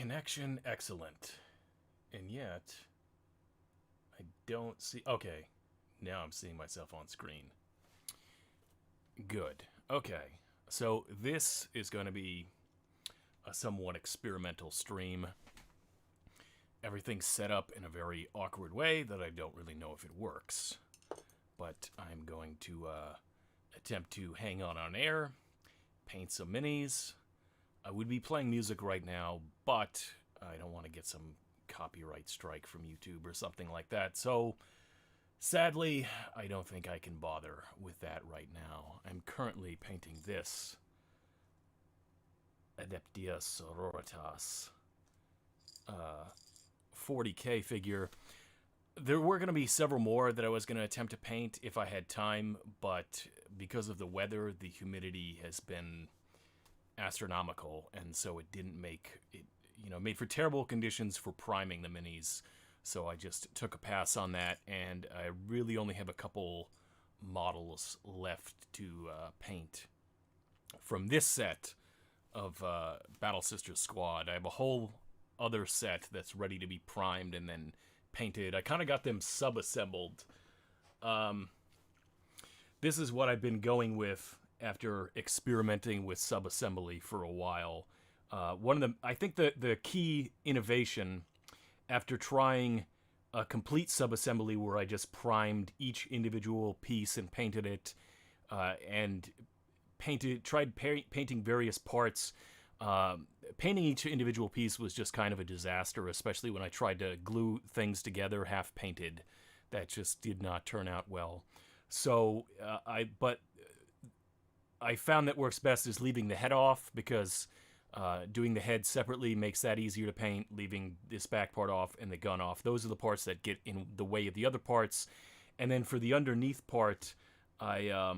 Connection excellent. And yet, I don't see... Okay, now I'm seeing myself on screen. Good. Okay, so this is going to be a somewhat experimental stream. Everything's set up in a very awkward way that I don't really know if it works. But I'm going to attempt to hang on air, paint some minis. I would be playing music right now, but I don't want to get some copyright strike from YouTube or something like that. So, sadly, I don't think I can bother with that right now. I'm currently painting this Adeptia Sororitas 40K figure. There were going to be several more that I was going to attempt to paint if I had time, but because of the weather, the humidity has been astronomical, and so it didn't make it, made for terrible conditions for priming the minis. So I just took a pass on that, and I really only have a couple models left to paint from this set of Battle Sisters Squad. I have a whole other set that's ready to be primed and then painted. I kind of got them sub-assembled. This is what I've been going with after experimenting with sub-assembly for a while. I think the key innovation after trying a complete sub-assembly where I just primed each individual piece and painted it, and tried painting various parts. Painting each individual piece was just kind of a disaster, especially when I tried to glue things together half-painted. That just did not turn out well. So, I found that works best is leaving the head off, because doing the head separately makes that easier to paint, leaving this back part off and the gun off. Those are the parts that get in the way of the other parts. And then for the underneath part, I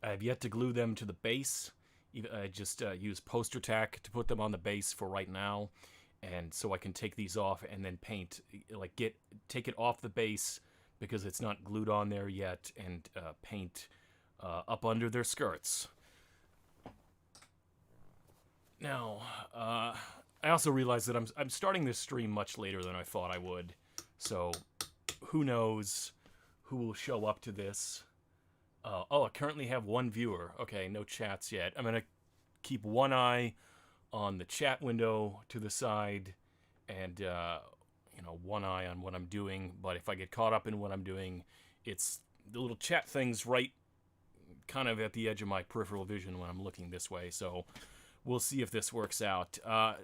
have yet to glue them to the base. I just use poster tack to put them on the base for right now. And so I can take these off and then paint, take it off the base because it's not glued on there yet, and paint up under their skirts. Now, I also realized that I'm starting this stream much later than I thought I would, so who knows who will show up to this. I currently have one viewer. Okay, no chats yet. I'm going to keep one eye on the chat window to the side, and, one eye on what I'm doing, but if I get caught up in what I'm doing, it's the little chat thing's right kind of at the edge of my peripheral vision when I'm looking this way, so we'll see if this works out.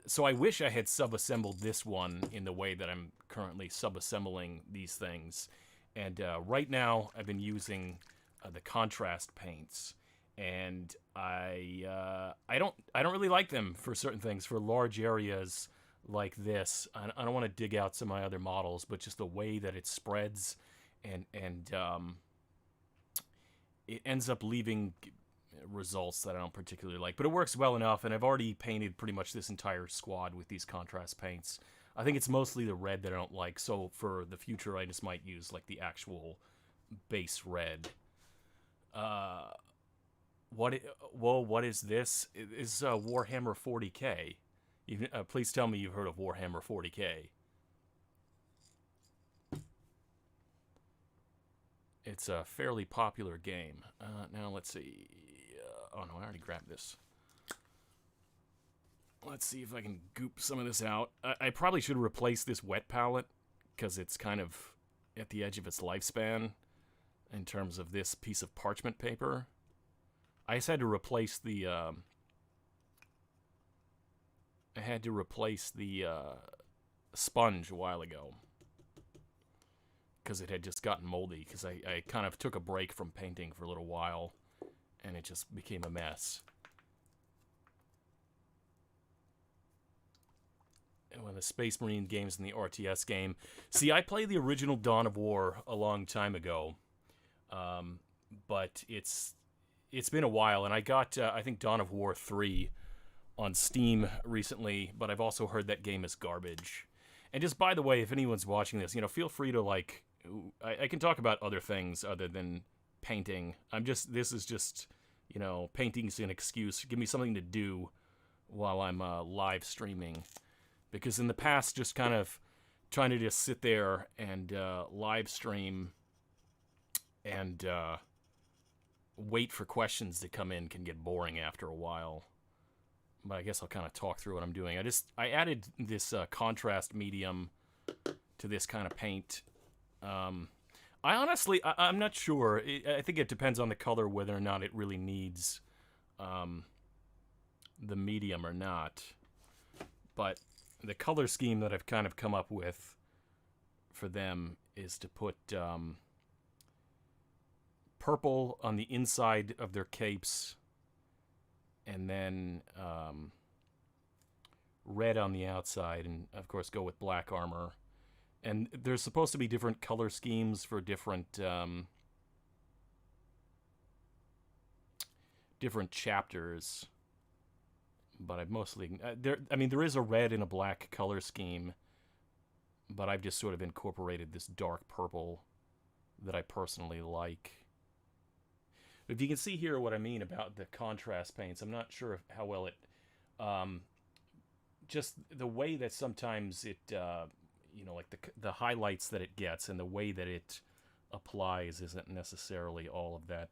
So I wish I had sub-assembled this one in the way that I'm currently sub-assembling these things. And right now I've been using the contrast paints, and I don't really like them for certain things. For large areas like this, I don't want to dig out some of my other models, but just the way that it spreads, and it ends up leaving results that I don't particularly like, but it works well enough, and I've already painted pretty much this entire squad with these contrast paints. I think it's mostly the red that I don't like, so for the future I just might use like the actual base red. What is this? It's Warhammer 40K. Please tell me you've heard of Warhammer 40K. It's a fairly popular game. Now let's see. Oh no, I already grabbed this. Let's see if I can goop some of this out. I probably should replace this wet palette, because it's kind of at the edge of its lifespan in terms of this piece of parchment paper. I just had to replace the sponge a while ago, because it had just gotten moldy, because I kind of took a break from painting for a little while, and it just became a mess. And when the Space Marine games and the RTS game... See, I played the original Dawn of War a long time ago, but it's been a while, and I got, I think, Dawn of War 3 on Steam recently, but I've also heard that game is garbage. And just, by the way, if anyone's watching this, feel free to, like... I can talk about other things other than painting. This is just, painting's an excuse. Give me something to do while I'm live streaming. Because in the past, just kind of trying to just sit there and live stream and wait for questions to come in can get boring after a while. But I guess I'll kind of talk through what I'm doing. I added this contrast medium to this kind of paint. I'm not sure. I think it depends on the color whether or not it really needs the medium or not. But the color scheme that I've kind of come up with for them is to put purple on the inside of their capes, and then red on the outside, and of course go with black armor. And there's supposed to be different color schemes for different chapters, but I've mostly there is a red and a black color scheme, but I've just sort of incorporated this dark purple that I personally like. If you can see here what I mean about the contrast paints, I'm not sure how well it just the way that sometimes it like the highlights that it gets and the way that it applies isn't necessarily all of that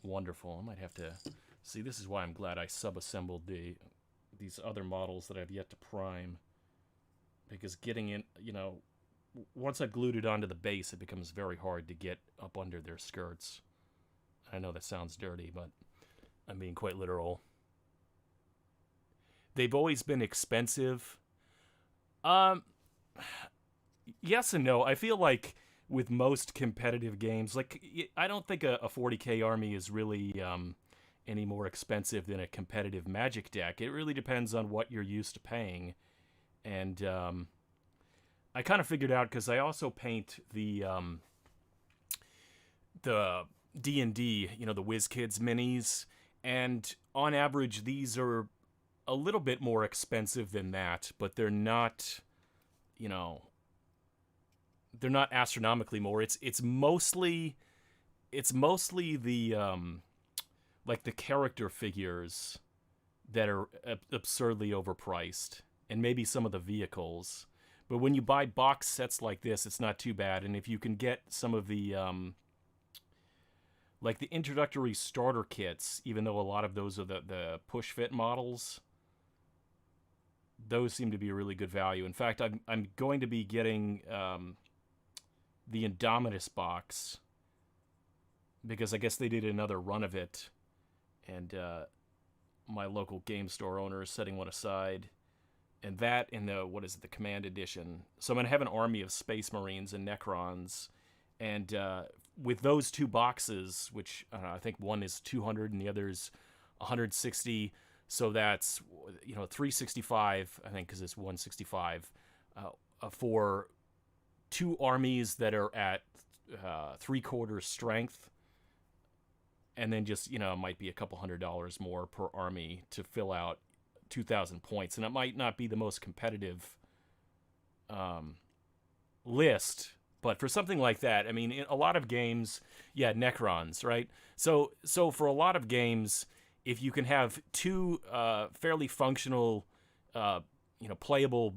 wonderful. I might have to see. This is why I'm glad I sub-assembled these other models that I've yet to prime, because getting in, once I've glued it onto the base, it becomes very hard to get up under their skirts. I know that sounds dirty, but I'm being quite literal. They've always been expensive. Yes and no. I feel like with most competitive games, like I don't think a 40k army is really any more expensive than a competitive Magic deck. It really depends on what you're used to paying. And I kind of figured out, because I also paint the D&D, the WizKids minis, and on average these are a little bit more expensive than that, but they're not, they're not astronomically more. It's mostly the like the character figures that are absurdly overpriced, and maybe some of the vehicles. But when you buy box sets like this, it's not too bad. And if you can get some of the like the introductory starter kits, even though a lot of those are the push fit models, those seem to be a really good value. In fact, I'm going to be getting the Indomitus box, because I guess they did another run of it, and my local game store owner is setting one aside. And that in the Command Edition. So I'm going to have an army of Space Marines and Necrons. And with those two boxes, which I think one is 200 and the other is 160, so that's 365, I think, because it's 165, for two armies that are at 3/4 strength, and then just might be a couple $100 more per army to fill out 2,000 points. And it might not be the most competitive list, but for something like that, I mean, in a lot of games, Necrons, right? So for a lot of games, if you can have two fairly functional, playable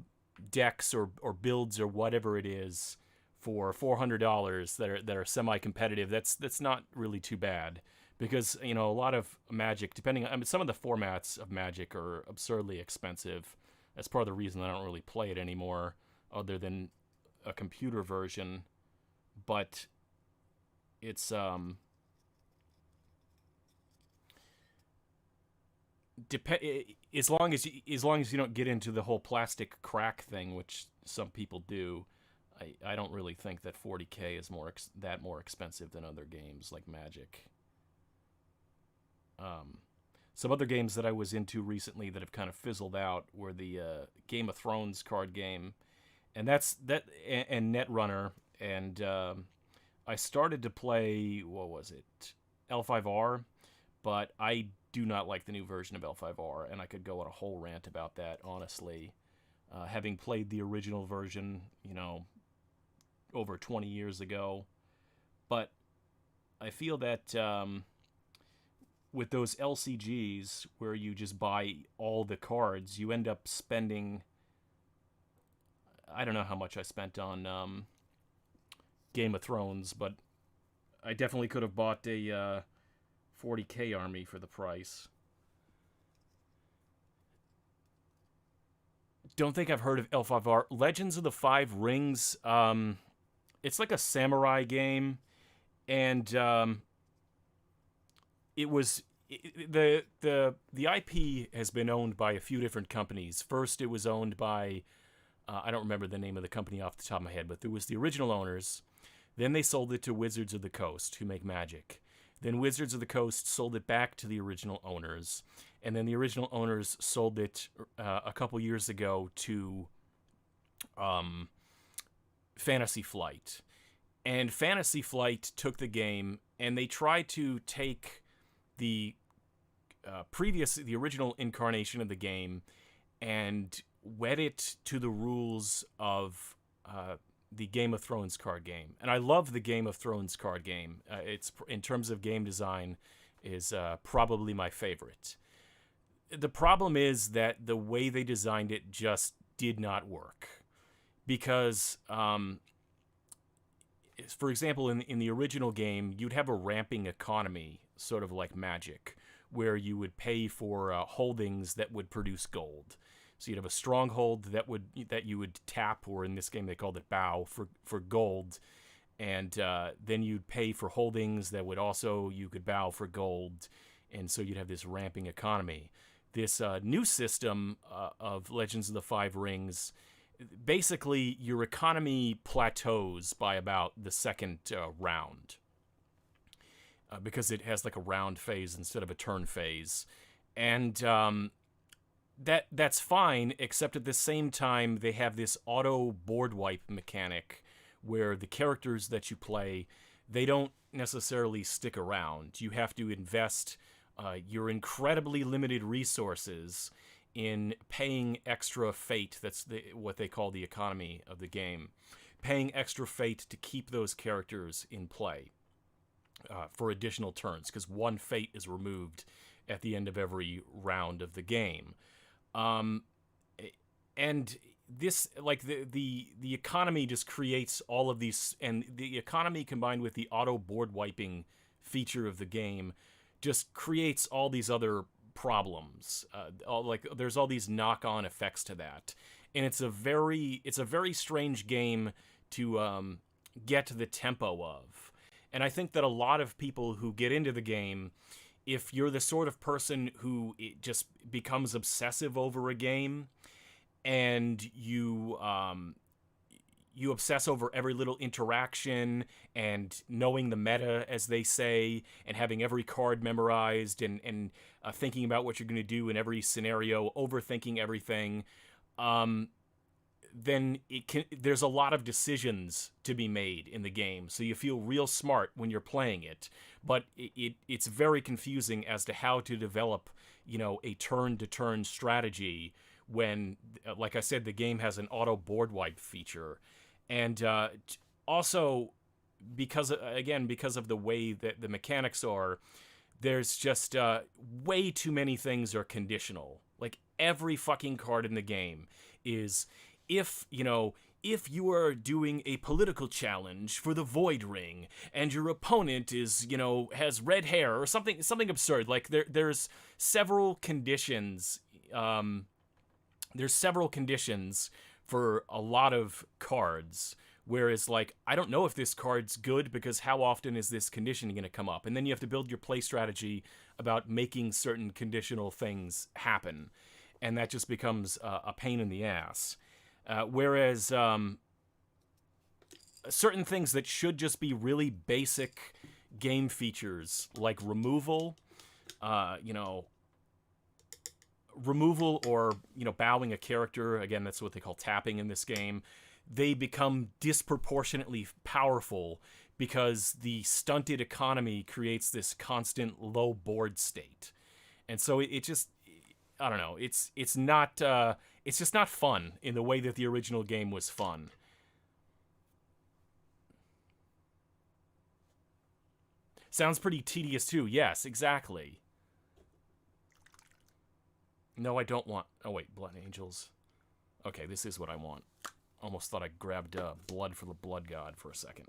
decks or builds or whatever it is for $400 that are semi-competitive, that's not really too bad. Because, a lot of Magic, some of the formats of Magic are absurdly expensive. That's part of the reason I don't really play it anymore, other than a computer version. But it's, as long as you don't get into the whole plastic crack thing, which some people do, I don't really think that 40k is more expensive than other games like Magic. Some other games that I was into recently that have kind of fizzled out were the Game of Thrones card game, and and Netrunner, and I started to play, what was it, L5R, but I do not like the new version of L5R, and I could go on a whole rant about that, honestly. Having played the original version, over 20 years ago, but I feel that with those LCGs where you just buy all the cards, you end up spending I don't know how much I spent on Game of Thrones, but I definitely could have bought a 40k army for the price. Don't think I've heard of L5R. Legends of the Five Rings. It's like a samurai game, and it was the IP has been owned by a few different companies. First, it was owned by I don't remember the name of the company off the top of my head, but there was the original owners. Then they sold it to Wizards of the Coast, who make Magic. Then Wizards of the Coast sold it back to the original owners, and then the original owners sold it a couple years ago to Fantasy Flight. And Fantasy Flight took the game, and they tried to take the the original incarnation of the game, and wed it to the rules of the Game of Thrones card game. And I love the Game of Thrones card game. It's, in terms of game design, is probably my favorite. The problem is that the way they designed it just did not work. Because, for example, in the original game, you'd have a ramping economy, sort of like Magic, where you would pay for holdings that would produce gold. So you'd have a stronghold that you would tap, or in this game they called it bow, for gold, and then you'd pay for holdings that would also, you could bow for gold, and so you'd have this ramping economy. This new system of Legends of the Five Rings, basically your economy plateaus by about the second round, because it has like a round phase instead of a turn phase, and that's fine, except at the same time they have this auto board wipe mechanic where the characters that you play, they don't necessarily stick around. You have to invest your incredibly limited resources in paying extra fate. That's what they call the economy of the game. Paying extra fate to keep those characters in play for additional turns, because one fate is removed at the end of every round of the game. And this, like, the economy just creates all of these, and the economy combined with the auto board wiping feature of the game just creates all these other problems. There's all these knock-on effects to that, and it's a very strange game to get the tempo of. And I think that a lot of people who get into the game, if you're the sort of person who it just becomes obsessive over a game, and you obsess over every little interaction and knowing the meta, as they say, and having every card memorized, and thinking about what you're going to do in every scenario, overthinking everything, then there's a lot of decisions to be made in the game. So you feel real smart when you're playing it, but it's very confusing as to how to develop, a turn-to-turn strategy when, like I said, the game has an auto board wipe feature. And also, because of the way that the mechanics are, there's just way too many things are conditional. Like, every fucking card in the game is, if you are doing a political challenge for the Void Ring and your opponent is, has red hair or something absurd. Like, there's several conditions. There's several conditions for a lot of cards. Whereas, like, I don't know if this card's good because how often is this condition going to come up? And then you have to build your play strategy about making certain conditional things happen. And that just becomes a pain in the ass. Whereas certain things that should just be really basic game features, like removal, removal or, bowing a character, again, that's what they call tapping in this game, they become disproportionately powerful because the stunted economy creates this constant low board state. And so it just, I don't know, it's just not fun in the way that the original game was fun. Sounds pretty tedious too. Yes, exactly. No, I don't want... Oh, wait, Blood Angels. Okay, this is what I want. Almost thought I grabbed blood for the blood god for a second.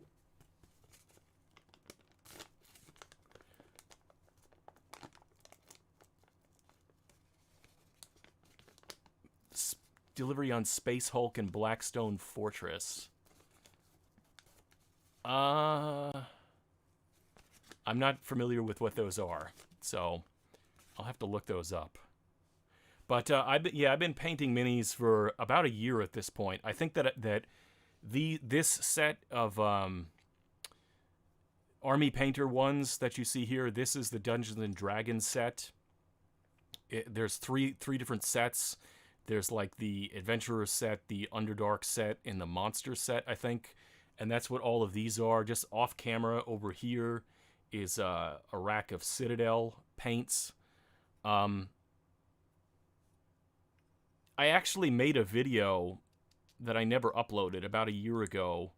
Delivery on Space Hulk and Blackstone Fortress. I'm not familiar with what those are, so I'll have to look those up. But I've been painting minis for about a year at this point. I think that this set of Army Painter ones that you see here, this is the Dungeons and Dragons set. There's three different sets. There's like the Adventurer set, the Underdark set, and the Monster set, I think. And that's what all of these are. Just off camera over here is a rack of Citadel paints. I actually made a video that I never uploaded about a year ago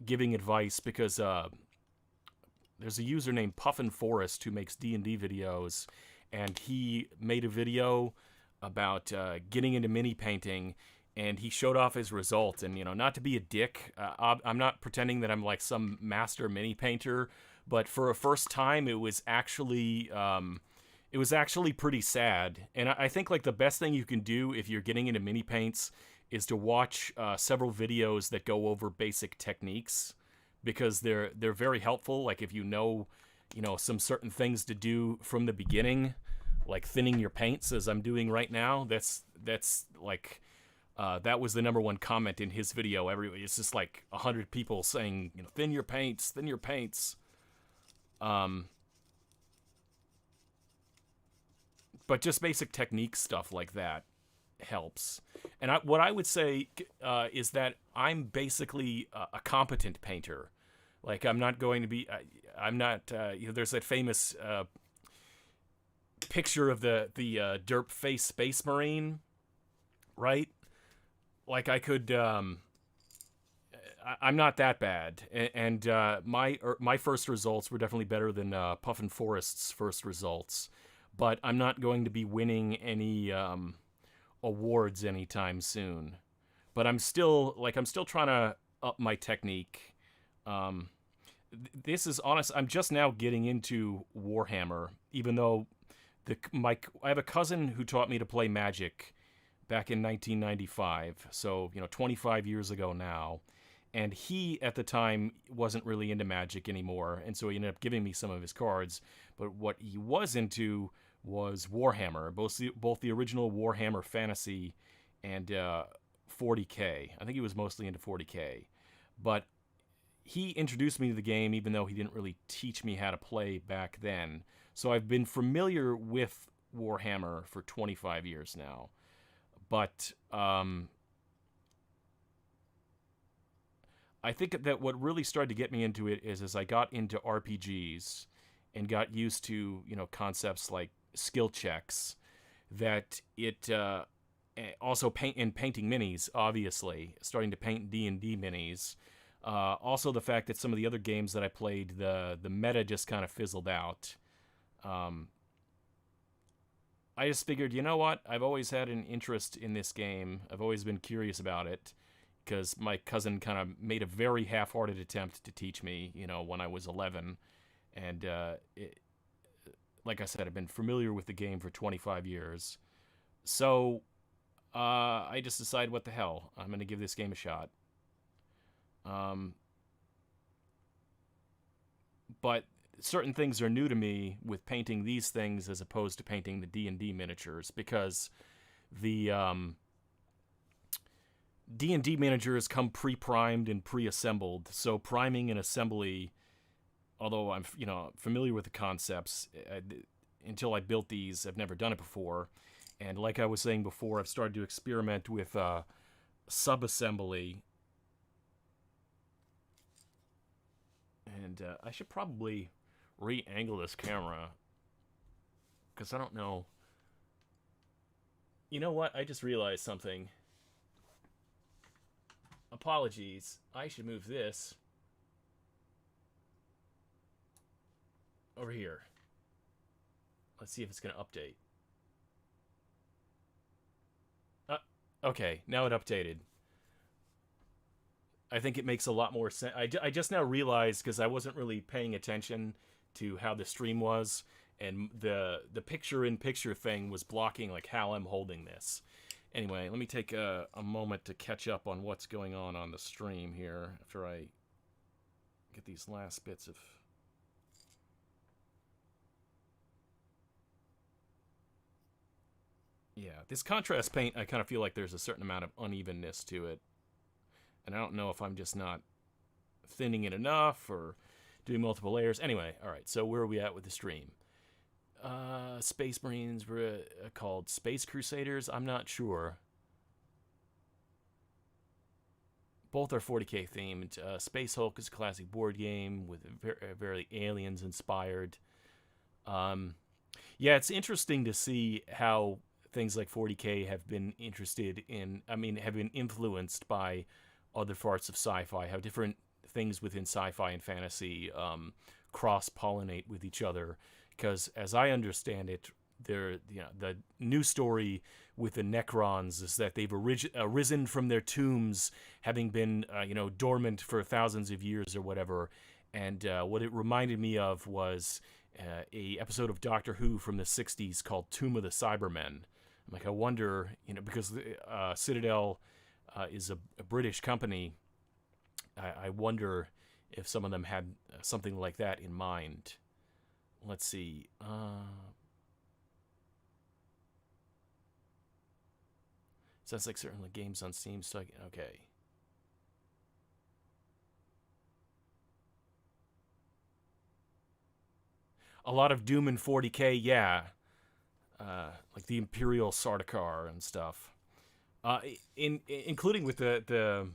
giving advice because there's a user named Puffin Forest who makes D&D videos, and he made a video about getting into mini painting, and he showed off his results. And, you know, not to be a dick, I'm not pretending that I'm like some master mini painter, but for a first time, it was actually pretty sad. And I think like the best thing you can do if you're getting into mini paints is to watch several videos that go over basic techniques, because they're very helpful. Like if you know some certain things to do from the beginning, like thinning your paints as I'm doing right now. That's like that was the #1 comment in his video. It's just like 100 people saying, you know, thin your paints. But just basic technique stuff like that helps. And what I would say is that I'm basically a competent painter. Like I'm not going to be. I'm not. There's that famous picture of the derp face Space Marine, right? Like I could. I'm not that bad, and my first results were definitely better than Puffin Forest's first results. But I'm not going to be winning any awards anytime soon. But I'm still trying to up my technique. This is honest. I'm just now getting into Warhammer, even though I have a cousin who taught me to play Magic back in 1995. So 25 years ago now. And he, at the time, wasn't really into Magic anymore, and so he ended up giving me some of his cards. But what he was into was Warhammer, both the original Warhammer Fantasy and 40K. I think he was mostly into 40K. But he introduced me to the game, even though he didn't really teach me how to play back then. So I've been familiar with Warhammer for 25 years now. But I think that what really started to get me into it is as I got into RPGs and got used to, concepts like skill checks, that it also painting minis, obviously, starting to paint D&D minis. Also the fact that some of the other games that I played, the meta just kind of fizzled out. I just figured, you know what? I've always had an interest in this game. I've always been curious about it, because my cousin kind of made a very half-hearted attempt to teach me, when I was 11. And like I said, I've been familiar with the game for 25 years. So I just decided, what the hell? I'm going to give this game a shot. But certain things are new to me with painting these things as opposed to painting the D&D miniatures, because the D&D miniatures come pre-primed and pre-assembled. So priming and assembly, although I'm familiar with the concepts, until I built these, I've never done it before. And like I was saying before, I've started to experiment with sub-assembly. And I should probably re-angle this camera, because I don't know. You know what? I just realized something. Apologies. I should move this over here. Let's see if it's going to update. Okay, now it updated. I think it makes a lot more sense. I just now realized, because I wasn't really paying attention to how the stream was, and the picture-in-picture thing was blocking like how I'm holding this. Anyway, let me take a moment to catch up on what's going on the stream here after I get these last bits of... Yeah, this contrast paint, I kind of feel like there's a certain amount of unevenness to it. And I don't know if I'm just not thinning it enough or doing multiple layers. Anyway, all right, so where are we at with the stream? Space Marines were called Space Crusaders? I'm not sure. Both are 40k themed. Space Hulk is a classic board game with very aliens inspired. Yeah, it's interesting to see how things like 40k have been have been influenced by other parts of sci-fi, how different things within sci-fi and fantasy cross-pollinate with each other. Because as I understand it, the new story with the Necrons is that they've arisen from their tombs, having been dormant for thousands of years or whatever. And what it reminded me of was a episode of Doctor Who from the 60s called Tomb of the Cybermen. I'm like, I wonder, because Citadel is a British company, I wonder if some of them had something like that in mind. Let's see. Sounds like certainly games on Steam. So okay. A lot of Doom in 40k, yeah. Like the Imperial Sardaukar and stuff. Including with the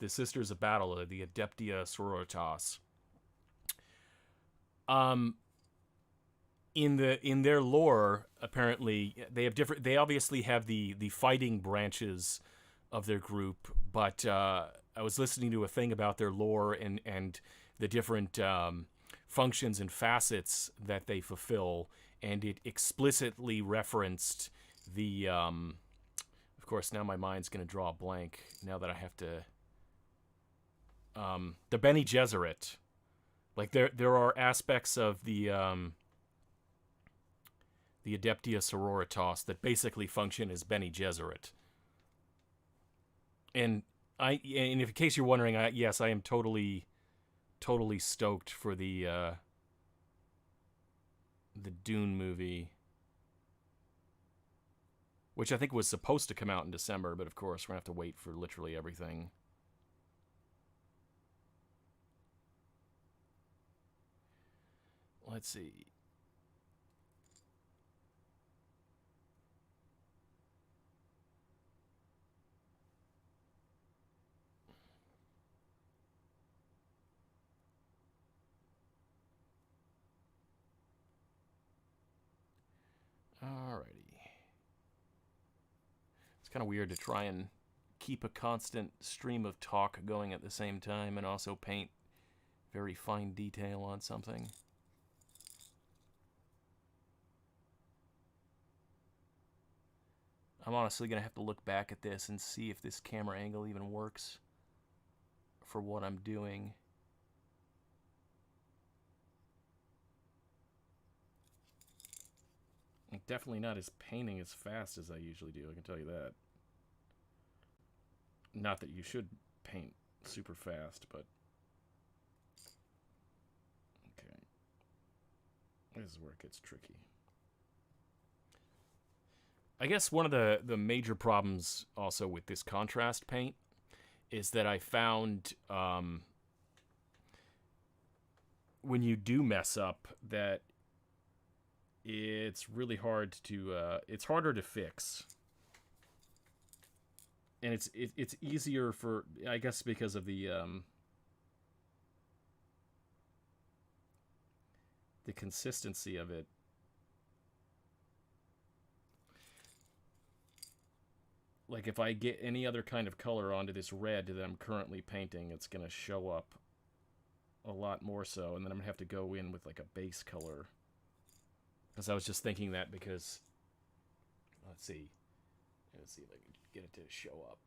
Sisters of Battle, the Adeptia Sororitas. In their lore, apparently they obviously have the fighting branches of their group, but I was listening to a thing about their lore and the different functions and facets that they fulfill, and it explicitly referenced the of course now my mind's going to draw a blank now that I have to the Bene Gesserit. Like there are aspects of the Adeptia Sororitas that basically function as Bene Gesserit. And in case you're wondering, yes, I am totally stoked for the Dune movie, which I think was supposed to come out in December, but of course we're gonna have to wait for literally everything. Let's see. Alrighty. It's kind of weird to try and keep a constant stream of talk going at the same time and also paint very fine detail on something. I'm honestly going to have to look back at this and see if this camera angle even works for what I'm doing. I'm definitely not as painting as fast as I usually do, I can tell you that. Not that you should paint super fast, but... Okay. This is where it gets tricky. I guess one of the major problems also with this contrast paint is that I found when you do mess up that it's really hard to it's harder to fix, and it's easier for, I guess, because of the consistency of it. Like if I get any other kind of color onto this red that I'm currently painting, it's gonna show up a lot more so, and then I'm gonna have to go in with like a base color. Because I was just thinking that because, let's see if I can get it to show up.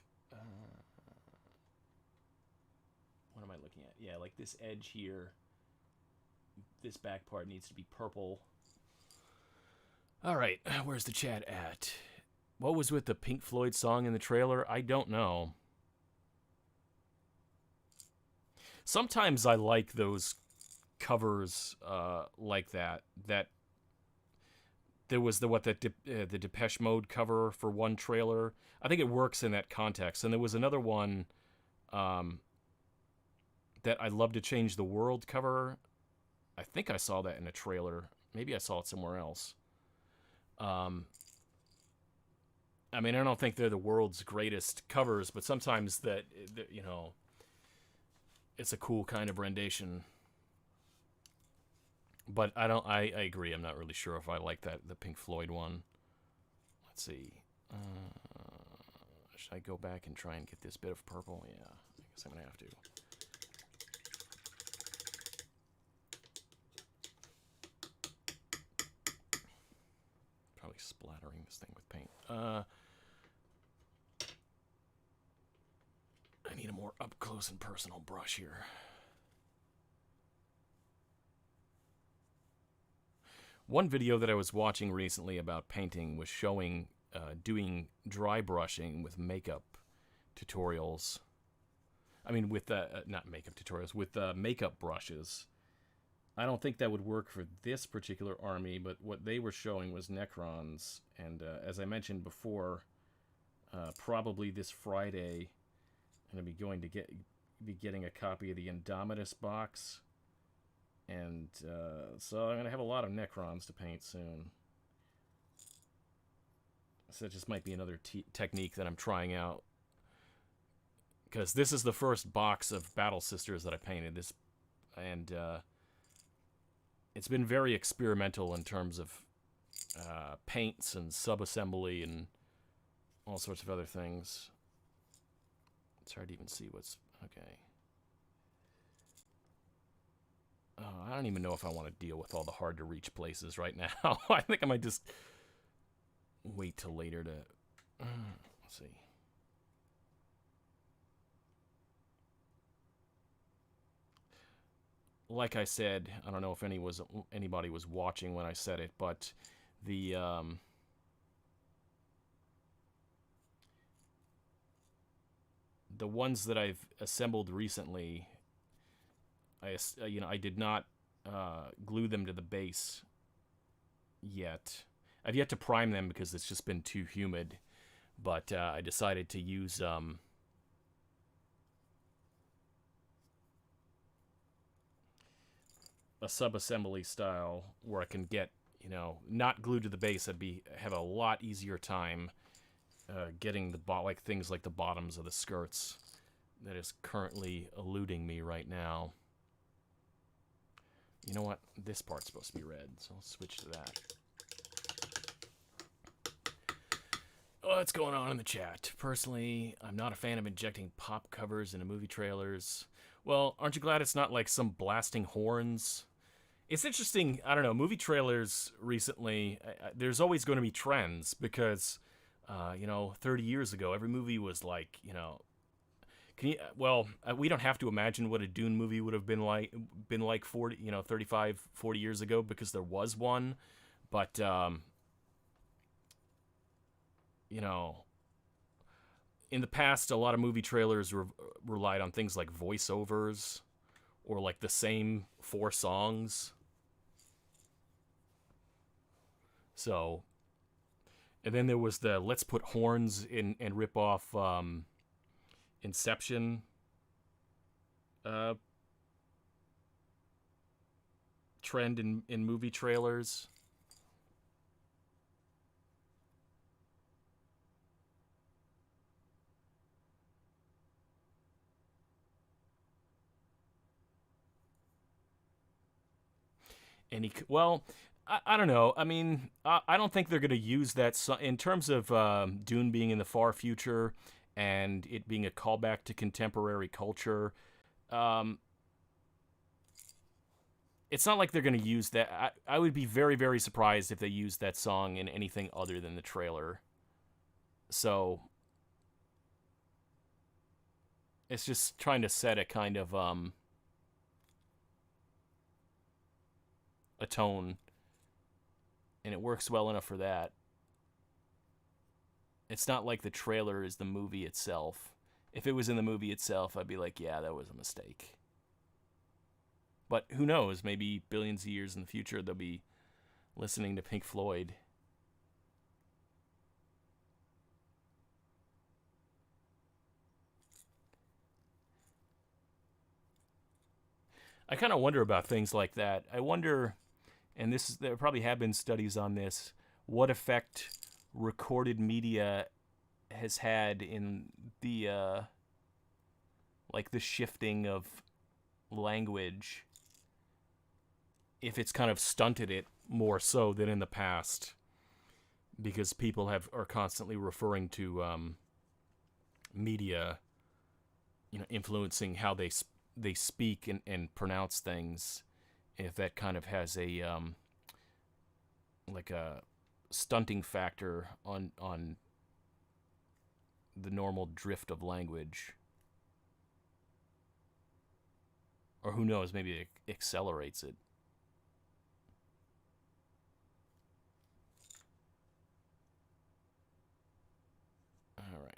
what am I looking at? Yeah, like this edge here. This back part needs to be purple. All right, where's the chat at? What was with the Pink Floyd song in the trailer? I don't know. Sometimes I like those covers like that. That there was the Depeche Mode cover for one trailer. I think it works in that context. And there was another one that I'd Love to Change the World cover. I think I saw that in a trailer. Maybe I saw it somewhere else. I mean, I don't think they're the world's greatest covers, but sometimes that, you know, it's a cool kind of rendition. But I agree. I'm not really sure if I like the Pink Floyd one. Let's see. Should I go back and try and get this bit of purple? Yeah, I guess I'm going to have to. Probably splattering this thing with paint. I need a more up-close and personal brush here. One video that I was watching recently about painting was showing doing dry brushing with makeup tutorials. I mean, with not makeup tutorials, with makeup brushes. I don't think that would work for this particular army, but what they were showing was Necrons. And as I mentioned before, probably this Friday, I'm going to be getting a copy of the Indomitus box. And so I'm going to have a lot of Necrons to paint soon. So it just might be another technique that I'm trying out. Because this is the first box of Battle Sisters that I painted. And it's been very experimental in terms of paints and sub-assembly and all sorts of other things. It's hard to even see what's... Okay. I don't even know if I want to deal with all the hard-to-reach places right now. I think I might just wait till later to... let's see. Like I said, I don't know if anybody was watching when I said it, but the ones that I've assembled recently, I did not glue them to the base yet. I've yet to prime them because it's just been too humid, but I decided to use a sub-assembly style where I can get, not glued to the base. Have a lot easier time getting things like the bottoms of the skirts. That is currently eluding me right now. You know what? This part's supposed to be red, so I'll switch to that. What's going on in the chat? Personally, I'm not a fan of injecting pop covers into movie trailers. Well, aren't you glad it's not like some blasting horns? It's interesting, I don't know, movie trailers recently, there's always going to be trends because, 30 years ago, every movie was like, we don't have to imagine what a Dune movie would have been like 35, 40 years ago because there was one, but, in the past, a lot of movie trailers relied on things like voiceovers or like the same 4 songs. So, and then there was the let's put horns in and rip off Inception trend in movie trailers. I don't know. I mean, I don't think they're going to use that in terms of Dune being in the far future and it being a callback to contemporary culture. It's not like they're going to use that. I would be very, very surprised if they used that song in anything other than the trailer. So, It's just trying to set a kind of a tone, and it works well enough for that. It's not like the trailer is the movie itself. If it was in the movie itself, I'd be like, yeah, that was a mistake. But who knows? Maybe billions of years in the future, they'll be listening to Pink Floyd. I kind of wonder about things like that. I wonder, and there probably have been studies on this, what effect recorded media has had in the like the shifting of language, if it's kind of stunted it more so than in the past, because people are constantly referring to media, influencing how they speak and pronounce things. If that kind of has a like a stunting factor on the normal drift of language, or who knows, maybe it accelerates it. All right.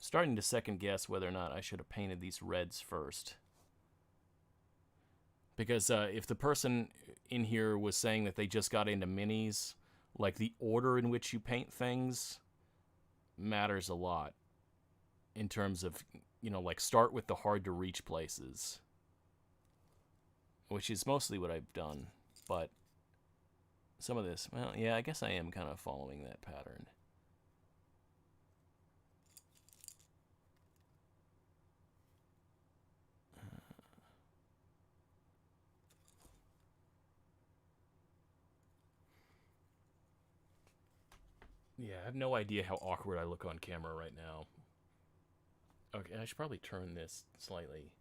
Starting to second guess whether or not I should have painted these reds first. Because if the person in here was saying that they just got into minis, like the order in which you paint things matters a lot in terms of, like start with the hard to reach places, which is mostly what I've done. But some of this, well, yeah, I guess I am kind of following that pattern. Yeah, I have no idea how awkward I look on camera right now. Okay, I should probably turn this slightly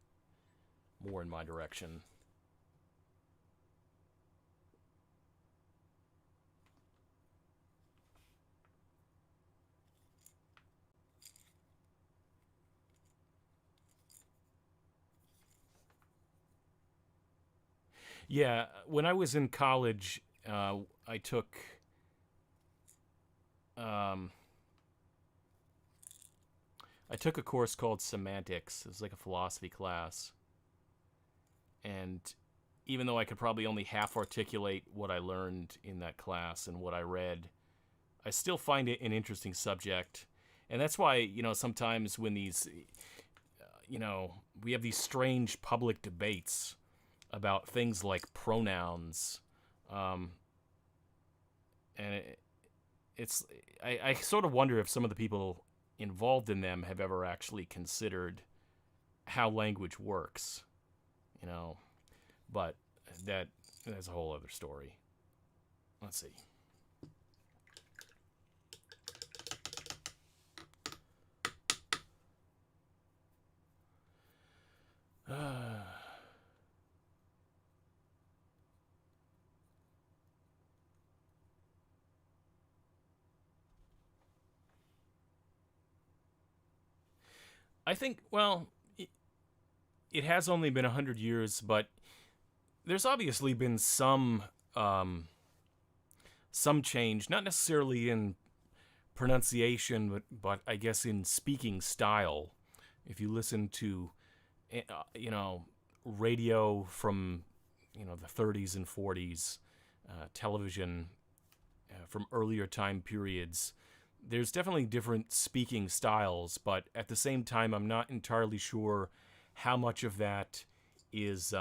more in my direction. Yeah, when I was in college, I took a course called Semantics. It was like a philosophy class. And even though I could probably only half articulate what I learned in that class and what I read, I still find it an interesting subject. And that's why, sometimes when these, we have these strange public debates about things like pronouns. And I sort of wonder if some of the people involved in them have ever actually considered how language works, but that's a whole other story. Let's see. I think, well, it has only been 100 years, but there's obviously been some change, not necessarily in pronunciation, but I guess in speaking style. If you listen to, radio from, the 30s and 40s, television from earlier time periods, there's definitely different speaking styles, but at the same time, I'm not entirely sure how much of that is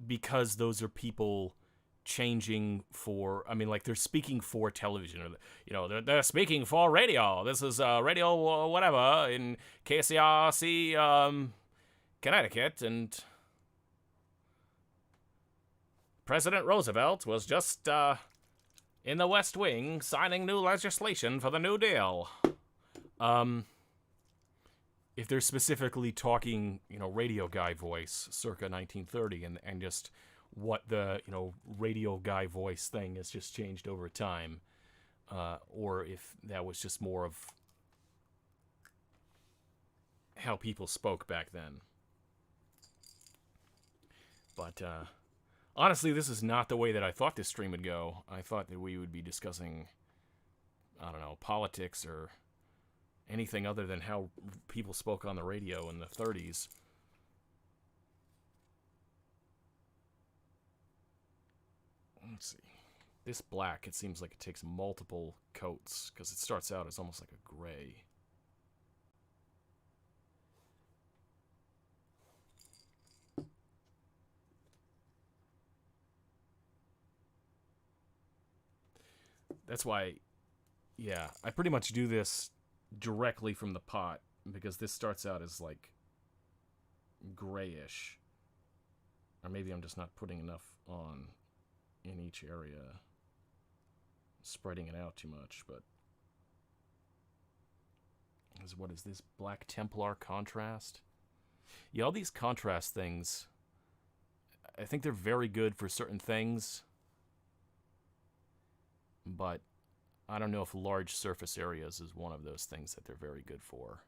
because those are people changing for, like they're speaking for television, or they're speaking for radio. This is radio whatever in KCRC Connecticut, and President Roosevelt was just in the West Wing signing new legislation for the New Deal. if they're specifically talking, radio guy voice circa 1930, and just what the, radio guy voice thing has just changed over time, or if that was just more of how people spoke back then. But honestly, this is not the way that I thought this stream would go. I thought that we would be discussing, I don't know, politics or anything other than how people spoke on the radio in the 30s. Let's see. This black, it seems like it takes multiple coats, because it starts out as almost like a gray. That's why, yeah, I pretty much do this directly from the pot, because this starts out as like grayish. Or maybe I'm just not putting enough on in each area, spreading it out too much. But what is this? Black Templar contrast? Yeah, all these contrast things, I think they're very good for certain things, but I don't know if large surface areas is one of those things that they're very good for.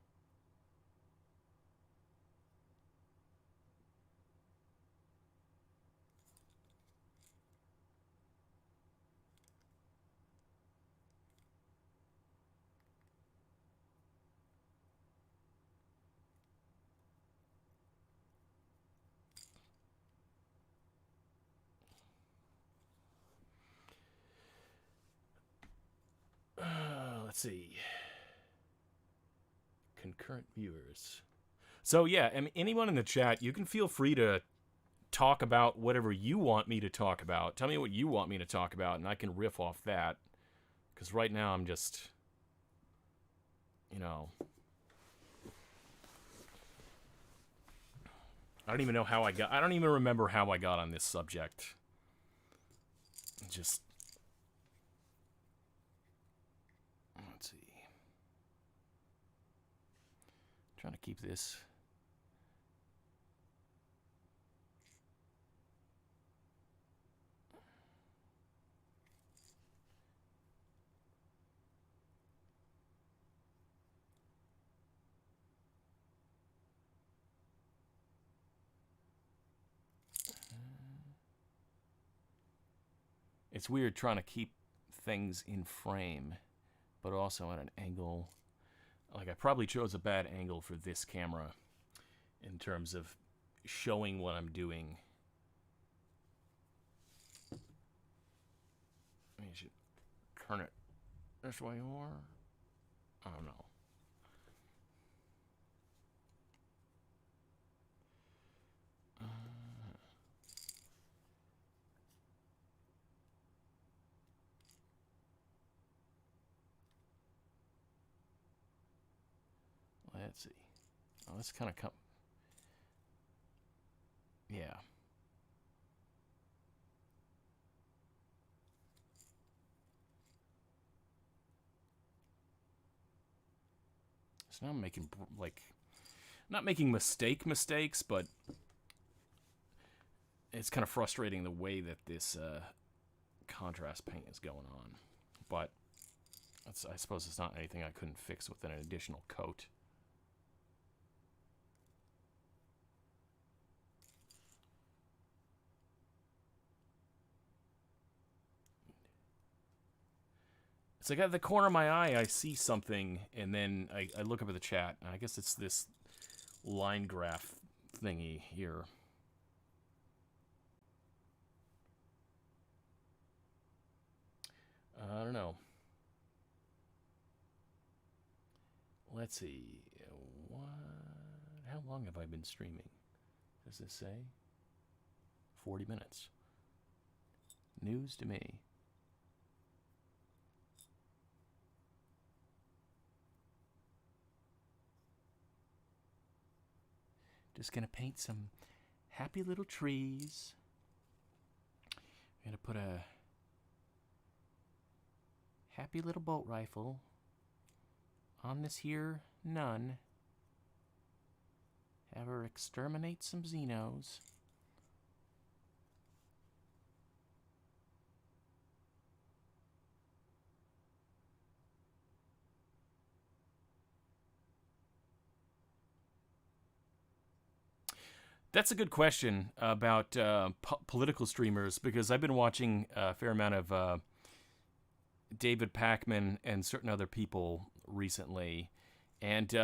Let's see. Concurrent viewers. So yeah, I mean, anyone in the chat, you can feel free to talk about whatever you want me to talk about. Tell me what you want me to talk about, and I can riff off that. Because right now I'm just, I don't even know how I don't even remember how I got on this subject. Just, let's see. Trying to keep this. It's weird trying to keep things in frame, but also at an angle. Like, I probably chose a bad angle for this camera in terms of showing what I'm doing. I mean, you should turn it this way more. I don't know. Let's see. Oh, let's kind of come. Yeah. So now I'm making, like, not making mistakes, but it's kind of frustrating the way that this contrast paint is going on. But I suppose it's not anything I couldn't fix with an additional coat. It's like at the corner of my eye, I see something, and then I look up at the chat, and I guess it's this line graph thingy here. I don't know. Let's see. How long have I been streaming? Does this say? 40 minutes. News to me. Just gonna paint some happy little trees. I'm gonna put a happy little bolt rifle on this here nun. Have her exterminate some Xenos. That's a good question about political streamers, because I've been watching a fair amount of David Pakman and certain other people recently, and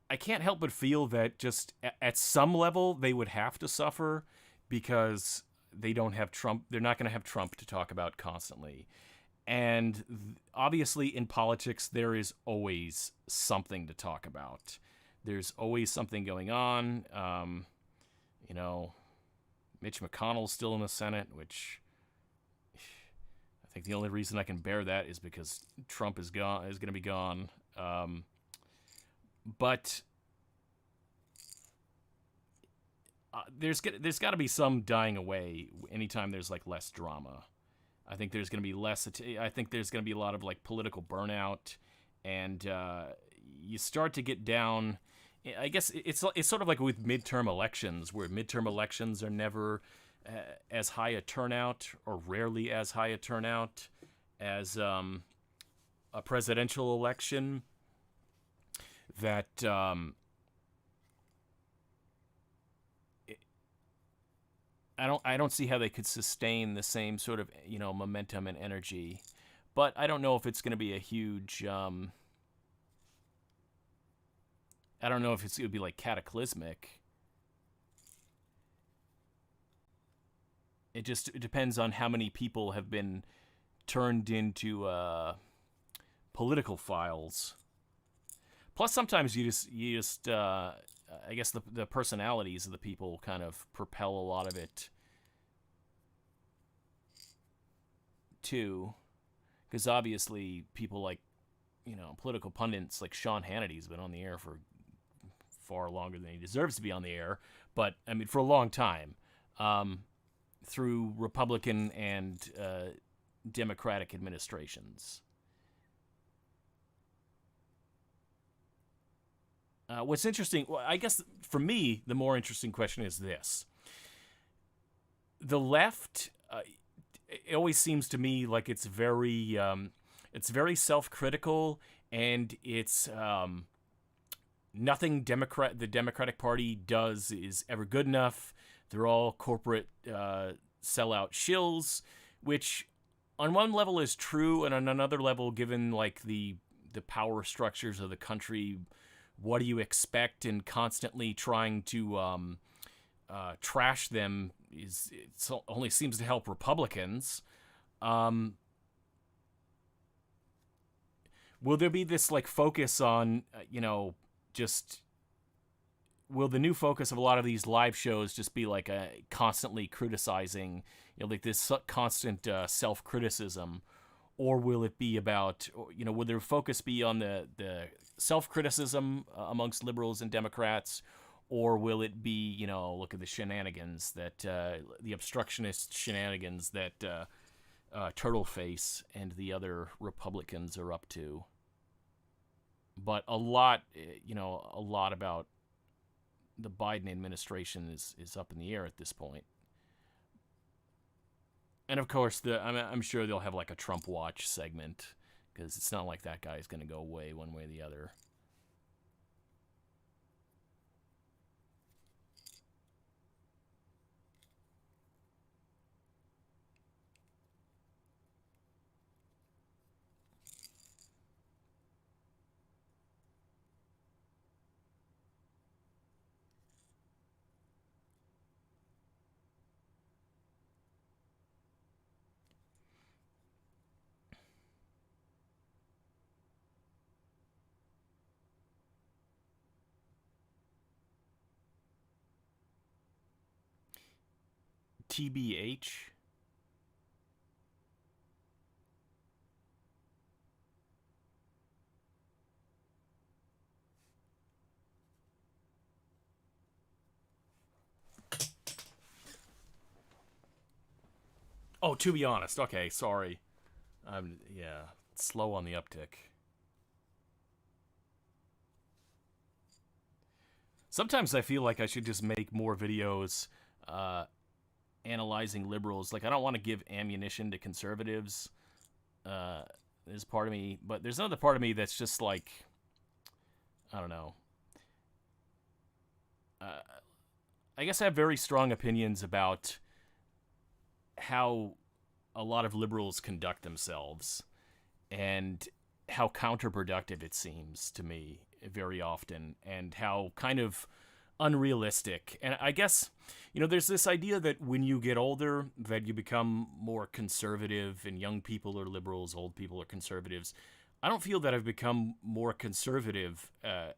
I can't help but feel that just at some level they would have to suffer because they don't have Trump. They're not going to have Trump to talk about constantly. And obviously in politics, there is always something to talk about. There's always something going on. You know, Mitch McConnell's still in the Senate, which I think the only reason I can bear that is because Trump is going to be gone. But there's got to be some dying away anytime there's like less drama. I think there's going to be less. I think there's going to be a lot of like political burnout, and you start to get down. I guess it's sort of like with midterm elections, where midterm elections are never as high a turnout, or rarely as high a turnout as a presidential election. That I don't see how they could sustain the same sort of momentum and energy, but I don't know if it's going to be a huge. I don't know if it would be like cataclysmic. It depends on how many people have been turned into political files. Plus, sometimes you just I guess the personalities of the people kind of propel a lot of it too, because obviously people like political pundits like Sean Hannity's been on the air for far longer than he deserves to be on the air, but I mean for a long time, through Republican and Democratic administrations. What's interesting, well, I guess for me, the more interesting question is this. The left, it always seems to me like it's very self-critical, and it's nothing the Democratic Party does is ever good enough. They're all corporate sellout shills, which on one level is true, and on another level, given like the power structures of the country, what do you expect? And constantly trying to trash them only seems to help Republicans. Will there be this like focus on just will the new focus of a lot of these live shows just be like a constantly criticizing, like this constant self-criticism, or will it be about, will their focus be on the self-criticism amongst liberals and Democrats, or will it be, look at the shenanigans that the obstructionist shenanigans that Turtleface and the other Republicans are up to? But a lot about the Biden administration is up in the air at this point. And of course, I'm sure they'll have like a Trump Watch segment, because it's not like that guy is going to go away one way or the other. TBH. Oh, to be honest. Okay, sorry. Yeah, slow on the uptick. Sometimes I feel like I should just make more videos analyzing liberals. Like, I don't want to give ammunition to conservatives. There's part of me, but there's another part of me that's just like, I don't know. I guess I have very strong opinions about how a lot of liberals conduct themselves and how counterproductive it seems to me very often, and how kind of unrealistic. And I guess, there's this idea that when you get older that you become more conservative, and young people are liberals, old people are conservatives. I don't feel that I've become more conservative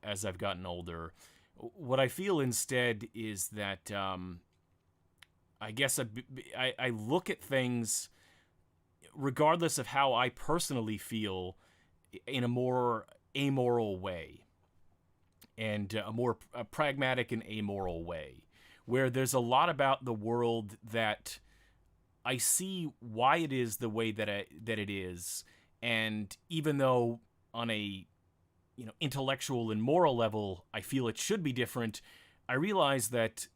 as I've gotten older. What I feel instead is that I guess I look at things, regardless of how I personally feel, in a more amoral way, and a more pragmatic and amoral way, where there's a lot about the world that I see why it is the way that it is, and even though on a intellectual and moral level I feel it should be different, I realize that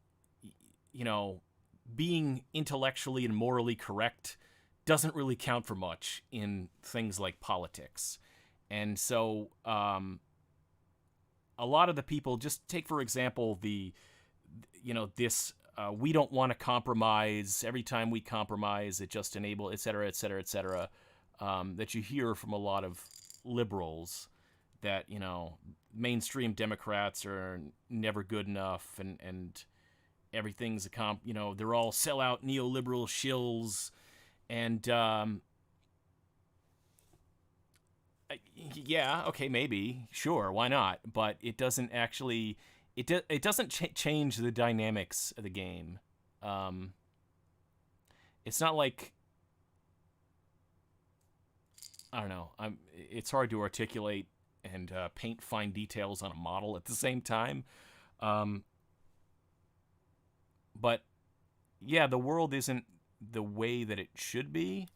being intellectually and morally correct doesn't really count for much in things like politics. And so a lot of the people, just take for example this we don't want to compromise, every time we compromise it just enable, etc., etc., etc., that you hear from a lot of liberals, that mainstream Democrats are never good enough, and everything's they're all sellout neoliberal shills. And yeah, okay, maybe, sure, why not? But it doesn't actually, it doesn't change the dynamics of the game. It's not like, I don't know. It's hard to articulate and paint fine details on a model at the same time. But yeah, the world isn't the way that it should be.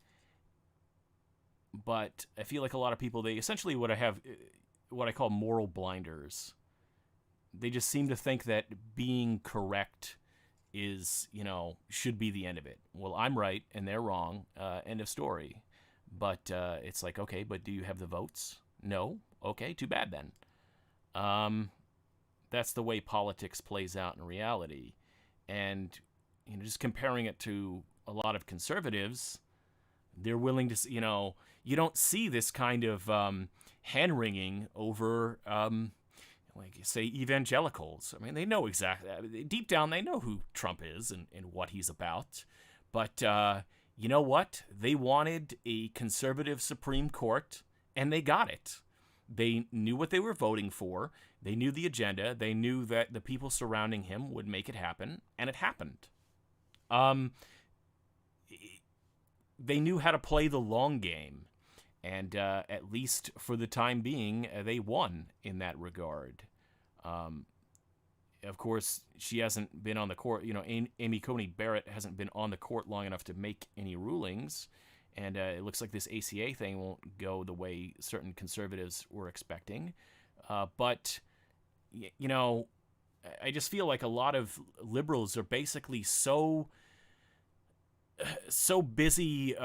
But I feel like a lot of people, they essentially what I call moral blinders. They just seem to think that being correct is, should be the end of it. Well, I'm right and they're wrong. End of story. But it's like, okay, but do you have the votes? No? Okay, too bad then. That's the way politics plays out in reality. And just comparing it to a lot of conservatives, they're willing to, you don't see this kind of hand-wringing over, like, say, evangelicals. I mean, they know exactly, deep down, they know who Trump is and what he's about. But you know what? They wanted a conservative Supreme Court, and they got it. They knew what they were voting for. They knew the agenda. They knew that the people surrounding him would make it happen, and it happened. They knew how to play the long game, and at least for the time being, they won in that regard. Of course, she hasn't been on the court. Amy Coney Barrett hasn't been on the court long enough to make any rulings, and it looks like this ACA thing won't go the way certain conservatives were expecting. But I just feel like a lot of liberals are basically so busy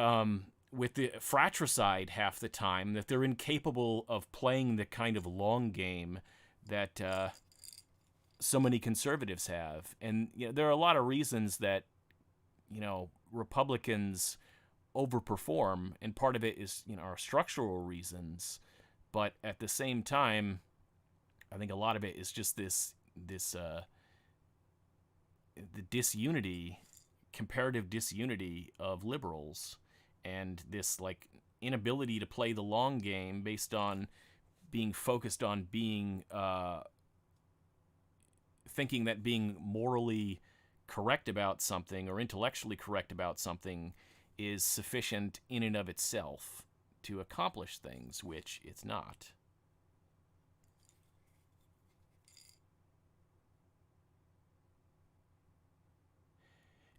with the fratricide half the time that they're incapable of playing the kind of long game that so many conservatives have. And there are a lot of reasons that Republicans overperform, and part of it is are structural reasons, but at the same time, I think a lot of it is just this the disunity, comparative disunity of liberals, and this like inability to play the long game based on being focused on being thinking that being morally correct about something or intellectually correct about something is sufficient in and of itself to accomplish things, which it's not.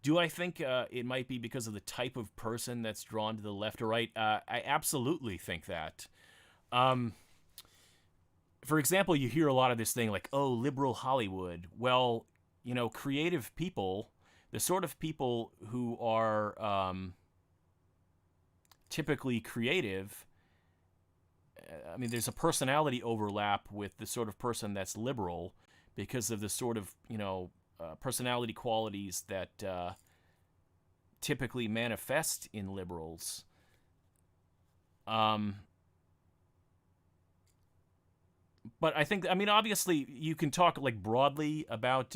Do I think it might be because of the type of person that's drawn to the left or right? I absolutely think that. for example, you hear a lot of this thing like, oh, liberal Hollywood. Well, creative people, the sort of people who are typically creative, I mean, there's a personality overlap with the sort of person that's liberal because of the sort of, personality qualities that typically manifest in liberals. But I think, I mean, obviously, you can talk like broadly about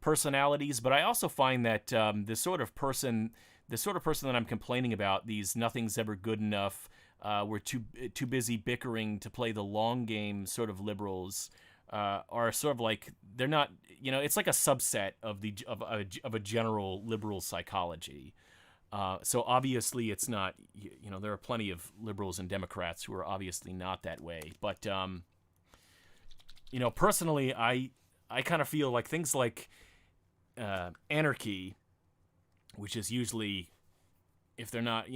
personalities, but I also find that the sort of person that I'm complaining about, these nothing's ever good enough, we're too busy bickering to play the long game sort of liberals, are sort of like, they're not, it's like a subset of a general liberal psychology. So obviously it's not, there are plenty of liberals and Democrats who are obviously not that way. But, personally, I kind of feel like things like anarchy, which is usually, if they're not,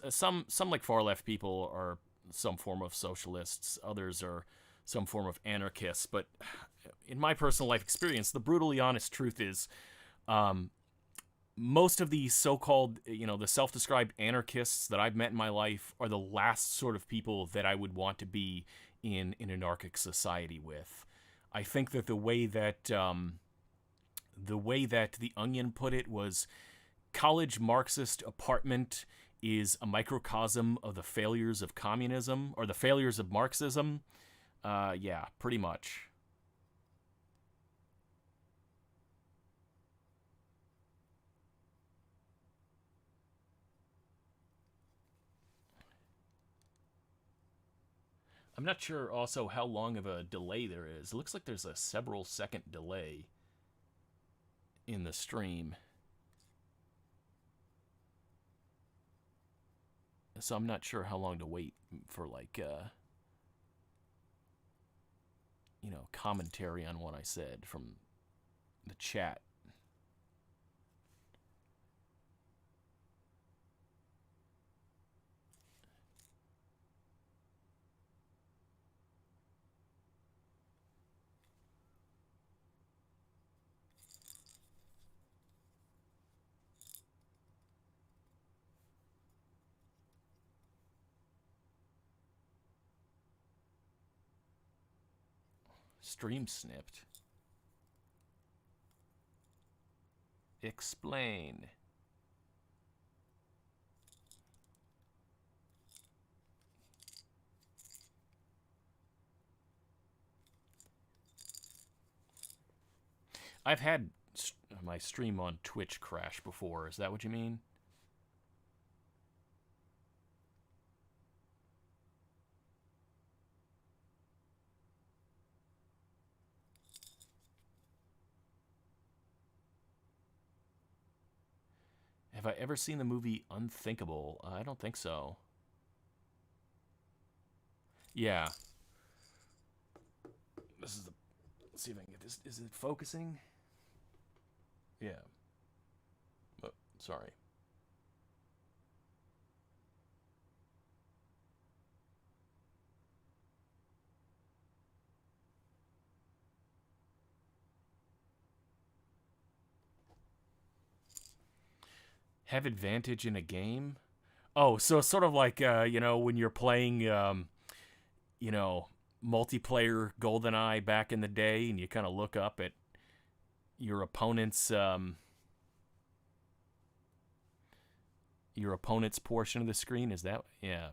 some like far left people are some form of socialists, others are some form of anarchists. But in my personal life experience, the brutally honest truth is, most of the so-called, the self-described anarchists that I've met in my life are the last sort of people that I would want to be in an anarchic society with. I think that the way that the Onion put it was, college Marxist apartment is a microcosm of the failures of communism, or the failures of Marxism. Yeah, pretty much. I'm not sure also how long of a delay there is. It looks like there's a several second delay in the stream. So I'm not sure how long to wait for, like, commentary on what I said from the chat. Stream snipped. Explain. I've had my stream on Twitch crash before. Is that what you mean? Have I ever seen the movie Unthinkable? I don't think so. Yeah. This is the. Let's see if I can get this. Is it focusing? Yeah. Oh, sorry. Have advantage in a game? Oh, so it's sort of like, when you're playing, multiplayer GoldenEye back in the day, and you kind of look up at your opponent's portion of the screen. Is that, yeah?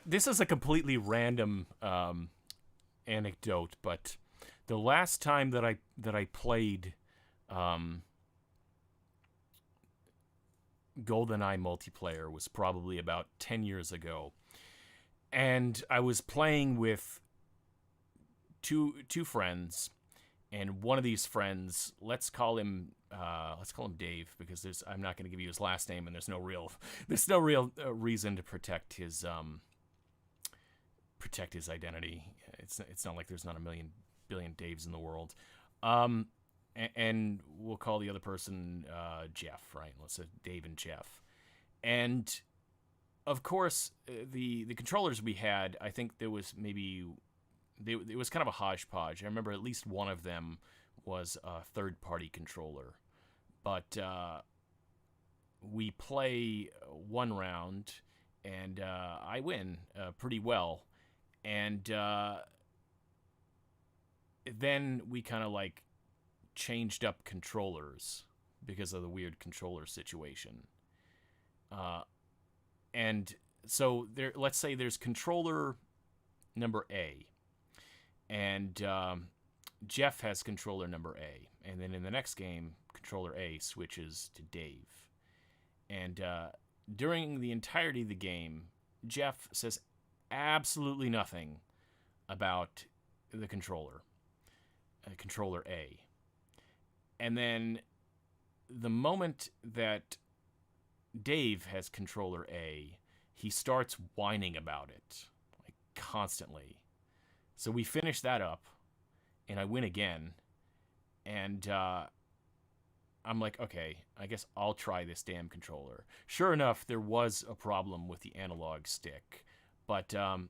This is a completely random anecdote, but the last time that I played GoldenEye multiplayer was probably about 10 years ago, and I was playing with two friends, and one of these friends, let's call him Dave, because I'm not going to give you his last name, and there's no real reason to protect his identity. It's not like there's not a billion Daves in the world. And we'll call the other person Jeff, right? Let's say Dave and Jeff. And of course, the controllers we had, I think there was it was kind of a hodgepodge. I remember at least one of them was a third-party controller. But we play one round, and I win pretty well. And then we kind of like changed up controllers because of the weird controller situation. And so let's say there's controller number A, and Jeff has controller number A, and then in the next game, controller A switches to Dave. And during the entirety of the game, Jeff says absolutely nothing about the controller A. And then the moment that Dave has controller A, he starts whining about it, like constantly. So we finish that up, and I win again. And I'm like, okay, I guess I'll try this damn controller. Sure enough, there was a problem with the analog stick. But to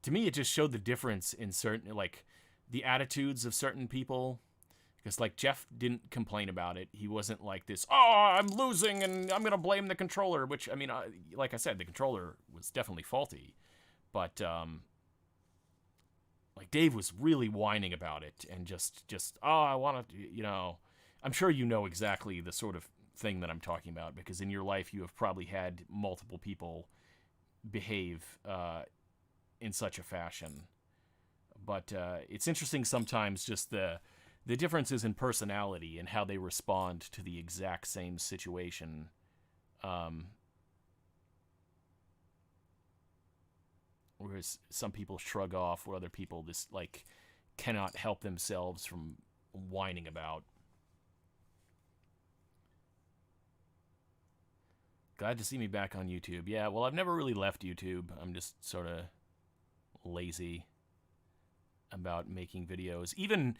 me, it just showed the difference in certain, like, the attitudes of certain people. Because, like, Jeff didn't complain about it. He wasn't like this, oh, I'm losing and I'm going to blame the controller. Which, I mean, like I said, the controller was definitely faulty. But, like, Dave was really whining about it. And just oh, I want to, you know. I'm sure you know exactly the sort of thing that I'm talking about. Because in your life, you have probably had multiple people behave in such a fashion. But it's interesting sometimes just the differences in personality and how they respond to the exact same situation. Whereas some people shrug off, or other people just like cannot help themselves from whining about. Glad to see me back on YouTube. Yeah, well, I've never really left YouTube. I'm just sort of lazy about making videos. Even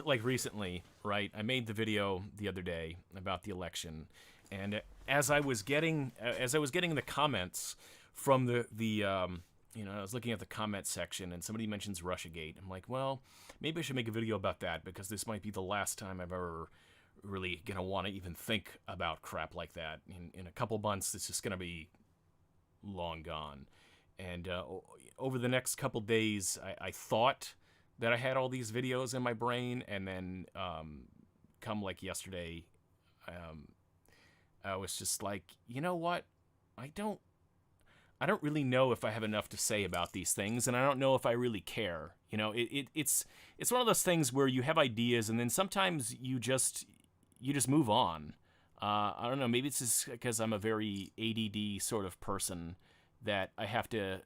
like recently, right? I made the video the other day about the election, and as I was getting the comments from the you know, I was looking at the comment section, and somebody mentions Russiagate. I'm like, well, maybe I should make a video about that, because this might be the last time I've ever really gonna want to even think about crap like that. In a couple months, it's just gonna be long gone. And over the next couple days, I thought that I had all these videos in my brain, and then come like yesterday, I was just like, you know what? I don't really know if I have enough to say about these things, and I don't know if I really care. You know, it's one of those things where you have ideas, and then sometimes you just move on. I don't know, maybe it's just because I'm a very ADD sort of person, that I have to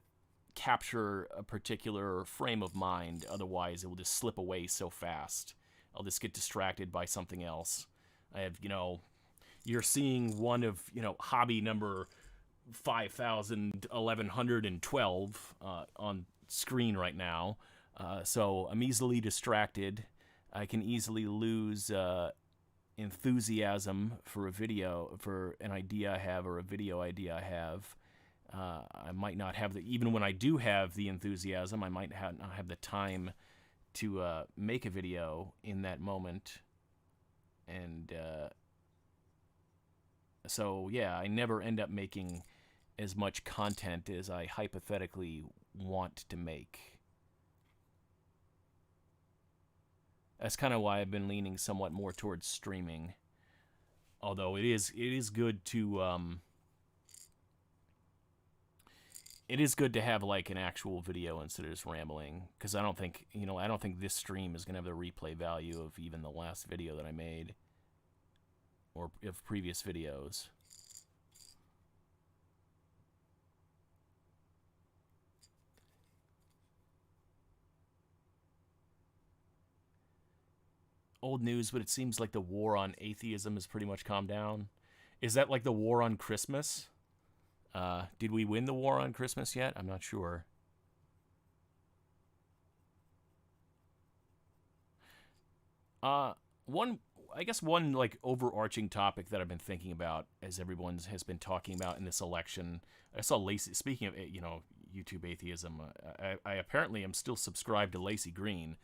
capture a particular frame of mind, otherwise it will just slip away so fast. I'll just get distracted by something else. I have, you know, you're seeing one of, you know, hobby number 5,1112 on screen right now. So I'm easily distracted. I can easily lose enthusiasm for an idea I have, or a video idea I have. I might not have even when I do have the enthusiasm, I might not have the time to make a video in that moment. And so, yeah, I never end up making as much content as I hypothetically want to make. That's kind of why I've been leaning somewhat more towards streaming. Although it is good to have like an actual video instead of just rambling, because I don't think this stream is gonna have the replay value of even the last video that I made, or of previous videos. old news, but it seems like the war on atheism has pretty much calmed down. Is that like the war on Christmas? Did we win the war on Christmas yet? I'm not sure. One, I guess one like overarching topic that I've been thinking about as everyone has been talking about in this election. I saw Lacey, speaking of, YouTube atheism, I apparently am still subscribed to Lacey Green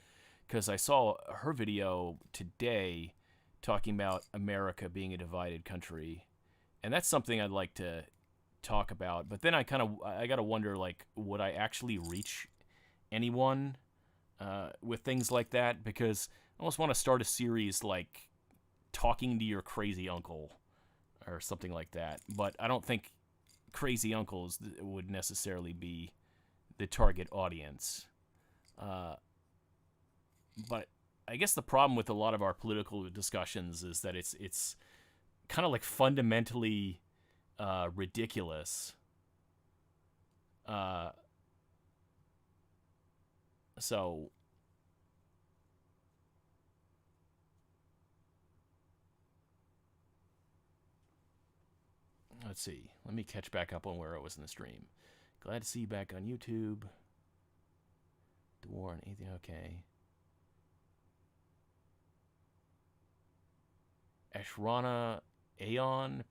because I saw her video today talking about America being a divided country. And that's something I'd like to talk about. But then I got to wonder, like, would I actually reach anyone with things like that? Because I almost want to start a series like talking to your crazy uncle or something like that. But I don't think crazy uncles would necessarily be the target audience. But I guess the problem with a lot of our political discussions is that it's kind of like fundamentally ridiculous. So let's see. Let me catch back up on where I was in the stream. Glad to see you back on YouTube. The war on atheism. Okay. Ashrana Aeon.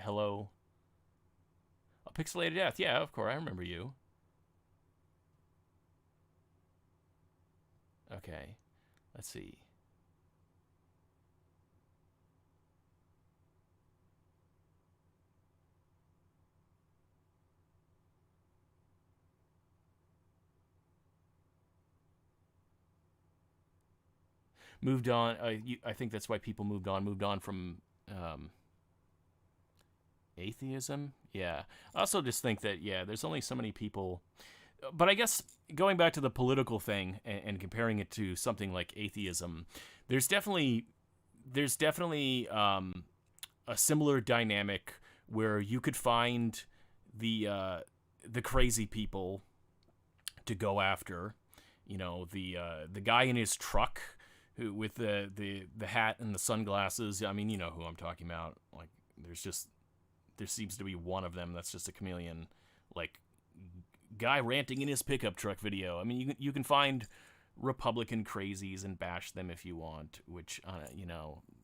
Hello. A Pixelated Death. Yeah, of course. I remember you. Okay. Let's see. Moved on. I think that's why people moved on. Moved on from atheism. Yeah. I also just think that there's only so many people. But I guess going back to the political thing and comparing it to something like atheism, there's definitely a similar dynamic where you could find the crazy people to go after. The guy in his truck who with the hat and the sunglasses. I mean, you know who I'm talking about. Like, there seems to be one of them that's just a chameleon, like guy ranting in his pickup truck video. I mean, you can find Republican crazies and bash them if you want, which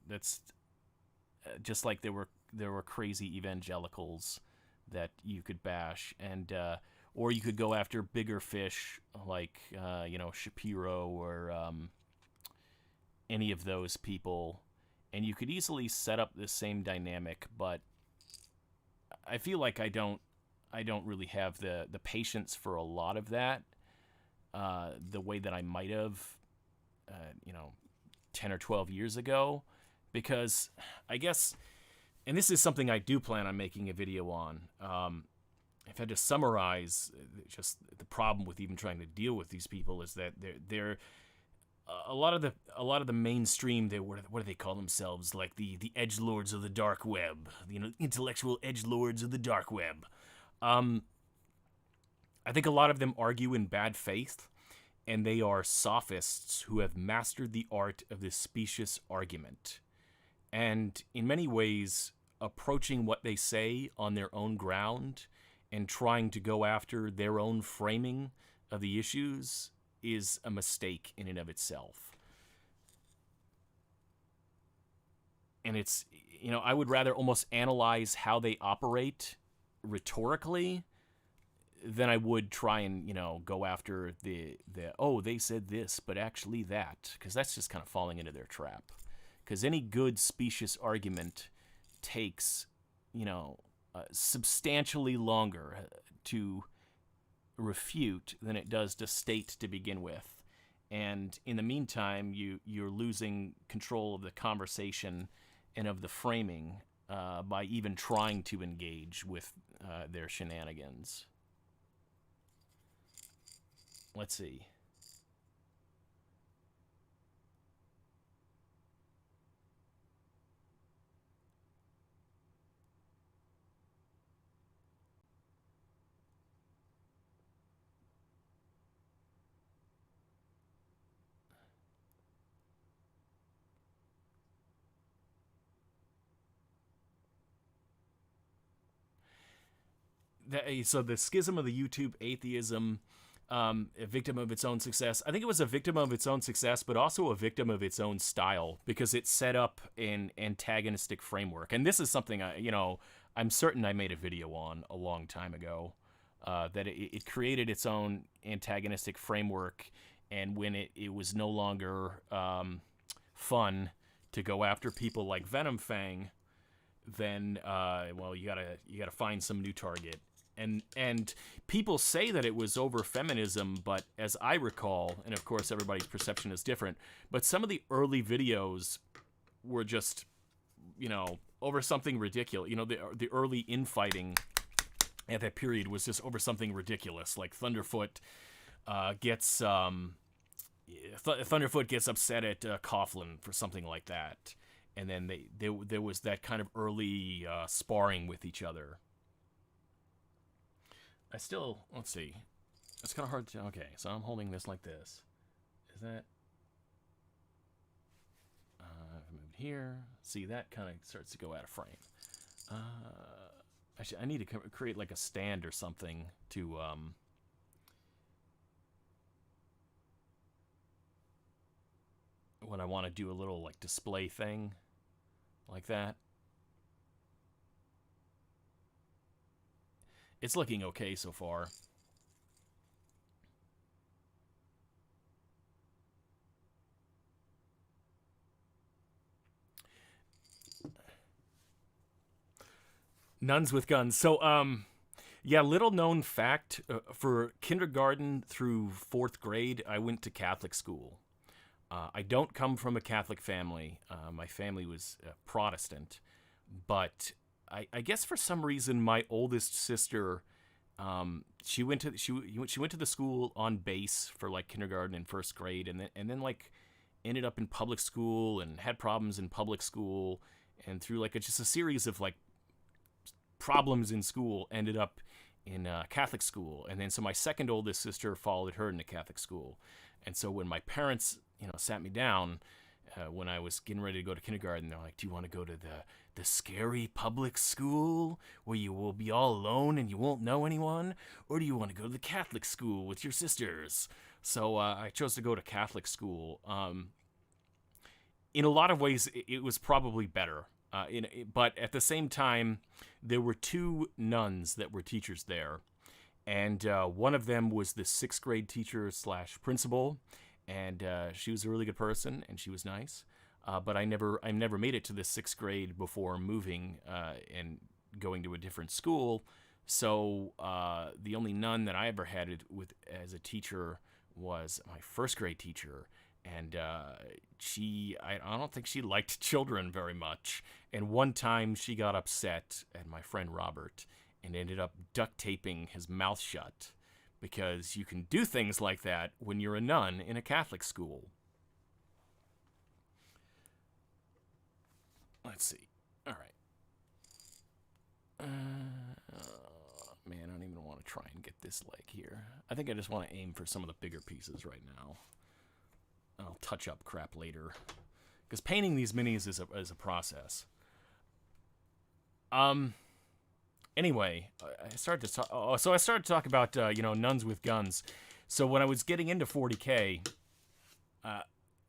that's just like there were crazy evangelicals that you could bash, and or you could go after bigger fish like Shapiro or any of those people, and you could easily set up the same dynamic. But I feel like I don't really have the patience for a lot of that the way that I might have 10 or 12 years ago, because I guess, and this is something I do plan on making a video on, if I had to summarize just the problem with even trying to deal with these people is that they're a lot of the mainstream, what do they call themselves, like the edgelords of the dark web, intellectual edgelords of the dark web. I think a lot of them argue in bad faith, and they are sophists who have mastered the art of the specious argument, and in many ways approaching what they say on their own ground and trying to go after their own framing of the issues is a mistake in and of itself. And it's, I would rather almost analyze how they operate rhetorically than I would try and, go after the they said this, but actually that, because that's just kind of falling into their trap. Because any good specious argument takes, substantially longer to refute than it does to state to begin with. And in the meantime, you're losing control of the conversation and of the framing by even trying to engage with their shenanigans. Let's see. So the schism of the YouTube atheism, a victim of its own success. I think it was a victim of its own success, but also a victim of its own style, because it set up an antagonistic framework. And this is something I'm certain I made a video on a long time ago, that it created its own antagonistic framework, and when it was no longer fun to go after people like Venom Fang, then you gotta find some new target. And people say that it was over feminism, but as I recall, and of course everybody's perception is different, but some of the early videos were just, over something ridiculous. The early infighting at that period was just over something ridiculous, like Thunderfoot gets upset at Coughlin for something like that, and then there was that kind of early sparring with each other. Let's see. It's kind of hard to, okay, so I'm holding this like this. Is that, I've moved here. See, that kind of starts to go out of frame. Actually, I need to create like a stand or something to, when I want to do a little like display thing like that. It's looking okay so far. Nuns with guns. So, little known fact, for kindergarten through 4th grade, I went to Catholic school. I don't come from a Catholic family. My family was Protestant, but I guess for some reason my oldest sister, she went to the school on base for like kindergarten and 1st grade, and then like ended up in public school and had problems in public school, and through like just a series of like problems in school ended up in Catholic school. And then so my second oldest sister followed her into Catholic school, and so when my parents sat me down when I was getting ready to go to kindergarten, they're like, do you want to go to the scary public school where you will be all alone and you won't know anyone? Or do you want to go to the Catholic school with your sisters? So I chose to go to Catholic school. In a lot of ways, it was probably better. But at the same time, there were 2 nuns that were teachers there. And one of them was the 6th grade teacher / principal. And she was a really good person, and she was nice. But I never made it to the 6th grade before moving and going to a different school. So the only nun that I ever had as a teacher was my 1st grade teacher, and I don't think she liked children very much. And one time she got upset at my friend Robert and ended up duct taping his mouth shut, because you can do things like that when you're a nun in a Catholic school. Let's see. All right. Man, I don't even want to try and get this leg here. I think I just want to aim for some of the bigger pieces right now. I'll touch up crap later, because painting these minis is a process. Anyway, I started to talk about nuns with guns. So when I was getting into 40K,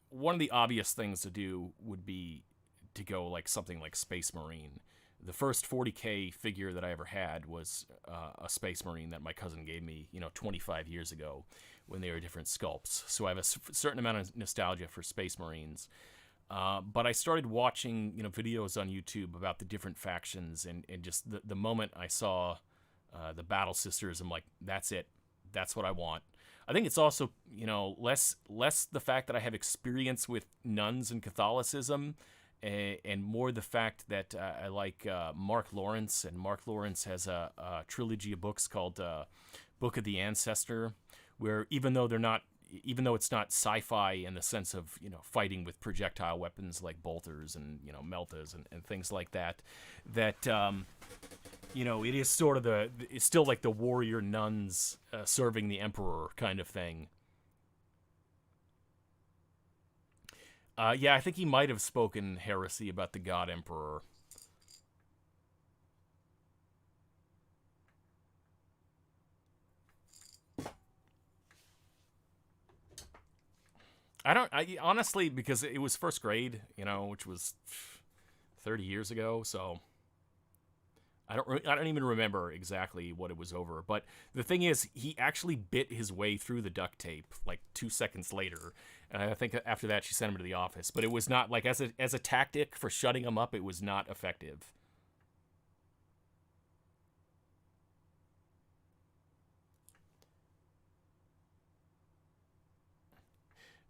one of the obvious things to do would be to go like something like Space Marine. The first 40K figure that I ever had was a Space Marine that my cousin gave me, 25 years ago, when they were different sculpts. So I have a certain amount of nostalgia for Space Marines. But I started watching, videos on YouTube about the different factions, and just the moment I saw the Battle Sisters, I'm like, that's it. That's what I want. I think it's also, less the fact that I have experience with nuns and Catholicism, and more the fact that I like Mark Lawrence, and Mark Lawrence has a trilogy of books called Book of the Ancestor, where even though it's not sci-fi in the sense of, fighting with projectile weapons like bolters and, meltas and things like that, it is sort of it's still like the warrior nuns serving the emperor kind of thing. I think he might have spoken heresy about the God Emperor. I honestly, because it was first grade, which was 30 years ago, so I don't even remember exactly what it was over. But the thing is, he actually bit his way through the duct tape like 2 seconds later, and I think after that she sent him to the office. But it was not like as a tactic for shutting him up. It was not effective.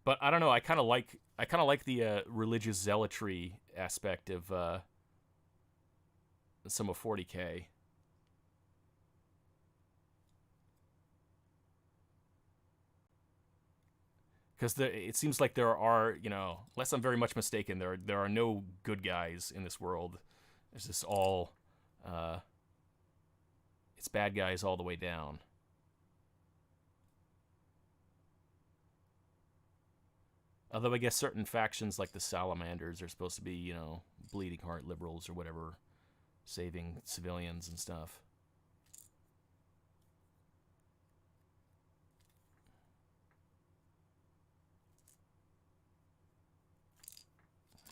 But I don't know. I kind of like the religious zealotry aspect of some of 40K. Because it seems like there are, unless I'm very much mistaken, there are no good guys in this world. It's just all, uh, it's bad guys all the way down. Although I guess certain factions like the Salamanders are supposed to be, bleeding heart liberals or whatever, saving civilians and stuff.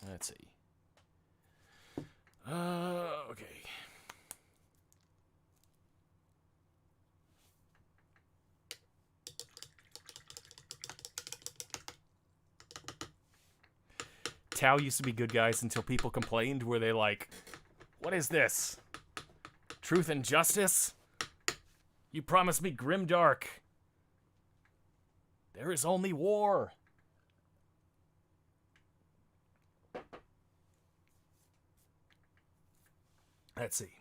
Let's see. Okay. Tau used to be good guys until people complained. Were they like, what is this? Truth and justice? You promised me grimdark. There is only war. Let's see.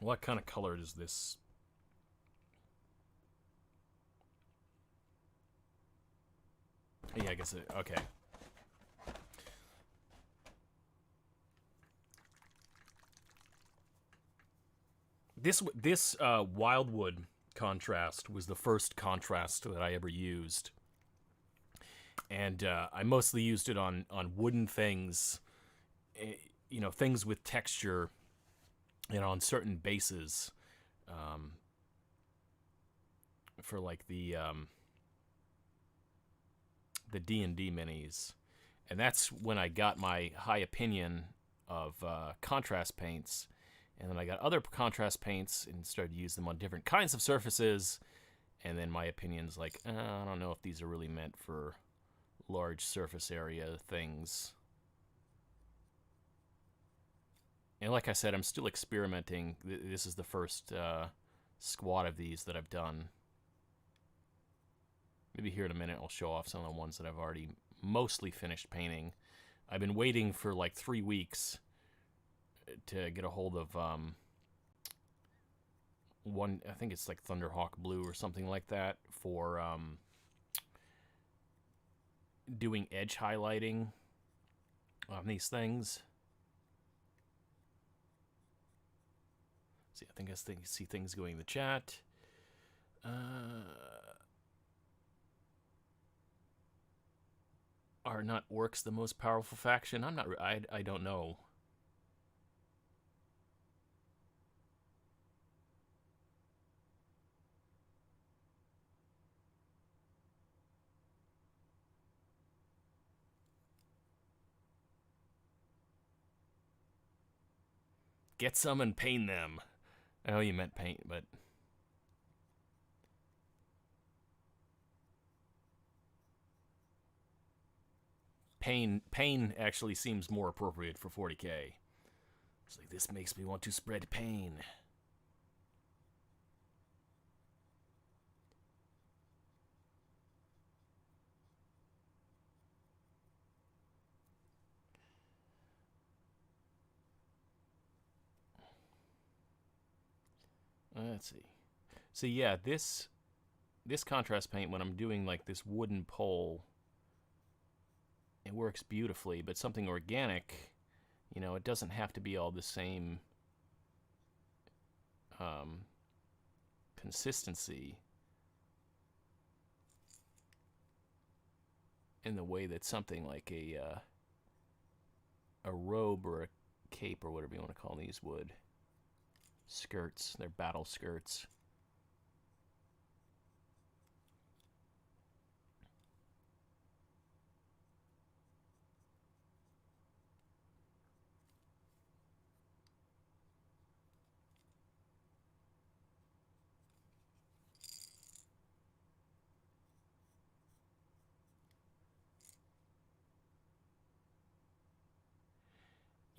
What kind of color is this? Yeah, I guess okay. This Wildwood contrast was the first contrast that I ever used, and I mostly used it on wooden things, things with texture, on certain bases, for like the D&D minis, and that's when I got my high opinion of contrast paints. And then I got other contrast paints and started to use them on different kinds of surfaces. And then my opinion's like, I don't know if these are really meant for large surface area things. And like I said, I'm still experimenting. This is the first squad of these that I've done. Maybe here in a minute I'll show off some of the ones that I've already mostly finished painting. I've been waiting for like 3 weeks to get a hold of one, I think it's like Thunderhawk Blue or something like that, for doing edge highlighting on these things. See, I think see things going in the chat. Are not orcs the most powerful faction? I don't know. Get some and paint them. I know you meant paint, but pain actually seems more appropriate for 40K. It's like, this makes me want to spread pain. Let's see. So yeah, this contrast paint, when I'm doing like this wooden pole, it works beautifully. But something organic, it doesn't have to be all the same consistency in the way that something like a robe or a cape or whatever you want to call these would. Skirts, they're battle skirts.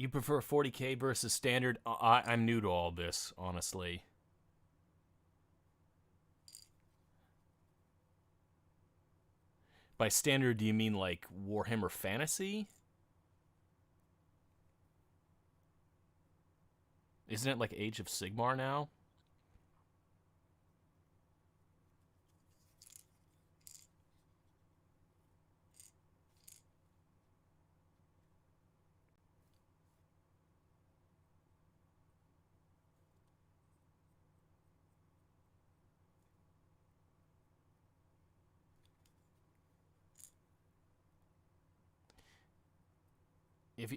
You prefer 40K versus standard? I'm new to all this, honestly. By standard, do you mean like Warhammer Fantasy? Isn't it like Age of Sigmar now?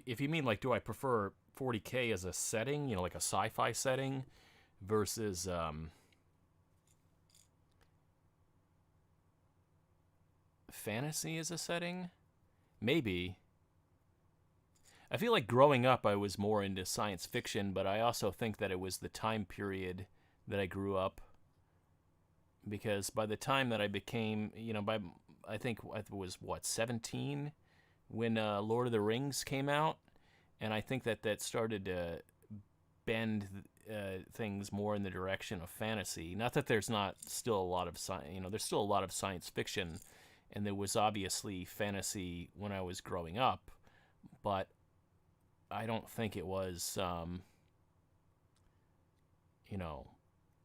If you mean like, do I prefer 40K as a setting, like a sci-fi setting, versus fantasy as a setting? Maybe. I feel like growing up I was more into science fiction, but I also think that it was the time period that I grew up. Because by the time that I became, I think I was, 17 when Lord of the Rings came out, and I think that started to bend things more in the direction of fantasy. Not that there's not still a lot of there's still a lot of science fiction, and there was obviously fantasy when I was growing up, but I don't think it was,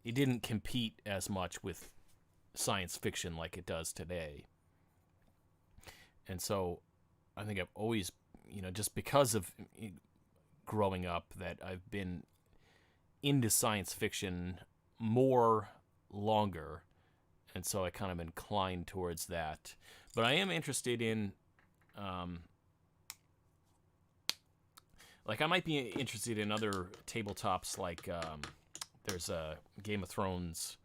it didn't compete as much with science fiction like it does today. And so I think I've always, just because of growing up, that I've been into science fiction more longer. And so I kind of inclined towards that. But I am interested in, I might be interested in other tabletops, like there's a Game of Thrones.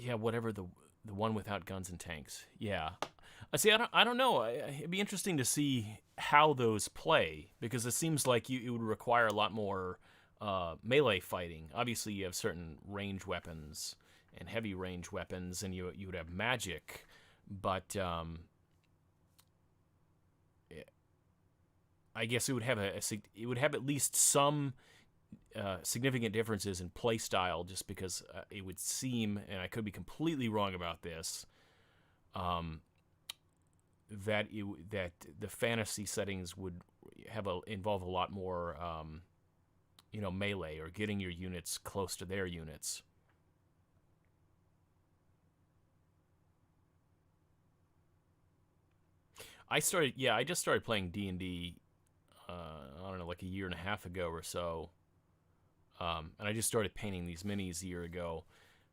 Yeah, whatever the one without guns and tanks. Yeah. See, I don't know. It'd be interesting to see how those play, because it seems like it would require a lot more melee fighting. Obviously, you have certain range weapons and heavy range weapons, and you would have magic, but I guess it would have it would have at least some significant differences in play style, just because it would seem, and I could be completely wrong about this, that the fantasy settings would involve a lot more melee, or getting your units close to their units. I just started playing D&D, I don't know, like a year and a half ago or so. And I just started painting these minis a year ago.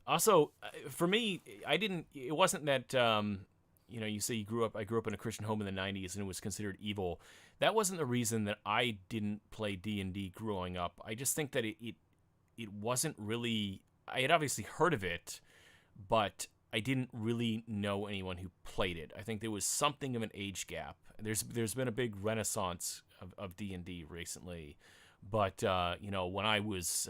Also, for me, it wasn't that, you say I grew up in a Christian home in the 90s and it was considered evil. That wasn't the reason that I didn't play D&D growing up. I just think that it wasn't really, I had obviously heard of it, but I didn't really know anyone who played it. I think there was something of an age gap. There's been a big renaissance of D&D recently, but when I was,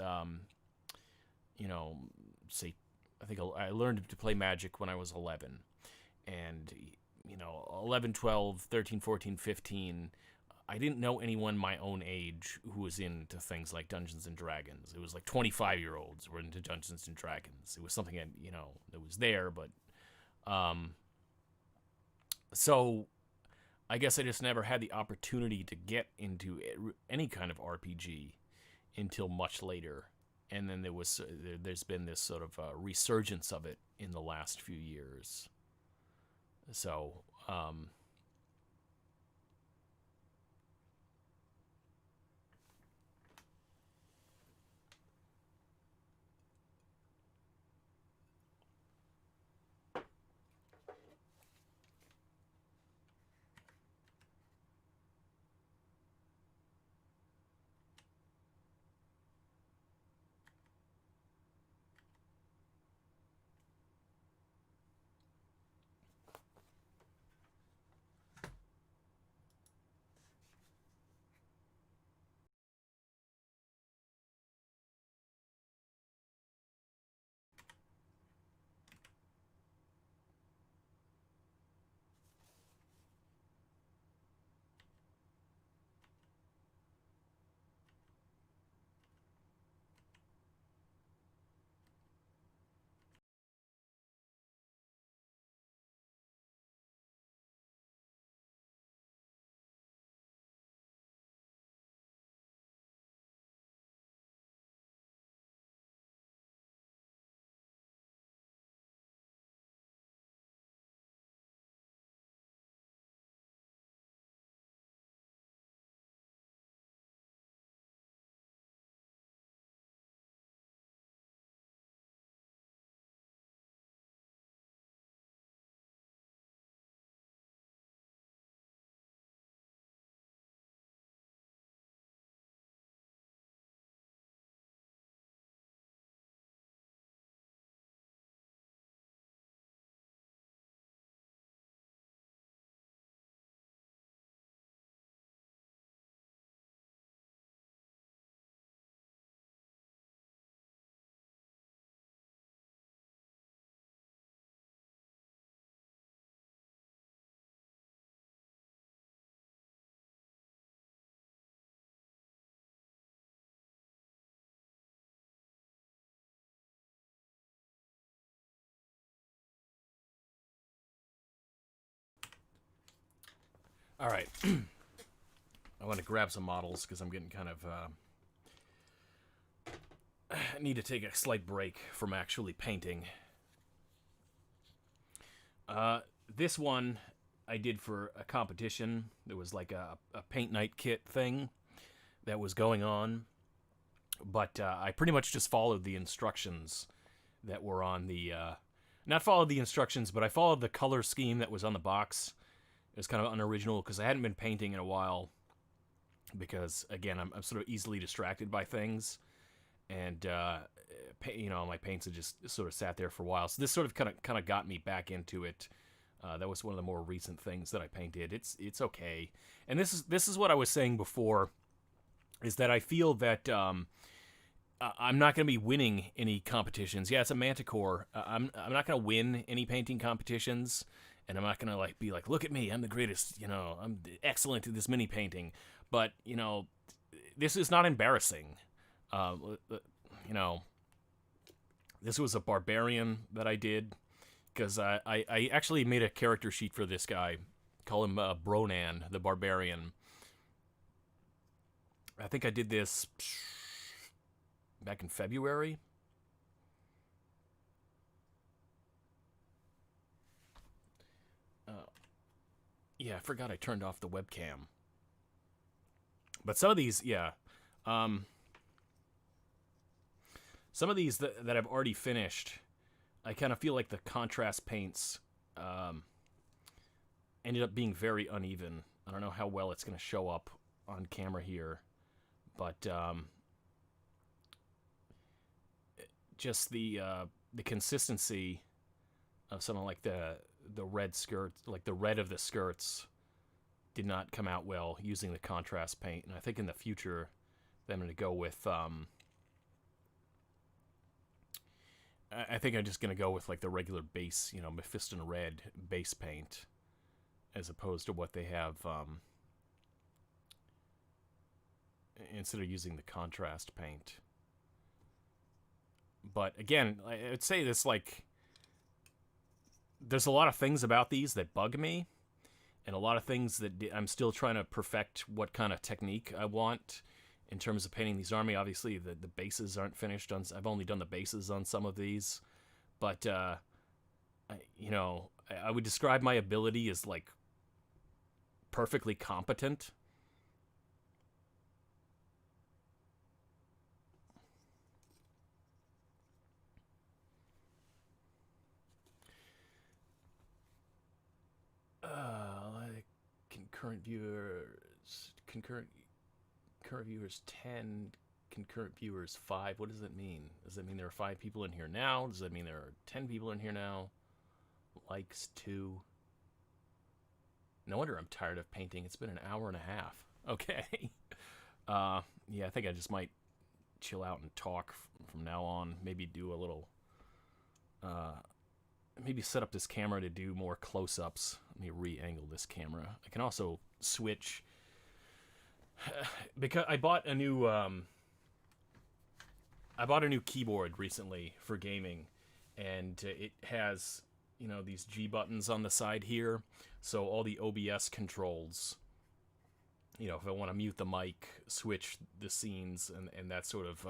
say, I think I learned to play Magic when I was 11, and 11, 12, 13, 14, 15. I didn't know anyone my own age who was into things like Dungeons and Dragons. It was like 25-year-olds were into Dungeons and Dragons. It was something that was there, but so I guess I just never had the opportunity to get into any kind of RPG until much later. And then there's been this sort of resurgence of it in the last few years. So, All right. I want to grab some models because I'm getting kind of... I need to take a slight break from actually painting. This one I did for a competition. There was like a paint night kit thing that was going on. But I pretty much just followed the instructions that were on the... not followed the instructions, but I followed the color scheme that was on the box. It was kind of unoriginal because I hadn't been painting in a while. Because, again, I'm sort of easily distracted by things. And, my paints had just sort of sat there for a while. So this sort of kind of got me back into it. That was one of the more recent things that I painted. It's okay. And this is what I was saying before, is that I feel that I'm not going to be winning any competitions. Yeah, it's a Manticore. I'm not going to win any painting competitions, and I'm not going to be like, look at me, I'm the greatest. I'm excellent at this mini painting. But this is not embarrassing. This was a barbarian that I did. Because I actually made a character sheet for this guy. Call him Bronan, the Barbarian. I think I did this back in February. Yeah, I forgot I turned off the webcam. But some of these, yeah. Some of these that I've already finished... I kind of feel like the contrast paints ended up being very uneven. I don't know how well it's going to show up on camera here, but just the consistency of something like the red skirt, like the red of the skirts, did not come out well using the contrast paint. And I think in the future, I'm going to go with... I think I'm just going to go with like the regular base, Mephiston red base paint, as opposed to what they have, instead of using the contrast paint. But again, I would say this, there's a lot of things about these that bug me, and a lot of things that I'm still trying to perfect what kind of technique I want. In terms of painting these army, obviously the bases aren't finished. I've only done the bases on some of these, but I would describe my ability as perfectly competent. Concurrent viewers 10, concurrent viewers 5. What does that mean? Does that mean there are 5 people in here now? Does that mean there are 10 people in here now? Likes 2. No wonder I'm tired of painting. It's been an hour and a half. Okay. Yeah, I think I just might chill out and talk from now on. Maybe do a little... maybe set up this camera to do more close-ups. Let me re-angle this camera. I can also switch... because I bought a new keyboard recently for gaming, and it has these G buttons on the side here, so all the OBS controls, if I want to mute the mic, switch the scenes, and that sort of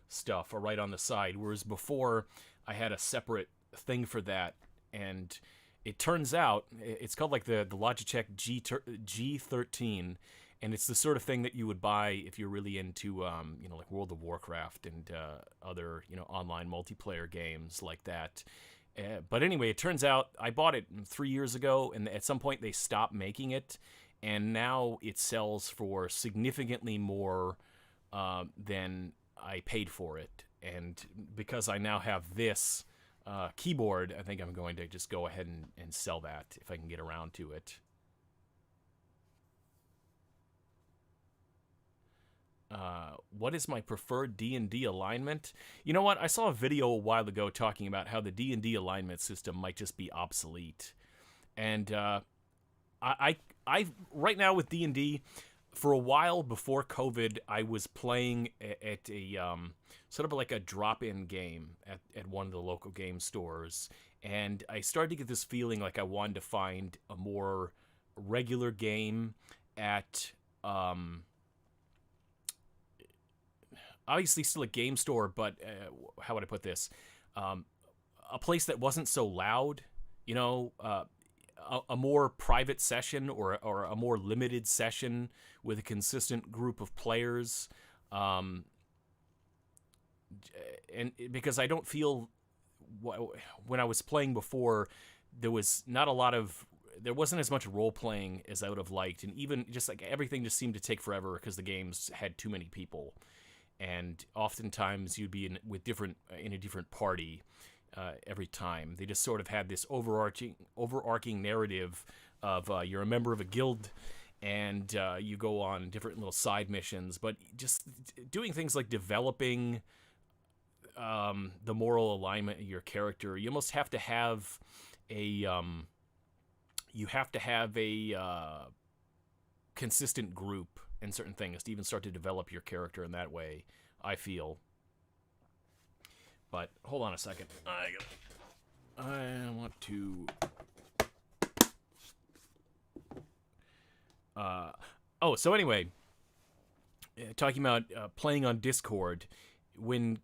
stuff are right on the side, whereas before I had a separate thing for that. And it turns out it's called the Logitech G13. And it's the sort of thing that you would buy if you're really into, like World of Warcraft and other, online multiplayer games like that. But anyway, it turns out I bought it 3 years ago, and at some point they stopped making it, and now it sells for significantly more than I paid for it. And because I now have this keyboard, I think I'm going to just go ahead and sell that if I can get around to it. What is my preferred D&D alignment? You know what? I saw a video a while ago talking about how the D&D alignment system might just be obsolete. And I right now with D&D, for a while before COVID, I was playing at a sort of like a drop-in game at one of the local game stores. And I started to get this feeling like I wanted to find a more regular game at obviously still a game store, but how would I put this? A place that wasn't so loud, a more private session or a more limited session with a consistent group of players. And because I don't feel when I was playing before, there wasn't as much role playing as I would have liked, and even just like everything just seemed to take forever because the games had too many people, and oftentimes you'd be in a different party every time. They just sort of had this overarching narrative of you're a member of a guild, and you go on different little side missions, but just doing things like developing the moral alignment of your character. You almost have to have a consistent group and certain things to even start to develop your character in that way, I feel. But hold on a second. I want to so anyway, talking about playing on Discord, when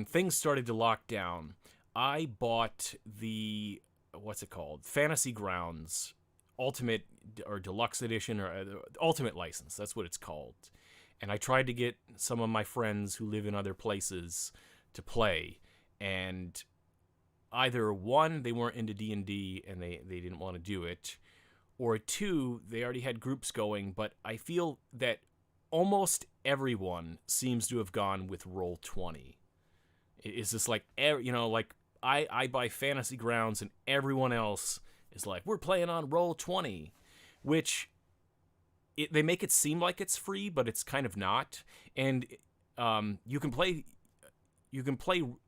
things started to lock down, I bought the, what's it called? Fantasy Grounds Ultimate or Deluxe Edition, or Ultimate License. That's what it's called. And I tried to get some of my friends who live in other places to play. And either one, they weren't into D&D and they didn't want to do it. Or two, they already had groups going. But I feel that almost everyone seems to have gone with Roll20. It's just like, I buy Fantasy Grounds and everyone else is like, we're playing on Roll20, which they make it seem like it's free, but it's kind of not. And you can play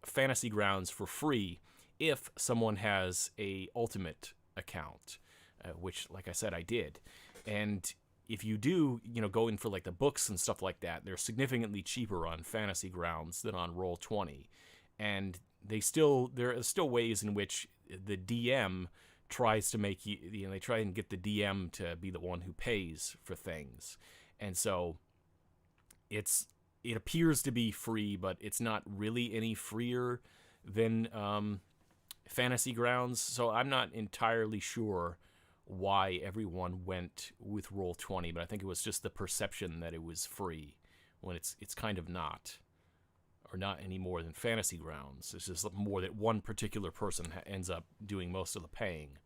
Fantasy Grounds for free if someone has a Ultimate account, which, like I said, I did. And if you do, go in for like the books and stuff like that, they're significantly cheaper on Fantasy Grounds than on Roll20. And there are still ways in which the DM tries to make they try and get the DM to be the one who pays for things. And so it appears to be free, but it's not really any freer than Fantasy Grounds. So I'm not entirely sure why everyone went with Roll20, but I think it was just the perception that it was free when it's kind of not. Or not any more than Fantasy Grounds. It's just more that one particular person ends up doing most of the paying.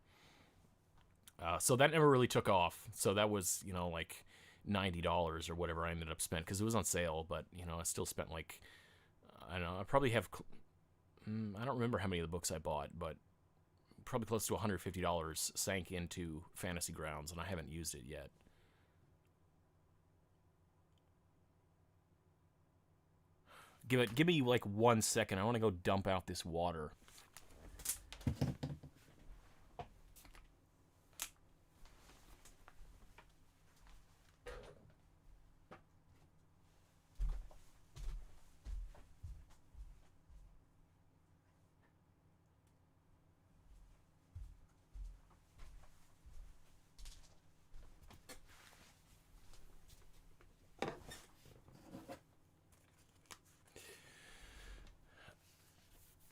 So that never really took off. So that was, like $90 or whatever I ended up spending, because it was on sale. But, I still spent like, I don't know, I probably have, I don't remember how many of the books I bought, but probably close to $150 sank into Fantasy Grounds, and I haven't used it yet. Give me like 1 second. I want to go dump out this water.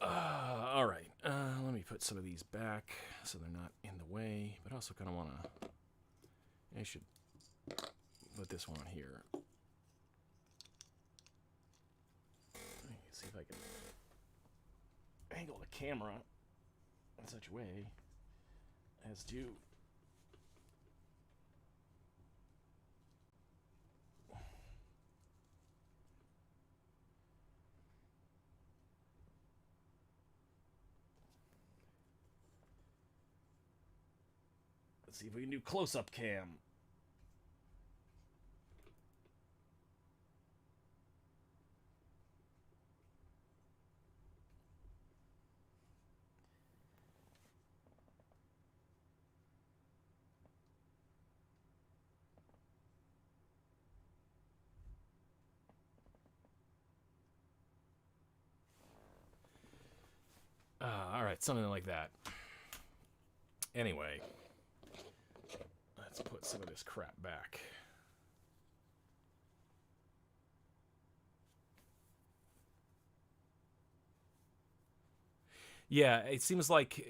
All right. Let me put some of these back so they're not in the way, but I also kind of want to. I should put this one on here. Let me see if I can angle the camera in such a way as to. Let's see if we can do close-up cam. All right, something like that. Anyway. let's put some of this crap back. Yeah, it seems like,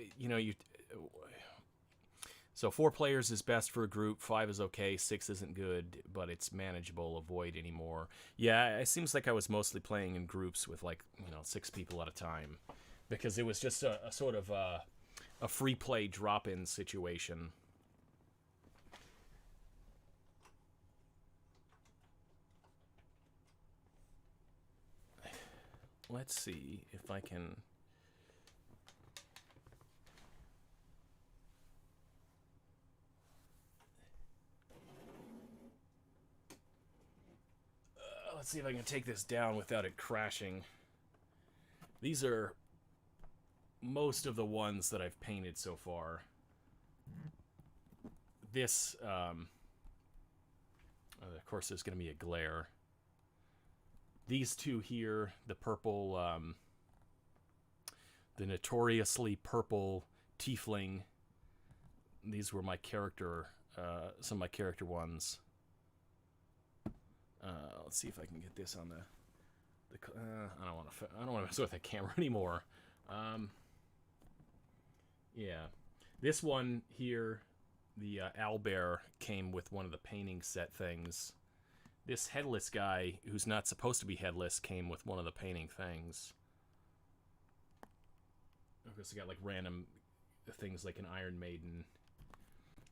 so 4 players is best for a group, 5 is okay, 6 isn't good, but it's manageable, avoid anymore. Yeah, it seems like I was mostly playing in groups with 6 people at a time, because it was just a sort of a free play drop-in situation. Let's see if I can... let's see if I can take this down without it crashing. These are most of the ones that I've painted so far. This, of course, there's going to be a glare. These two here, the purple, the notoriously purple tiefling. These were my character, some of my character ones. Let's see if I can get this on the I don't want to mess with the camera anymore. Yeah, this one here, the owlbear, came with one of the painting set things. This headless guy, who's not supposed to be headless, came with one of the painting things. Of course, I got like random things like an Iron Maiden.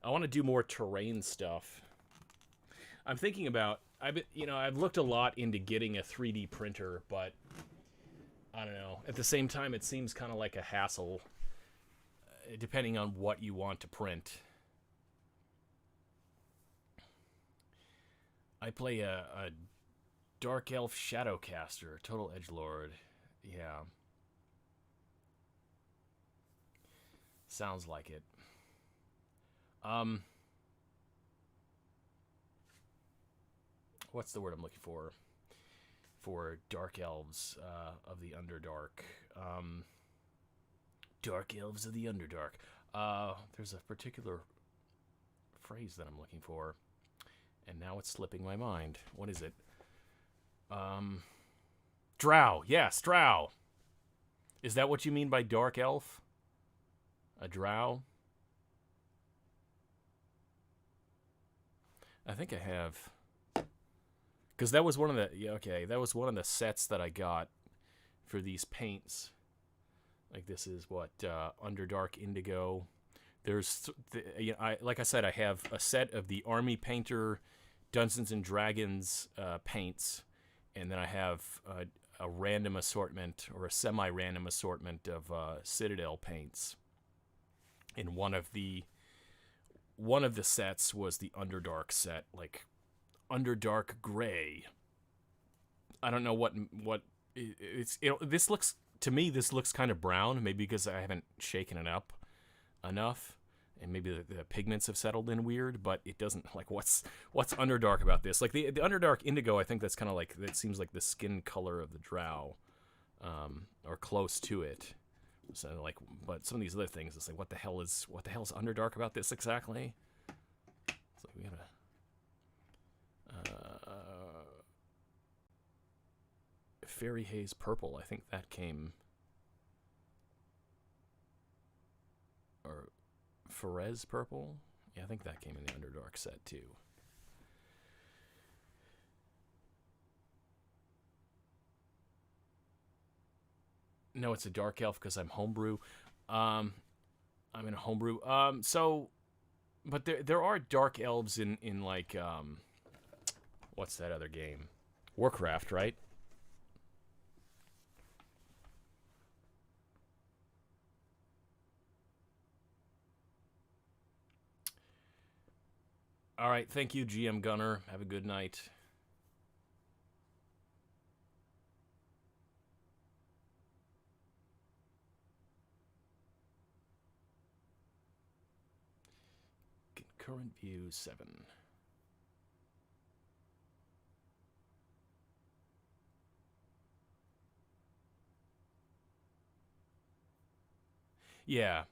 I want to do more terrain stuff. I'm thinking about, I've looked a lot into getting a 3D printer, but I don't know. At the same time, it seems kind of like a hassle, depending on what you want to print. I play a Dark Elf Shadowcaster, Total Edgelord. Yeah. Sounds like it. What's the word I'm looking for? For Dark Elves of the Underdark. Dark Elves of the Underdark. There's a particular phrase that I'm looking for, and now it's slipping my mind. What is it? Drow. Yes, drow. Is that what you mean by Dark Elf? A drow? I think I have... Because that was one of the... Yeah, okay, that was one of the sets that I got for these paints. Like, this is what, Underdark Indigo. There's... like I said, I have a set of the Army Painter Dungeons & Dragons paints. And then I have a random assortment, or a semi-random assortment of Citadel paints. And one of the sets was the Underdark set, like... Underdark Gray. I don't know what it's. This looks to me. This looks kind of brown. Maybe because I haven't shaken it up enough, and maybe the pigments have settled in weird. But it doesn't like what's Underdark about this. Like the Underdark Indigo. I think that's kind of like that seems like the skin color of the Drow, or close to it. So like, but some of these other things, it's like what the hell is Underdark about this exactly? It's like we gotta. Fairy Haze Purple, I think that came... Or Ferez Purple? Yeah, I think that came in the Underdark set, too. No, it's a Dark Elf because I'm homebrew. I'm in a homebrew. But there are Dark Elves in like... what's that other game? Warcraft, right? All right, thank you, GM Gunner. Have a good night. Current view 7. Yeah,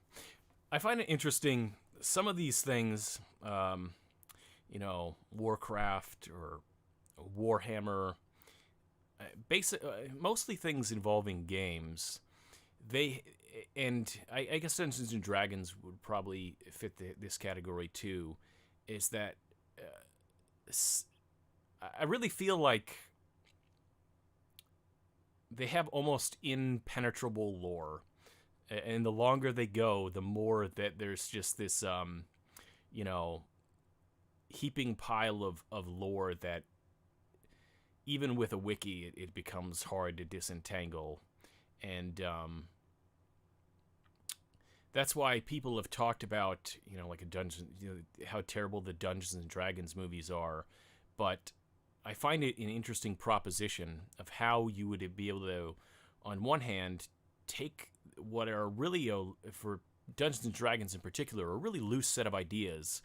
I find it interesting. Some of these things, Warcraft or Warhammer, mostly things involving games. I guess Dungeons and Dragons would probably fit this category too. Is that I really feel like they have almost impenetrable lore, and the longer they go, the more that there's just this heaping pile of lore that even with a wiki it becomes hard to disentangle. And that's why people have talked about, like a dungeon, how terrible the Dungeons and Dragons movies are. But I find it an interesting proposition of how you would be able to, on one hand, take what are really, for Dungeons and Dragons in particular, a really loose set of ideas,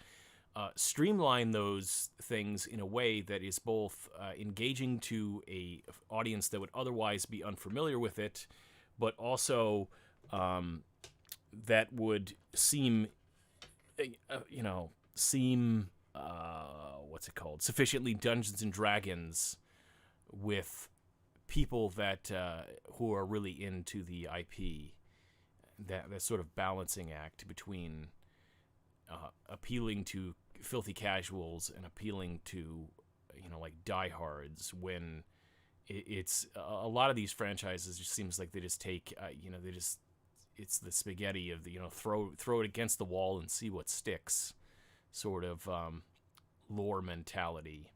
streamline those things in a way that is both engaging to a audience that would otherwise be unfamiliar with it, but also that would seem sufficiently Dungeons and Dragons with people that who are really into the IP. That sort of balancing act between appealing to filthy casuals and appealing to like diehards, when it's a lot of these franchises just seems like they just take it's the spaghetti of the throw it against the wall and see what sticks sort of lore mentality.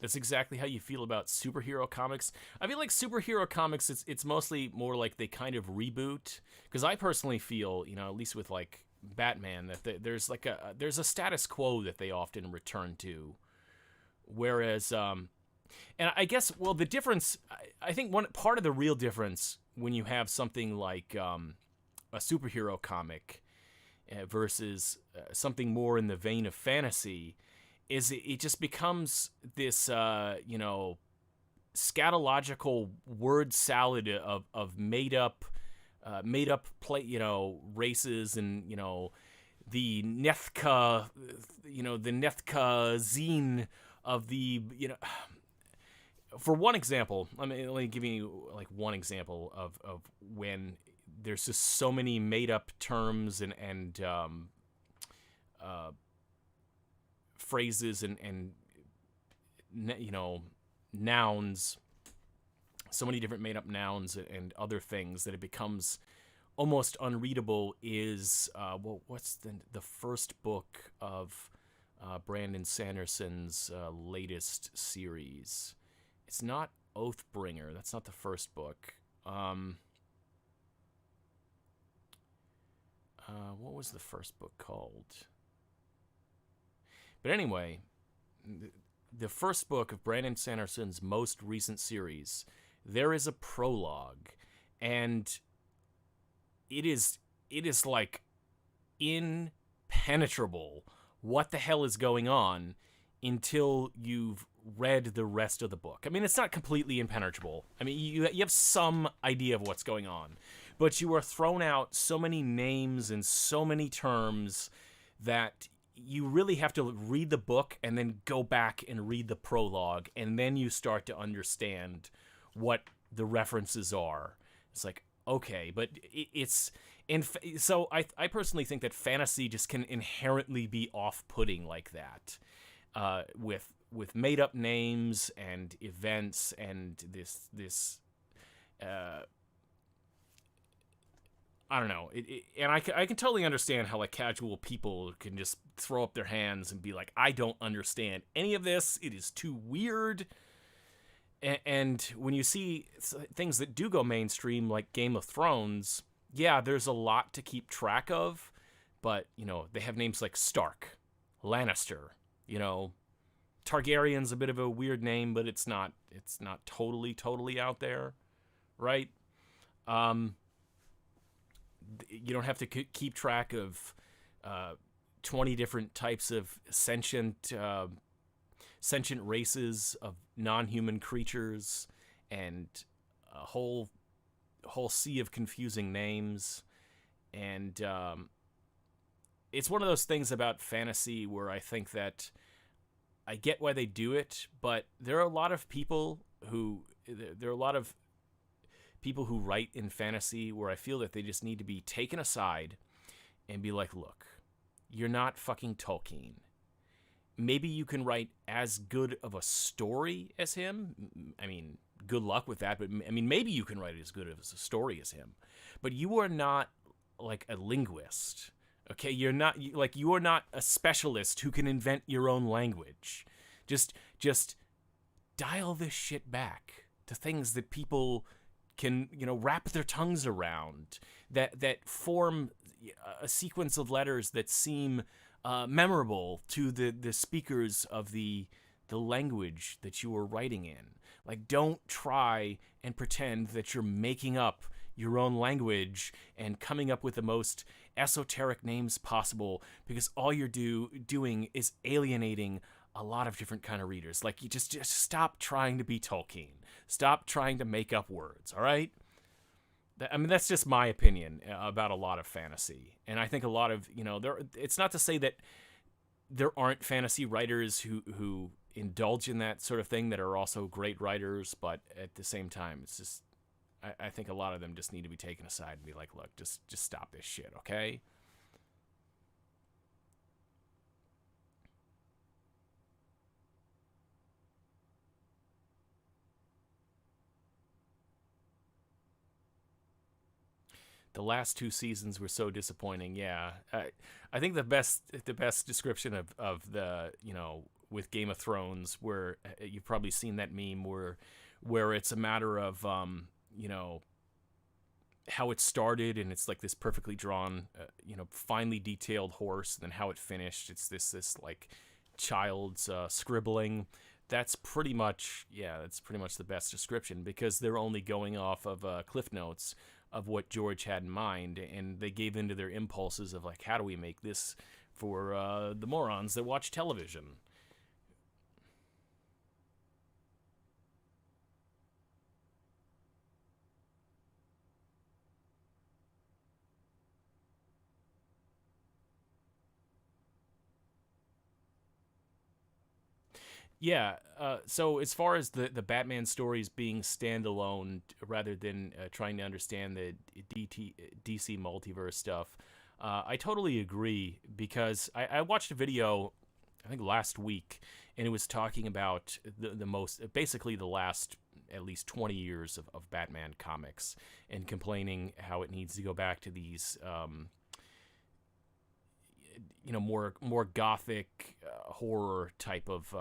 That's exactly how you feel about superhero comics. I feel like superhero comics, it's mostly more like they kind of reboot. Because I personally feel, at least with like Batman, that there's a status quo that they often return to. Whereas, and I guess, well, the difference, I think one part of the real difference when you have something like a superhero comic versus something more in the vein of fantasy is it just becomes this, scatological word salad of made up races, and the Nethka, the Nethka zine of the For one example, let me give you like one example of when there's just so many made up terms and phrases and nouns, so many different made up nouns and other things that it becomes almost unreadable. Is what's the first book of Brandon Sanderson's latest series? It's not Oathbringer. That's not the first book. What was the first book called? But anyway, the first book of Brandon Sanderson's most recent series, there is a prologue, and it is like impenetrable what the hell is going on until you've read the rest of the book. I mean, it's not completely impenetrable. I mean, you have some idea of what's going on, but you are thrown out so many names and so many terms that you really have to read the book and then go back and read the prologue, and then you start to understand what the references are. It's like, okay, but it's... So I personally think that fantasy just can inherently be off-putting like that, with made-up names and events and this I don't know. And I can totally understand how like casual people can just throw up their hands and be like, I don't understand any of this. It is too weird. And when you see things that do go mainstream, like Game of Thrones, yeah, there's a lot to keep track of. But, they have names like Stark, Lannister, Targaryen's a bit of a weird name, but it's not totally out there, right? You don't have to keep track of 20 different types of sentient races of non-human creatures and a whole sea of confusing names. And it's one of those things about fantasy where I think that I get why they do it, but there are a lot of people who write in fantasy where I feel that they just need to be taken aside and be like, look, you're not fucking Tolkien. Maybe you can write as good of a story as him. I mean, good luck with that, but I mean, maybe you can write as good of a story as him. But you are not like a linguist. Okay, you are not a specialist who can invent your own language. Just dial this shit back to things that people can, wrap their tongues around, that form a sequence of letters that seem memorable to the speakers of the language that you are writing in. Like, don't try and pretend that you're making up your own language and coming up with the most esoteric names possible, because all you're doing is alienating a lot of different kind of readers. Like, you just stop trying to be Tolkien. Stop trying to make up words, all right? I mean, that's just my opinion about a lot of fantasy. And I think a lot of, it's not to say that there aren't fantasy writers who indulge in that sort of thing that are also great writers, but at the same time, it's just, I think a lot of them just need to be taken aside and be like, look, just stop this shit, okay? The last two seasons were so disappointing. Yeah, I think the best description of the, with Game of Thrones, where you've probably seen that meme where it's a matter of how it started, and it's like this perfectly drawn, finely detailed horse, and then how it finished. It's this like child's scribbling. That's pretty much the best description, because they're only going off of cliff notes of what George had in mind, and they gave into their impulses of like, how do we make this for the morons that watch television? Yeah. So as far as the Batman stories being standalone rather than trying to understand the DC multiverse stuff, I totally agree, because I watched a video, I think last week, and it was talking about the most, basically the last at least 20 years of Batman comics, and complaining how it needs to go back to these more gothic horror type of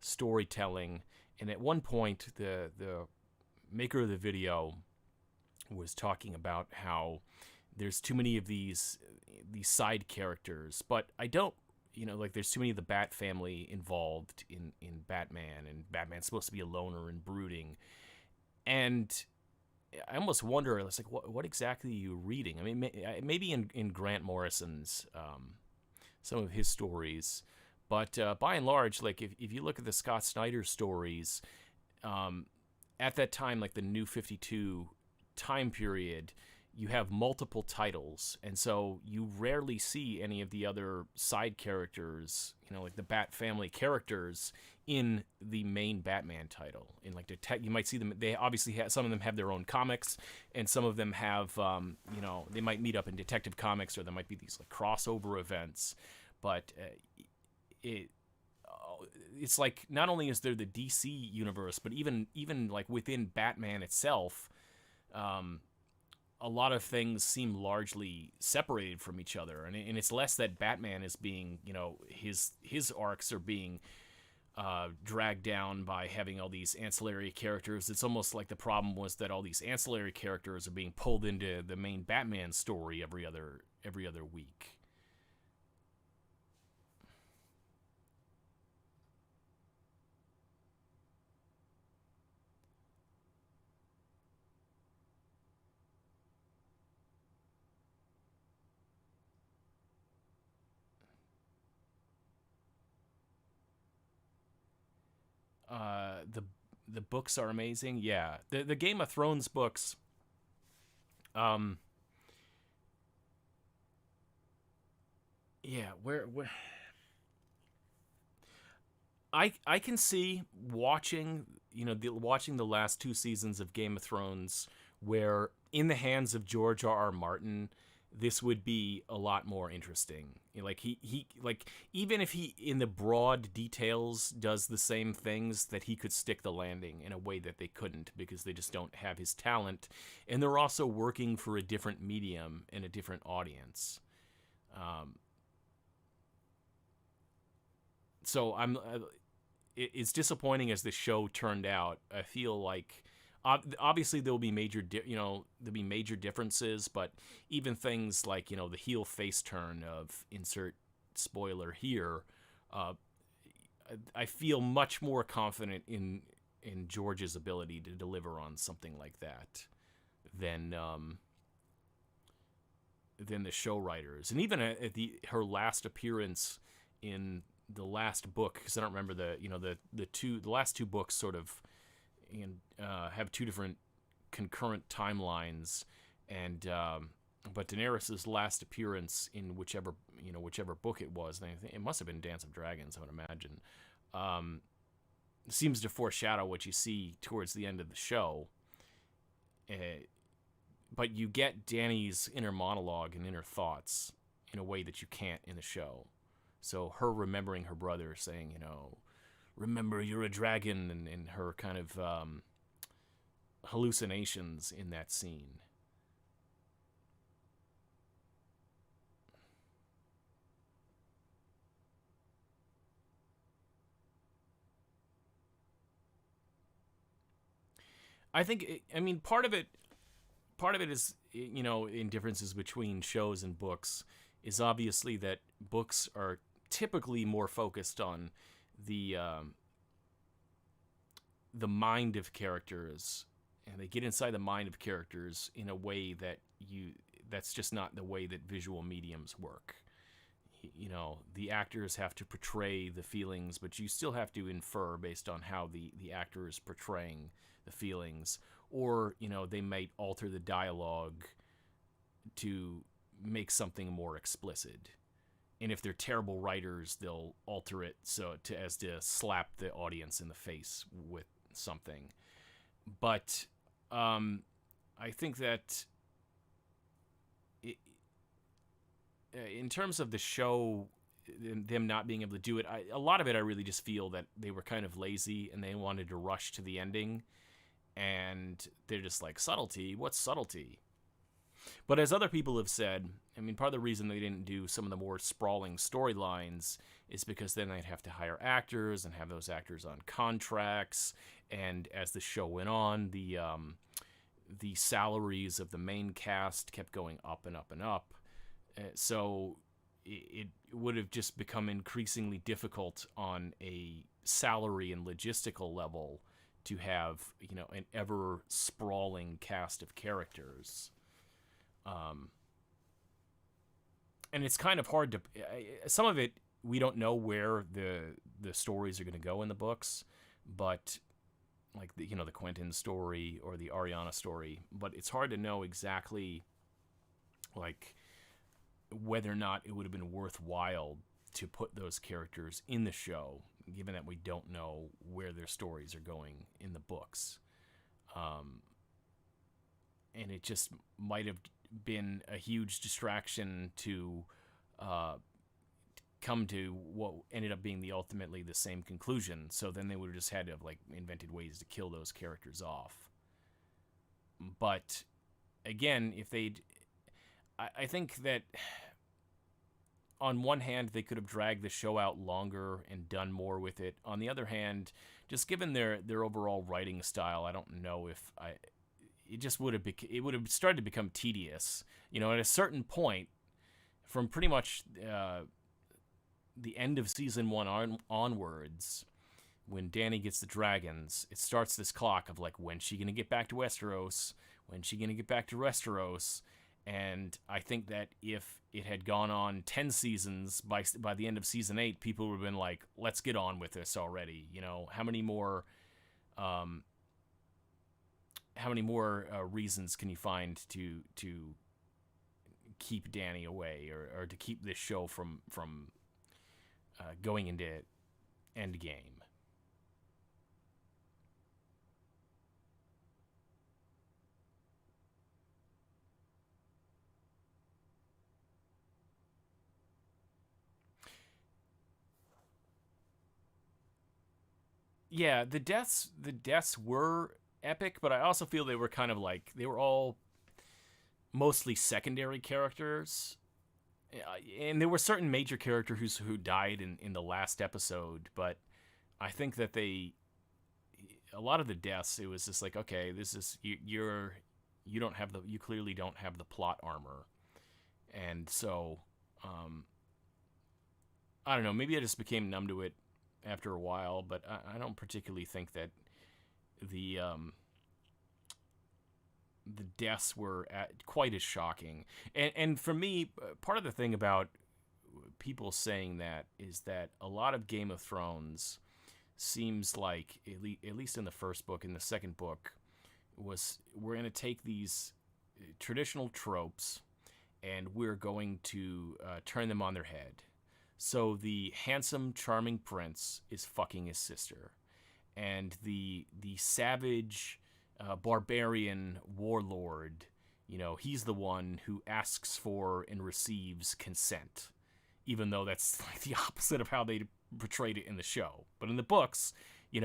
storytelling. And at one point, the maker of the video was talking about how there's too many of these side characters, but I don't, like, there's too many of the Bat family involved in Batman, and Batman's supposed to be a loner and brooding. And I almost wonder, it's like, what exactly are you reading? I mean, maybe in Grant Morrison's some of his stories, but by and large, like, if you look at the Scott Snyder stories, at that time, like the New 52 time period, you have multiple titles, and so you rarely see any of the other side characters, like the Bat family characters, in the main Batman title. In like you might see them. They obviously have, some of them have their own comics, and some of them have, they might meet up in Detective Comics, or there might be these like crossover events. But it's like, not only is there the DC universe, but even like within Batman itself, a lot of things seem largely separated from each other, and it's less that Batman is being, his arcs are being dragged down by having all these ancillary characters. It's almost like the problem was that all these ancillary characters are being pulled into the main Batman story every other week. The books are amazing. Yeah, the Game of Thrones books. Um, yeah, where I can see watching, watching the last two seasons of Game of Thrones, where in the hands of George R.R. Martin, this would be a lot more interesting. Like he like, even if he in the broad details does the same things, that he could stick the landing in a way that they couldn't, because they just don't have his talent, and they're also working for a different medium and a different audience. So it's disappointing as the show turned out. I feel like obviously there'll be there'll be major differences, but even things like, the heel face turn of insert spoiler here, uh, I feel much more confident in George's ability to deliver on something like that than the show writers. And even at her last appearance in the last book, because I don't remember the last two books sort of have two different concurrent timelines, and but Daenerys's last appearance in whichever book it was, and I think it must have been Dance of Dragons, I would imagine, seems to foreshadow what you see towards the end of the show. But you get Dany's inner monologue and inner thoughts in a way that you can't in the show. So her remembering her brother, saying, remember you're a dragon, and her kind of hallucinations in that scene. I think, part of it is, in differences between shows and books, is obviously that books are typically more focused on the mind of characters, and they get inside the mind of characters in a way that's just not the way that visual mediums work. The actors have to portray the feelings, but you still have to infer based on how the actor is portraying the feelings, or they might alter the dialogue to make something more explicit. And if they're terrible writers, they'll alter it as to slap the audience in the face with something. But I think that in terms of the show, them not being able to do it, a lot of it I really just feel that they were kind of lazy and they wanted to rush to the ending. And they're just like, subtlety? What's subtlety? But as other people have said, part of the reason they didn't do some of the more sprawling storylines is because then they'd have to hire actors and have those actors on contracts. And as the show went on, the salaries of the main cast kept going up and up and up. So it would have just become increasingly difficult on a salary and logistical level to have, an ever sprawling cast of characters. And it's kind of hard to, some of it, we don't know where the stories are going to go in the books, but like the Quentin story or the Ariana story, but it's hard to know exactly like whether or not it would have been worthwhile to put those characters in the show, given that we don't know where their stories are going in the books. And it just might have been a huge distraction to come to what ended up being ultimately the same conclusion. So then they would have just had to have invented ways to kill those characters off. But again, I think that on one hand, they could have dragged the show out longer and done more with it. On the other hand, just given their overall writing style, I don't know if it would have started to become tedious. At a certain point, from pretty much the end of season 1 onwards, when Dany gets the dragons, it starts this clock of when's she gonna get back to Westeros? When's she gonna get back to Westeros? And I think that if it had gone on 10 seasons, by the end of season 8, people would have been like, let's get on with this already. How many more reasons can you find to keep Danny away, or to keep this show from going into Endgame. Yeah, the deaths were epic, but I also feel they were kind of like they were all mostly secondary characters. And there were certain major characters who died in the last episode, but I think that a lot of the deaths, it was just like, okay, this is you don't have you clearly don't have the plot armor, and so I don't know, maybe I just became numb to it after a while, but I don't particularly think that the the deaths were quite as shocking. And for me, part of the thing about people saying that is that a lot of Game of Thrones seems like, at least in the first book, in the second book, was we're going to take these traditional tropes and we're going to turn them on their head. So the handsome, charming prince is fucking his sister, and the savage, barbarian warlord, he's the one who asks for and receives consent, even though that's like the opposite of how they portrayed it in the show. But in the books, it's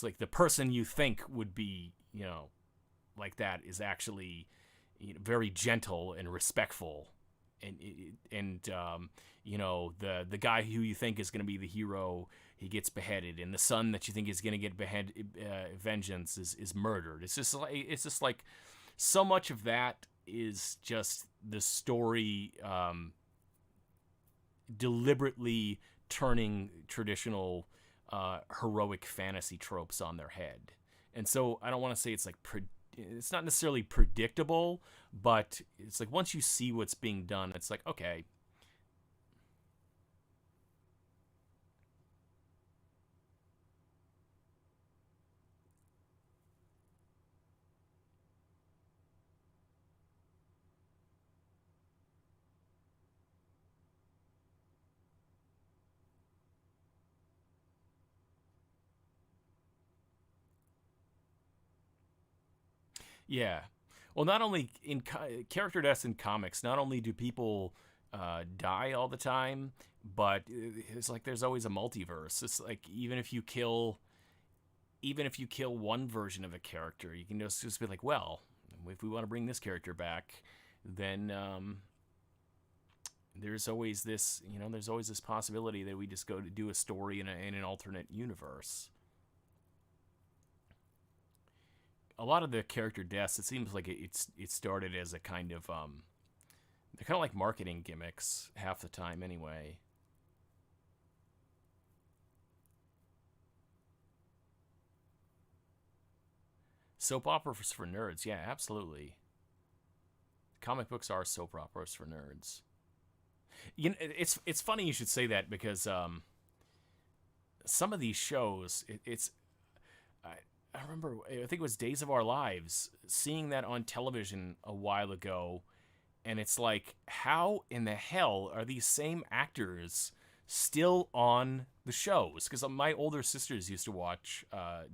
like the person you think would be, like that is actually very gentle and respectful, and the guy who you think is going to be the hero, he gets beheaded, and the son that you think is going to get vengeance is murdered. It's just like so much of that is just the story deliberately turning traditional heroic fantasy tropes on their head. And so I don't want to say it's like it's not necessarily predictable, but it's like once you see what's being done, it's like, okay. Yeah. Well, not only in character deaths in comics, not only do people die all the time, but it's like there's always a multiverse. It's like even if you kill one version of a character, you can just be like, well, if we want to bring this character back, then there's always this possibility that we just go to do a story in an alternate universe. A lot of the character deaths, it seems like it started as a kind of they're kind of like marketing gimmicks half the time anyway. Soap operas for nerds, yeah, absolutely. Comic books are soap operas for nerds. It's funny you should say that, because some of these shows, it's I, I remember, I think it was Days of Our Lives, seeing that on television a while ago, and it's like, how in the hell are these same actors still on the shows? Because my older sisters used to watch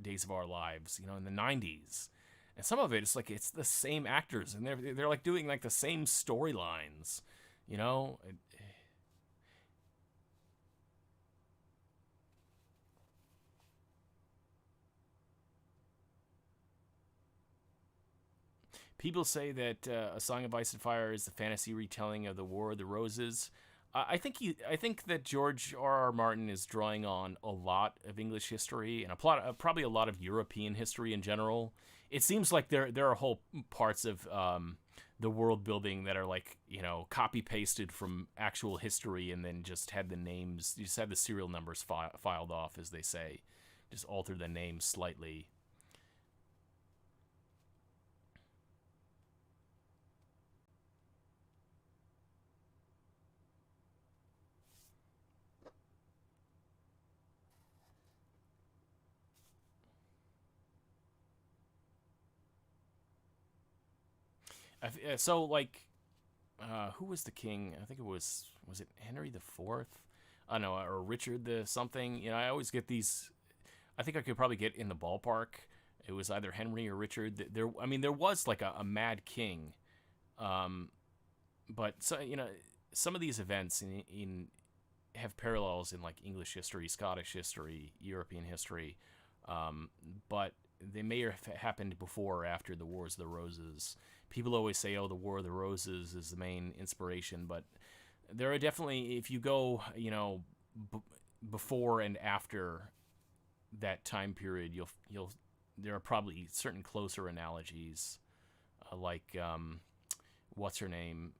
Days of Our Lives, in the '90s, and some of it's like it's the same actors, and they're like doing like the same storylines, you know. People say that A Song of Ice and Fire is the fantasy retelling of the War of the Roses. I think that George R. R. Martin is drawing on a lot of English history and probably a lot of European history in general. It seems like there are whole parts of the world building that are like, copy pasted from actual history, and then just had the names, you just had the serial numbers filed off, as they say, just alter the names slightly. So like who was the king? I think it was it Henry the Fourth? No, or Richard the something. You know, I always get these. I think I could probably get in the ballpark. It was either Henry or Richard. I mean, there was like a mad king, but so you know, some of these events in have parallels in like English history, Scottish history, European history, but they may have happened before or after the Wars of the Roses. People always say, "Oh, the War of the Roses is the main inspiration," but there are definitely, if you go, you know, before and after that time period, you'll there are probably certain closer analogies, like what's her name,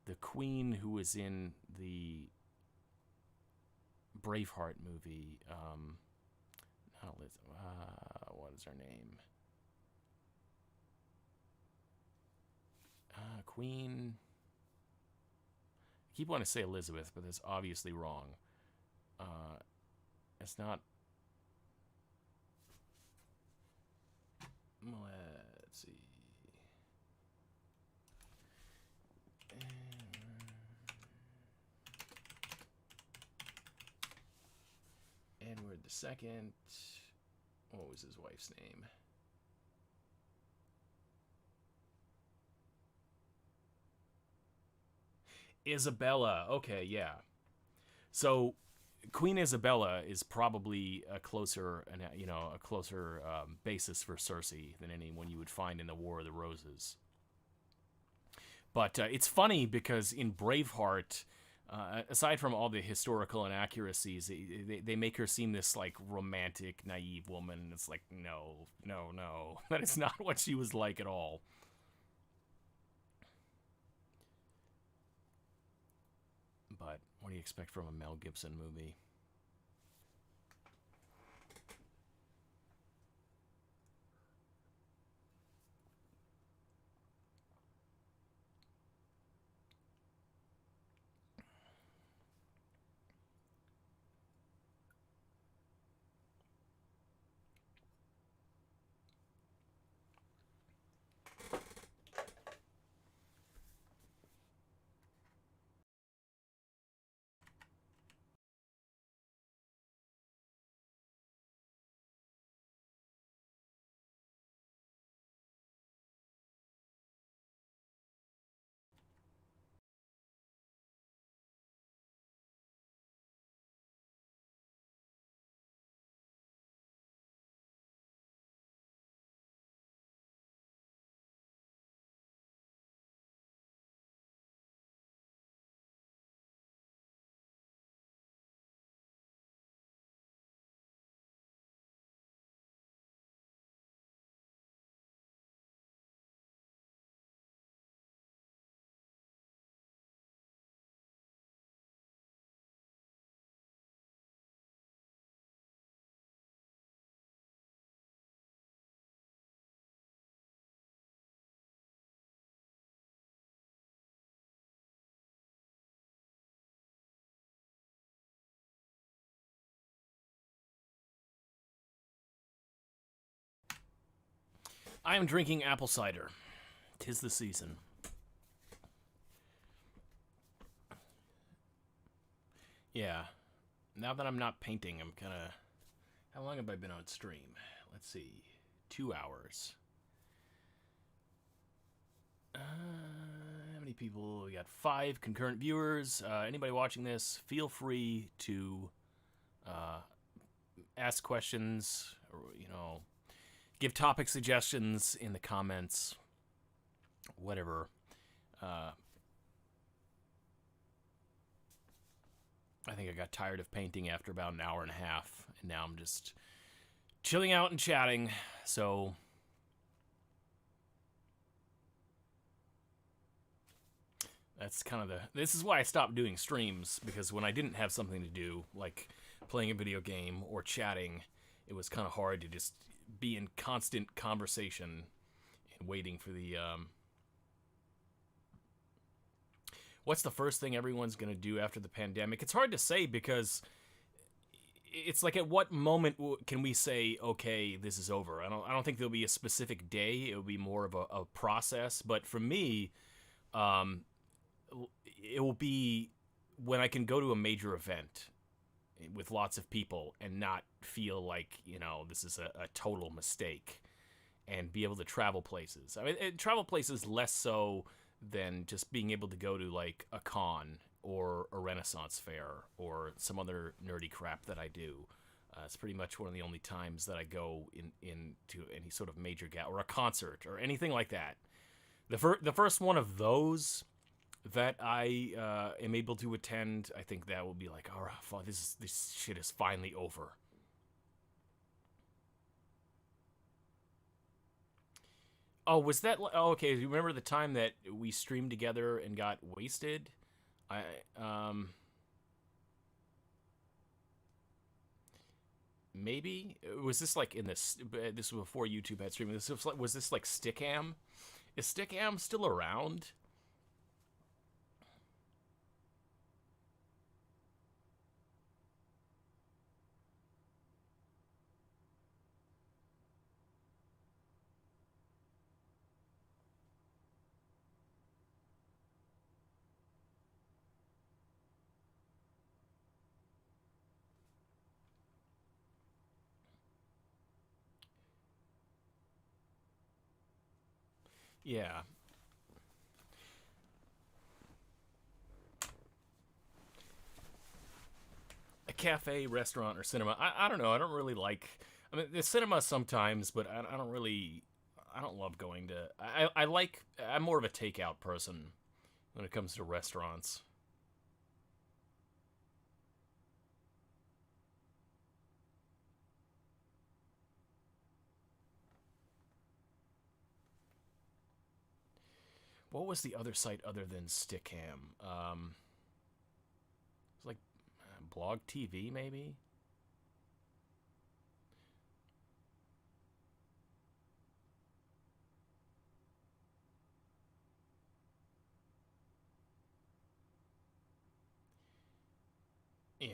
the Queen who was in the Braveheart movie. Not Liz. What is her name? Queen. I keep wanting to say Elizabeth, but that's obviously wrong. It's not. Let's see. Edward II. What was his wife's name? Isabella. Okay, yeah. So Queen Isabella is probably a closer basis for Cersei than anyone you would find in the War of the Roses. But it's funny because in Braveheart, aside from all the historical inaccuracies, they make her seem this like romantic, naive woman. It's like no, that is not what she was like at all. But what do you expect from a Mel Gibson movie? I am drinking apple cider. 'Tis the season. Yeah. Now that I'm not painting, I'm kind of. How long have I been on stream? Let's see. 2 hours. How many people? We got 5 concurrent viewers. Anybody watching this, feel free to ask questions or, give topic suggestions in the comments. Whatever. I think I got tired of painting after about an hour and a half, and now I'm just chilling out and chatting, so that's kind of this is why I stopped doing streams, because when I didn't have something to do, like playing a video game or chatting, it was kind of hard to just be in constant conversation and waiting for the, what's the first thing everyone's going to do after the pandemic? It's hard to say because it's like at what moment can we say, okay, this is over? I don't think there'll be a specific day. It'll be more of a process. But for me, um, it will be when I can go to a major event with lots of people and not feel like, this is a total mistake, and be able to travel places. I mean, travel places less so than just being able to go to like a con or a Renaissance fair or some other nerdy crap that I do. It's pretty much one of the only times that I go into any sort of major or a concert or anything like that. The first one of those that I am able to attend, I think that will be like, all right, this shit is finally over. Oh, was that? Oh, okay. Do you remember the time that we streamed together and got wasted? I um Maybe was this like in this? This was before YouTube had streaming. Was this like Stickam? Is Stickam still around? Yeah, a cafe, restaurant, or cinema. I don't know. I don't really like. I mean, the cinema sometimes, but I don't really. I don't love going to. I like. I'm more of a takeout person when it comes to restaurants. What was the other site other than Stickam? It's like Blog TV, maybe. Yeah,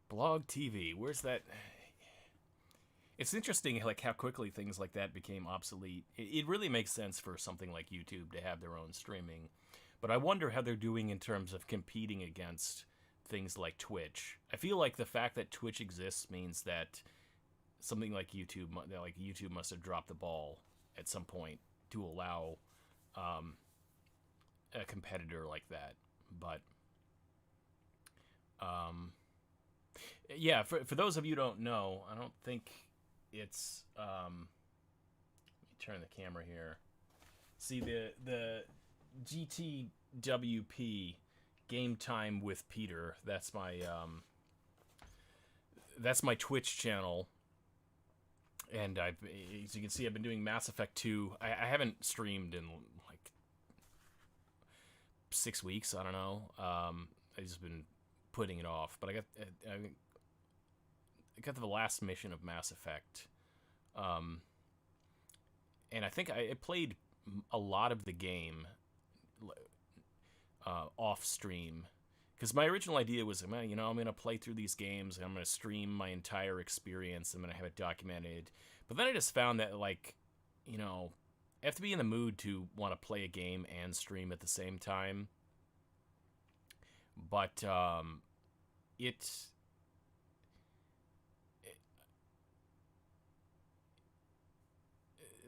Blog TV. Where's that? It's interesting, like how quickly things like that became obsolete. It really makes sense for something like YouTube to have their own streaming, but I wonder how they're doing in terms of competing against things like Twitch. I feel like the fact that Twitch exists means that something like YouTube must have dropped the ball at some point to allow um, a competitor like that. But um, yeah, for those of you who don't know, I don't think it's. Let me turn the camera here. See the GTWP game time with Peter. That's my Twitch channel, and as you can see, I've been doing Mass Effect 2. I haven't streamed in like 6 weeks. I don't know. I've just been putting it off, but I got to the last mission of Mass Effect, um, and I think I played a lot of the game off stream, because my original idea was, man, I'm gonna play through these games and I'm gonna stream my entire experience. I'm gonna have it documented. But then I just found that, like, I have to be in the mood to want to play a game and stream at the same time. But it's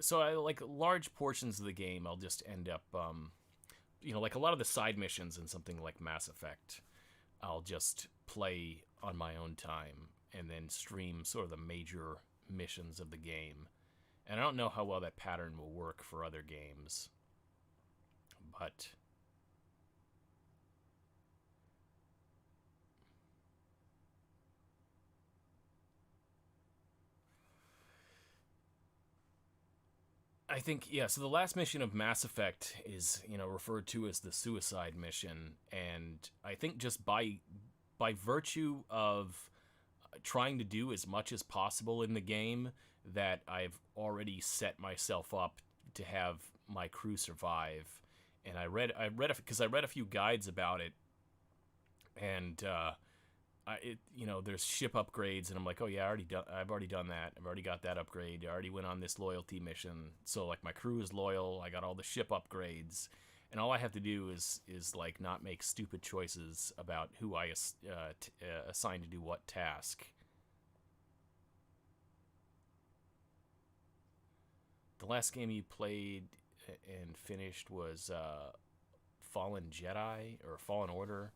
so I like large portions of the game. I'll just end up, like a lot of the side missions in something like Mass Effect. I'll just play on my own time and then stream sort of the major missions of the game. And I don't know how well that pattern will work for other games, but I think, yeah, so the last mission of Mass Effect is, referred to as the suicide mission, and I think just by virtue of trying to do as much as possible in the game, that I've already set myself up to have my crew survive. And I read because I read a few guides about it, and there's ship upgrades, and I'm like, oh yeah, I've already done that. I've already got that upgrade. I already went on this loyalty mission, so like my crew is loyal. I got all the ship upgrades, and all I have to do is like not make stupid choices about who I assign to do what task. The last game you played and finished was Fallen Jedi or Fallen Order.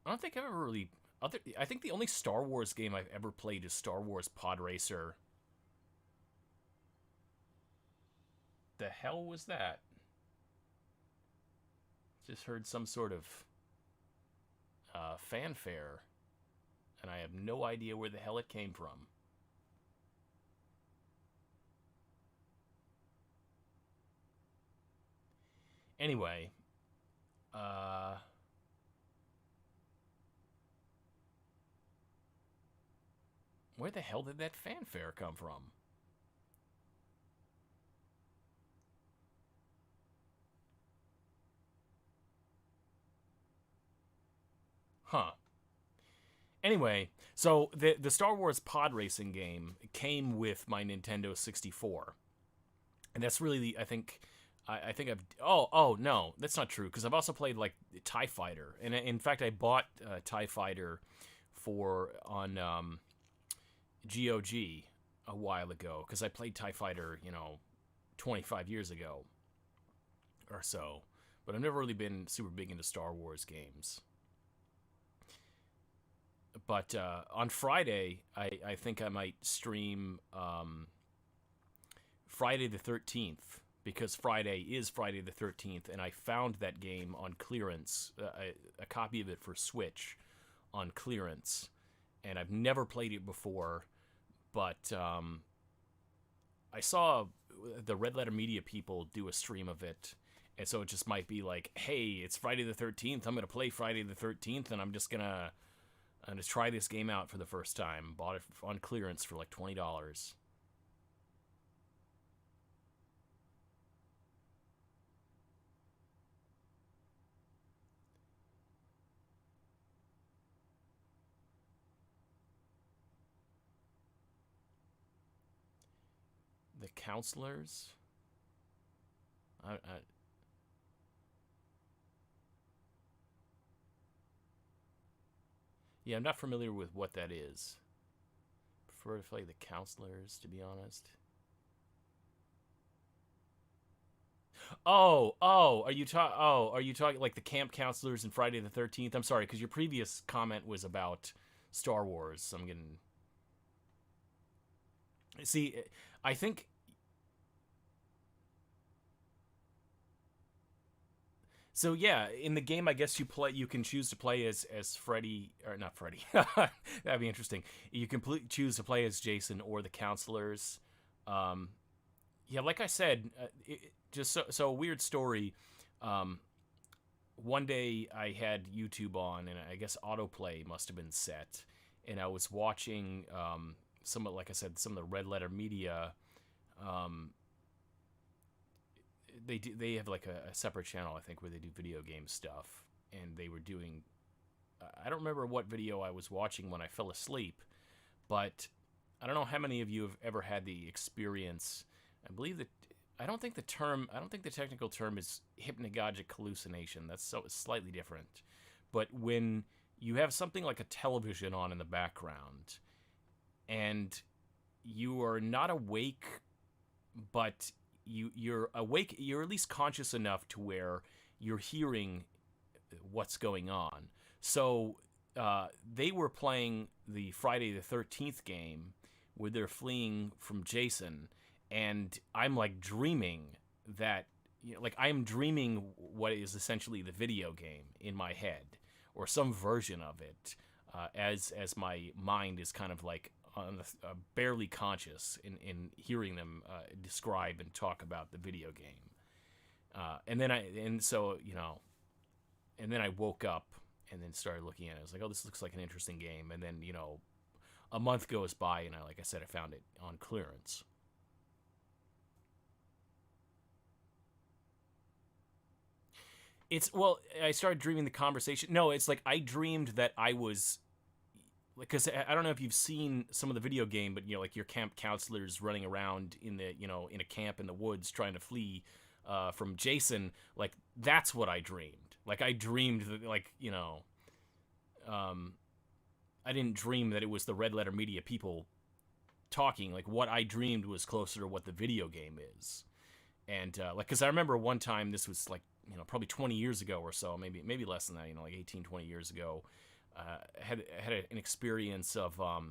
I don't think I've ever really. I think the only Star Wars game I've ever played is Star Wars Pod Racer. The hell was that? Just heard some sort of fanfare, and I have no idea where the hell it came from. Anyway, where the hell did that fanfare come from? Huh. Anyway, so the Star Wars pod racing game came with my Nintendo 64. And that's really I think I've no, that's not true, because I've also played like TIE Fighter. And in fact I bought TIE Fighter on GOG a while ago, because I played TIE Fighter, 25 years ago or so. But I've never really been super big into Star Wars games. But on Friday, I think I might stream Friday the 13th, because Friday is Friday the 13th, and I found that game on clearance, a copy of it for Switch on clearance, and I've never played it before, but I saw the Red Letter Media people do a stream of it, and so it just might be like, hey, it's Friday the 13th, I'm going to play Friday the 13th, and I'm just going to try this game out for the first time. Bought it on clearance for like $20. The Counselors? Yeah, I'm not familiar with what that is. Prefer to play The Counselors, to be honest. Are you talking like the camp counselors in Friday the 13th? I'm sorry, because your previous comment was about Star Wars. So I'm getting. See, I think. So yeah, in the game, I guess you can choose to play as Freddy, or not Freddy. That'd be interesting. You can choose to play as Jason or the counselors. Um, yeah, like I said, just so a weird story. One day I had YouTube on, and I guess autoplay must have been set, and I was watching like I said, some of the Red Letter Media. Um, they have like a separate channel, I think, where they do video game stuff, and they were doing. I don't remember what video I was watching when I fell asleep, but I don't know how many of you have ever had the experience. I believe that I don't think the technical term is hypnagogic hallucination. That's slightly different. But when you have something like a television on in the background, and you are not awake, but you're awake, you're at least conscious enough to where you're hearing what's going on. So they were playing the Friday the 13th game where they're fleeing from Jason, and I'm like dreaming that, like I am dreaming what is essentially the video game in my head, or some version of it, as my mind is kind of like barely conscious in hearing them describe and talk about the video game. And then I woke up and then started looking at it. I was like, oh, this looks like an interesting game. And then, a month goes by, and like I said, I found it on clearance. It's well, I started dreaming the conversation. No, it's like I dreamed that I was because I don't know if you've seen some of the video game, but like your camp counselors running around in the in a camp in the woods trying to flee from Jason. Like that's what I dreamed. Like I dreamed that um, I didn't dream that it was the Red Letter Media people talking. Like what I dreamed was closer to what the video game is. And because I remember one time, this was like probably 20 years ago or so, maybe less than that, like 18, 20 years ago. Had an experience of I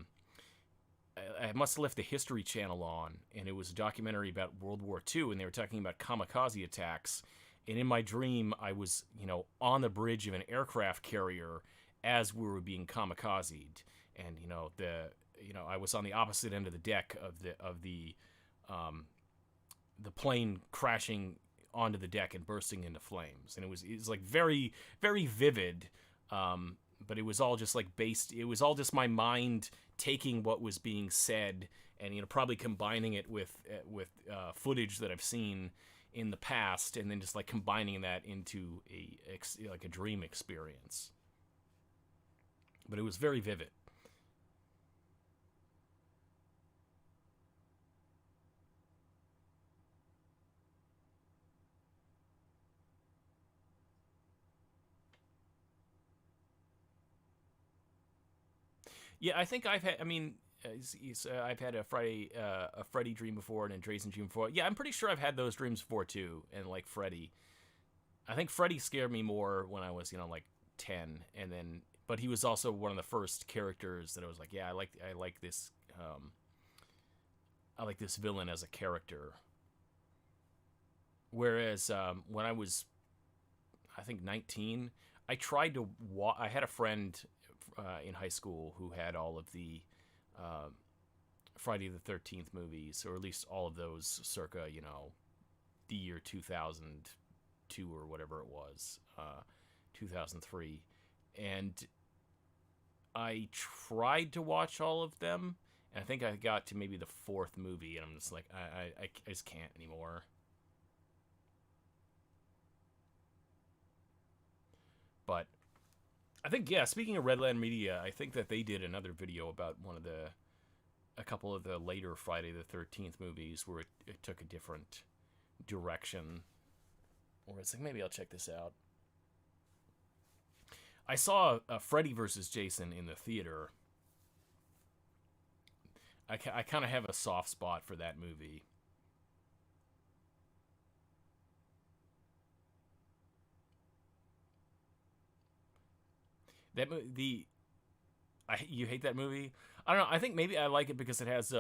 must have left the History Channel on, and it was a documentary about World War II, and they were talking about kamikaze attacks. And in my dream, I was on the bridge of an aircraft carrier as we were being kamikazed, and I was on the opposite end of the deck of the plane crashing onto the deck and bursting into flames, and it was like very, very vivid. But it was all just like based. It was all just my mind taking what was being said and probably combining it with footage that I've seen in the past, and then just like combining that into a dream experience. But it was very vivid. Yeah, I think I've had. I mean, I've had a Freddy dream before and a Drazen dream before. Yeah, I'm pretty sure I've had those dreams before too. And like Freddy, I think Freddy scared me more when I was like 10, and then but he was also one of the first characters that I was like, yeah, I like this villain as a character. Whereas when I was, I think 19, I tried to. I had a friend in high school who had all of the uh, Friday the 13th movies, or at least all of those circa, the year 2002 or whatever it was, 2003. And I tried to watch all of them, and I think I got to maybe the fourth movie, and I'm just like, I just can't anymore. But I think, yeah, speaking of Red Letter Media, I think that they did another video about a couple of the later Friday the 13th movies where it took a different direction. Or it's like, maybe I'll check this out. I saw Freddy versus Jason in the theater. I kind of have a soft spot for that movie. You hate that movie? I don't know. I think maybe I like it because it has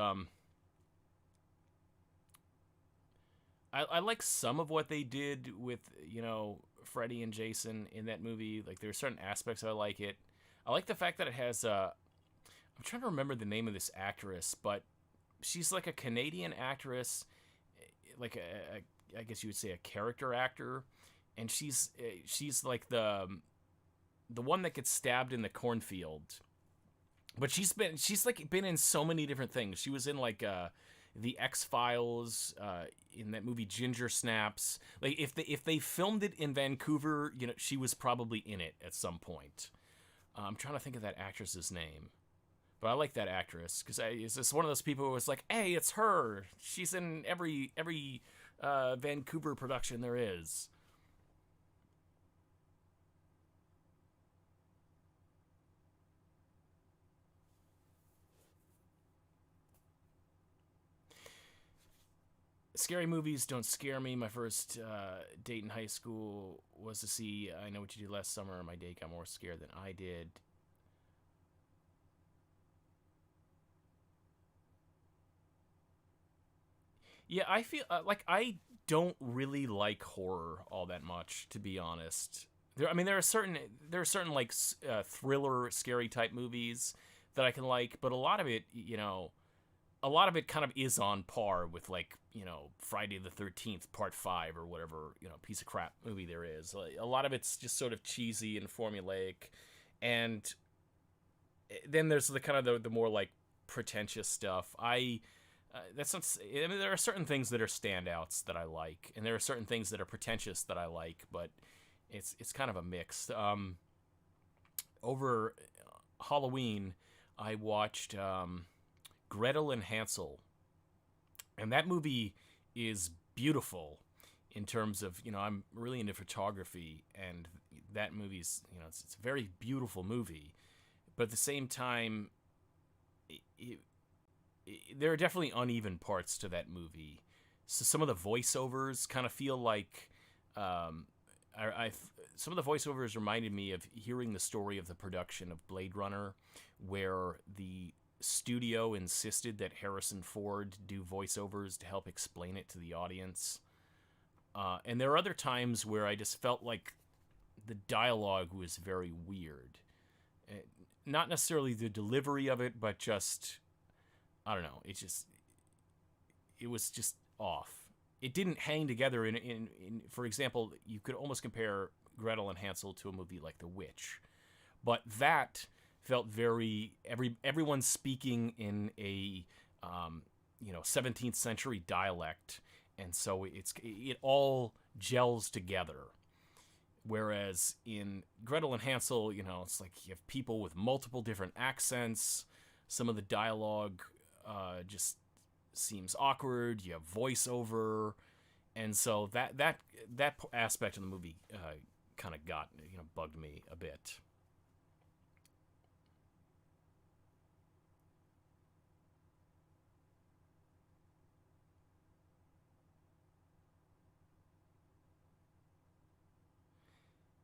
I like some of what they did with Freddy and Jason in that movie. Like there are certain aspects I like it. I like the fact that it has I'm trying to remember the name of this actress, but she's like a Canadian actress, like I guess you would say a character actor, and she's like the one that gets stabbed in the cornfield. But she's like been in so many different things. She was in like the X-Files, in that movie Ginger Snaps. Like if they filmed it in Vancouver, she was probably in it at some point. I'm trying to think of that actress's name. But I like that actress because it's just one of those people who was like, "Hey, it's her. She's in every Vancouver production there is." Scary movies don't scare me. My first date in high school was to see I Know What You Did Last Summer. My date got more scared than I did. Yeah, I feel like I don't really like horror all that much, to be honest. I mean, there are certain like thriller, scary type movies that I can like, but a lot of it kind of is on par with like Friday the 13th Part 5 or whatever piece of crap movie there is. Like, a lot of it's just sort of cheesy and formulaic, and then there's the kind of the more like pretentious stuff. That's not. I mean, there are certain things that are standouts that I like, and there are certain things that are pretentious that I like. But It's kind of a mix. Over Halloween, I watched Gretel and Hansel, and that movie is beautiful in terms of, I'm really into photography, and that movie's, it's a very beautiful movie, but at the same time, it, there are definitely uneven parts to that movie. So some of the voiceovers kind of feel like, I some of the voiceovers reminded me of hearing the story of the production of Blade Runner, where the studio insisted that Harrison Ford do voiceovers to help explain it to the audience. And there are other times where I just felt like the dialogue was very weird. Not necessarily the delivery of it, but just, I don't know. It was just off. It didn't hang together in for example, you could almost compare Gretel and Hansel to a movie like The Witch. But that felt very, everyone speaking in a 17th century dialect, and so it all gels together. Whereas in Gretel and Hansel, it's like you have people with multiple different accents. Some of the dialogue just seems awkward. You have voiceover, and so that aspect of the movie kind of bugged me a bit.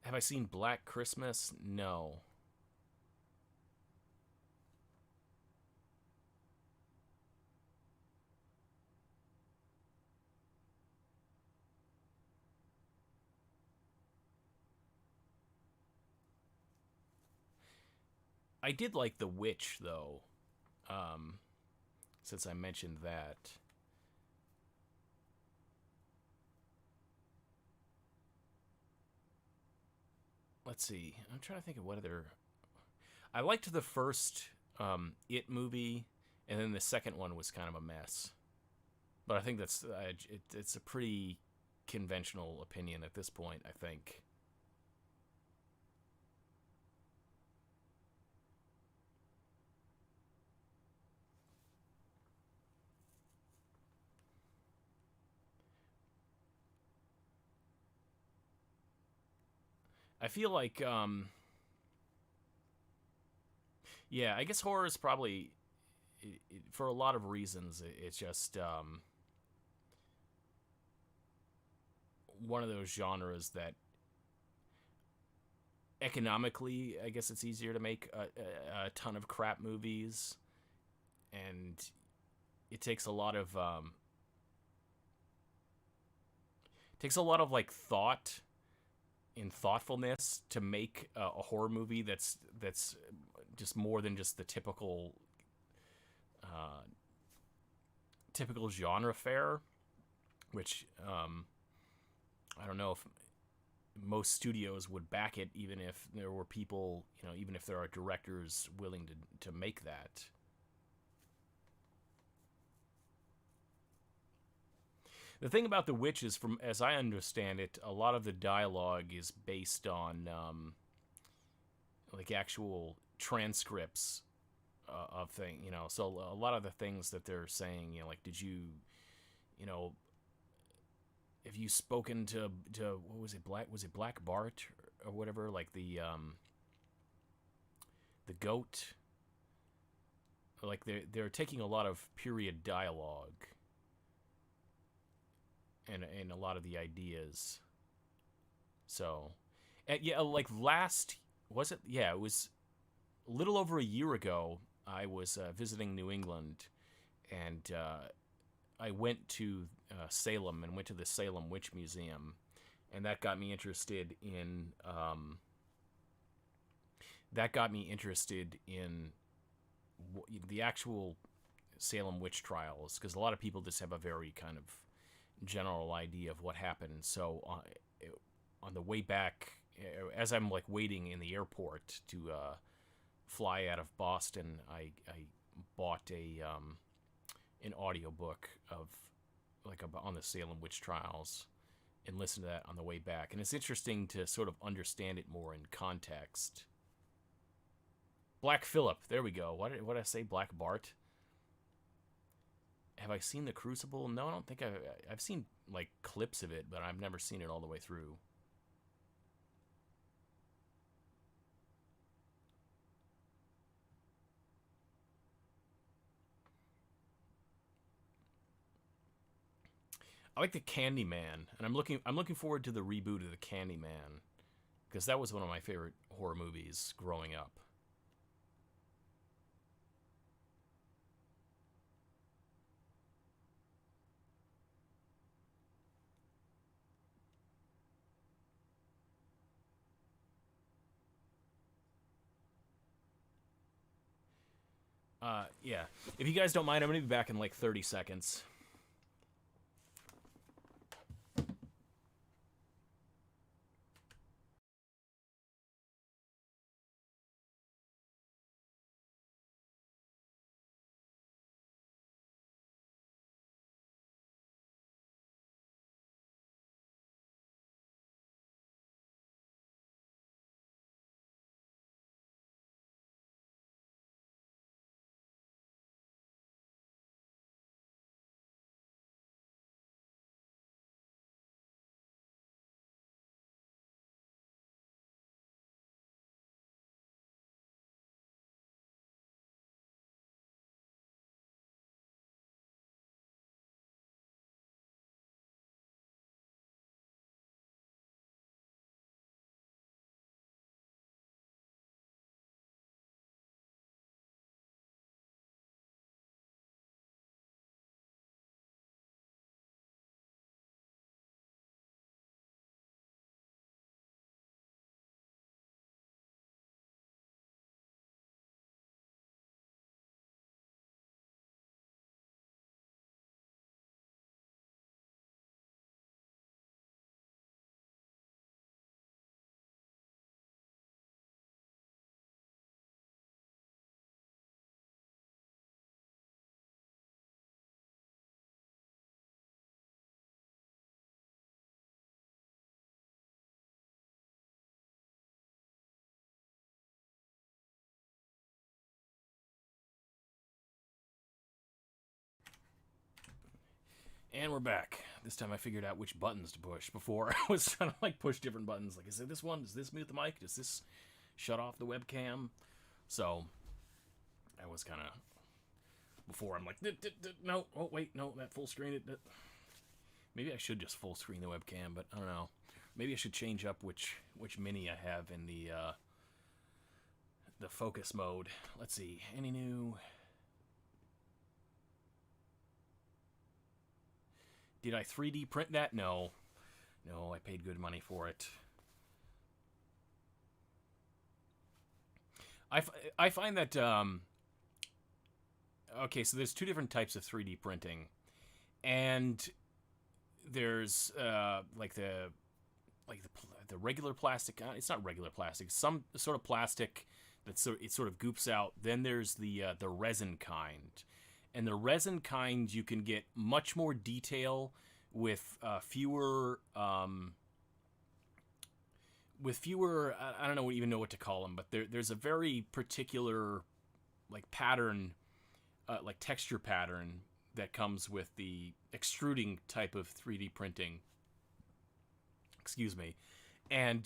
Have I seen Black Christmas? No. I did like The Witch, though, um, since I mentioned that. Let's see. I'm trying to think of what other. I liked the first It movie, and then the second one was kind of a mess. But I think it's a pretty conventional opinion at this point, I think. I feel like, yeah, I guess horror is probably, for a lot of reasons, it's just one of those genres that economically, I guess it's easier to make a ton of crap movies, and it takes a lot of like thought and thoughtfulness to make a horror movie that's just more than just the uh, typical genre fare, which I don't know if most studios would back it, even if there were people, even if there are directors willing to make that. The thing about The Witch is, from as I understand it, a lot of the dialogue is based on like actual transcripts of things. So a lot of the things that they're saying, like, did you, you know, have you spoken to what was it, Black Bart or whatever, like the goat, like they're taking a lot of period dialogue and a lot of the ideas. So, and yeah, like last, was it? Yeah, it was a little over a year ago. I was visiting New England, and I went to Salem and went to the Salem Witch Museum, and that got me interested in the actual Salem witch trials, because a lot of people just have a very kind of general idea of what happened. So on the way back, as I'm like waiting in the airport to fly out of Boston, I bought an audiobook of like on the Salem witch trials, and listen to that on the way back. And it's interesting to sort of understand it more in context. Black Phillip, there we go. What did I say? Black Bart? Have I seen The Crucible? No, I don't think I've seen like clips of it, but I've never seen it all the way through. I like the Candyman, and I'm looking forward to the reboot of the Candyman, because that was one of my favorite horror movies growing up. Yeah. If you guys don't mind, I'm gonna be back in like 30 seconds. And we're back. This time I figured out which buttons to push. Before I was trying to like push different buttons. Like, is it this one? Does this mute the mic? Does this shut off the webcam? So I was kind of before I'm like, no, oh wait, no, that full screen. Maybe I should just full screen the webcam, but I don't know. Maybe I should change up which mini I have in the focus mode. Let's see. Any new? Did I 3D print that? No. No, I paid good money for it. I find that, okay, so there's two different types of 3D printing. And there's, like the regular plastic. It's not regular plastic. Some sort of plastic that it sort of goops out. Then there's the resin kind. And the resin kind, you can get much more detail with fewer. I don't even know what to call them, but there's a very particular like pattern, like texture pattern that comes with the extruding type of 3D printing. Excuse me, and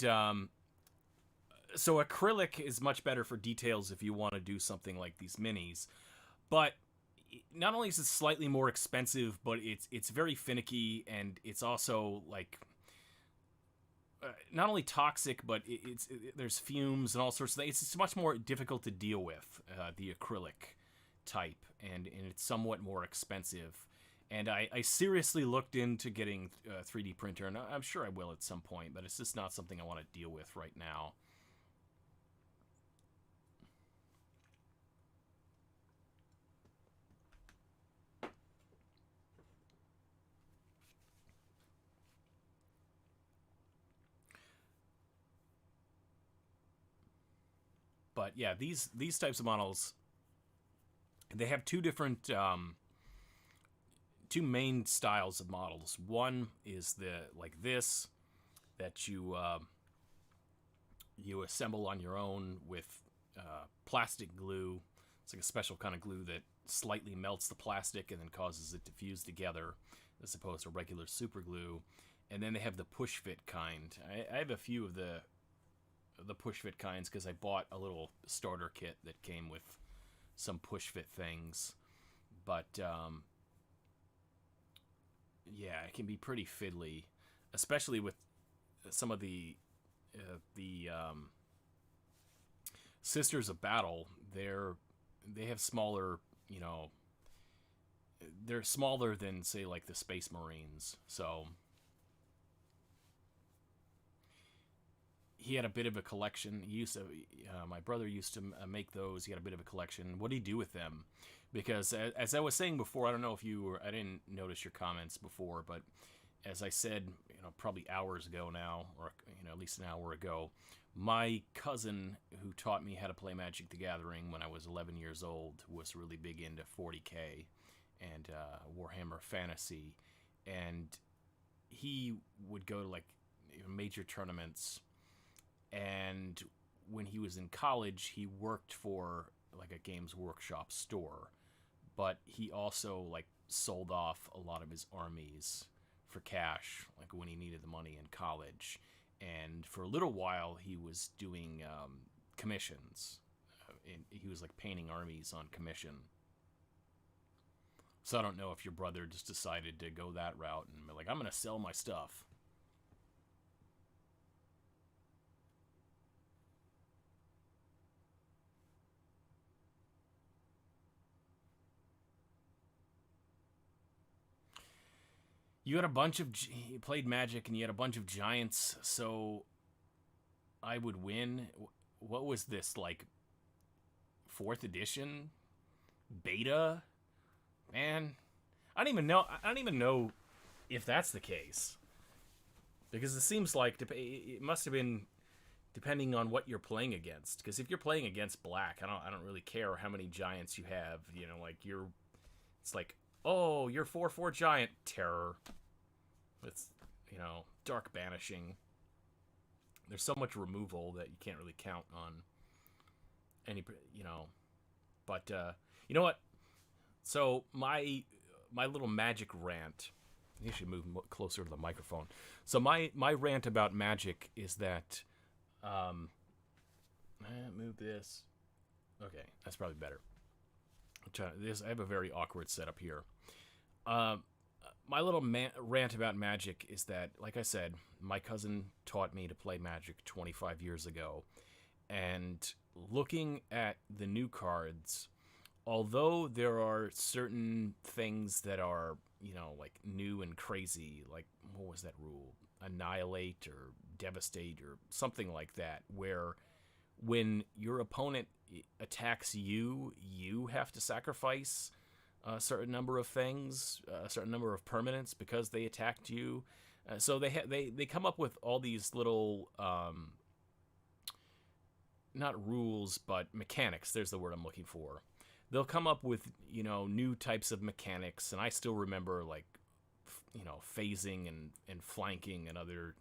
so acrylic is much better for details if you want to do something like these minis, but not only is it slightly more expensive, but it's very finicky, and it's also like not only toxic, but there's fumes and all sorts of things. It's much more difficult to deal with, the acrylic type, and it's somewhat more expensive. And I seriously looked into getting a 3D printer, and I'm sure I will at some point, but it's just not something I want to deal with right now. But yeah, these types of models, they have two different two main styles of models. One is the like this that you assemble on your own with plastic glue. It's like a special kind of glue that slightly melts the plastic and then causes it to fuse together, as opposed to regular super glue. And then they have the push fit kind. I have a few of the push fit kinds because I bought a little starter kit that came with some push fit things. But yeah, it can be pretty fiddly, especially with some of the Sisters of Battle. They have smaller, they're smaller than, say, like the Space Marines. So he had a bit of a collection. My brother used to make those. He had a bit of a collection. What did he do with them? Because as I was saying before, I don't know if I didn't notice your comments before, but as I said, probably hours ago now, or at least an hour ago, my cousin who taught me how to play Magic the Gathering when I was 11 years old was really big into 40K and Warhammer Fantasy, and he would go to like major tournaments. And when he was in college, he worked for like a Games Workshop store, but he also like sold off a lot of his armies for cash, like when he needed the money in college. And for a little while, he was doing commissions. And he was like painting armies on commission. So I don't know if your brother just decided to go that route and be like, I'm going to sell my stuff. You played Magic and you had a bunch of giants, so I would win. What was this, like 4th edition? Beta? Man, I don't even know if that's the case. Because it seems like it must have been depending on what you're playing against. Because if you're playing against black, I don't really care how many giants you have. It's like, oh, you're 4/4 giant terror. It's, dark banishing. There's so much removal that you can't really count on any, But, you know what? So, my little Magic rant, you should move closer to the microphone. So, my rant about Magic is that, move this. Okay, that's probably better. I have a very awkward setup here. My little rant about Magic is that, like I said, my cousin taught me to play Magic 25 years ago. And looking at the new cards, although there are certain things that are, like new and crazy, like, what was that rule? Annihilate or Devastate or something like that, where when your opponent attacks you, you have to sacrifice a certain number of things, a certain number of permanents because they attacked you. So they come up with all these little, not rules, but mechanics. There's the word I'm looking for. They'll come up with, new types of mechanics, and I still remember, like, phasing and flanking and other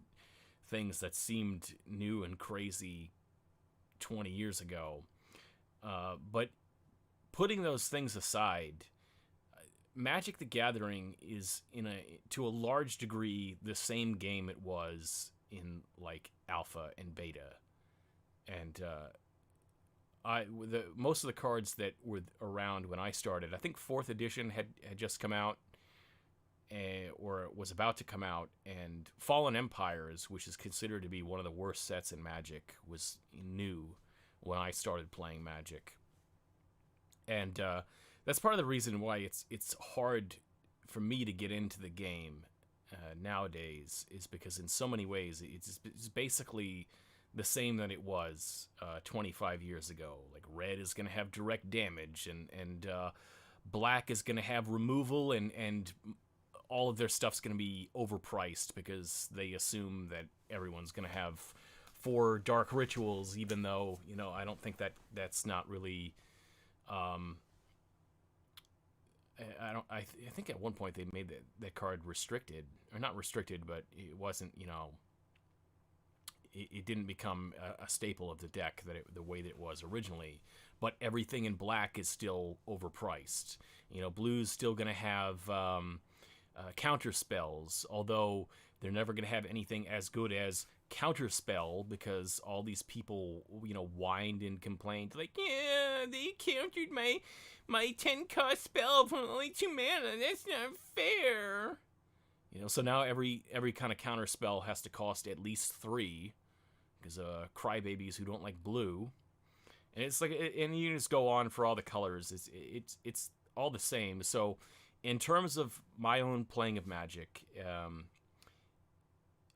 things that seemed new and crazy 20 years ago. But putting those things aside, Magic the Gathering is to a large degree the same game it was in like alpha and beta, and most of the cards that were around when I started, I think 4th edition had just come out, or was about to come out, and Fallen Empires, which is considered to be one of the worst sets in Magic, was new when I started playing Magic, and that's part of the reason why it's hard for me to get into the game nowadays, is because in so many ways it's basically the same that it was 25 years ago. Like, red is going to have direct damage, and black is going to have removal, and all of their stuff's going to be overpriced because they assume that everyone's going to have 4 dark rituals, even though, I don't think that's not really... I think at one point they made that card restricted, or not restricted, but it wasn't, it didn't become a staple of the deck the way that it was originally. But everything in black is still overpriced. Blue's still going to have counter spells, although they're never going to have anything as good as counterspell, because all these people whined and complained like, yeah, they countered my 10-cost spell for only 2 mana. That's not fair. So now every kind of counter spell has to cost at least 3, because crybabies who don't like blue. And it's like, and you just go on for all the colors. It's all the same. So in terms of my own playing of Magic,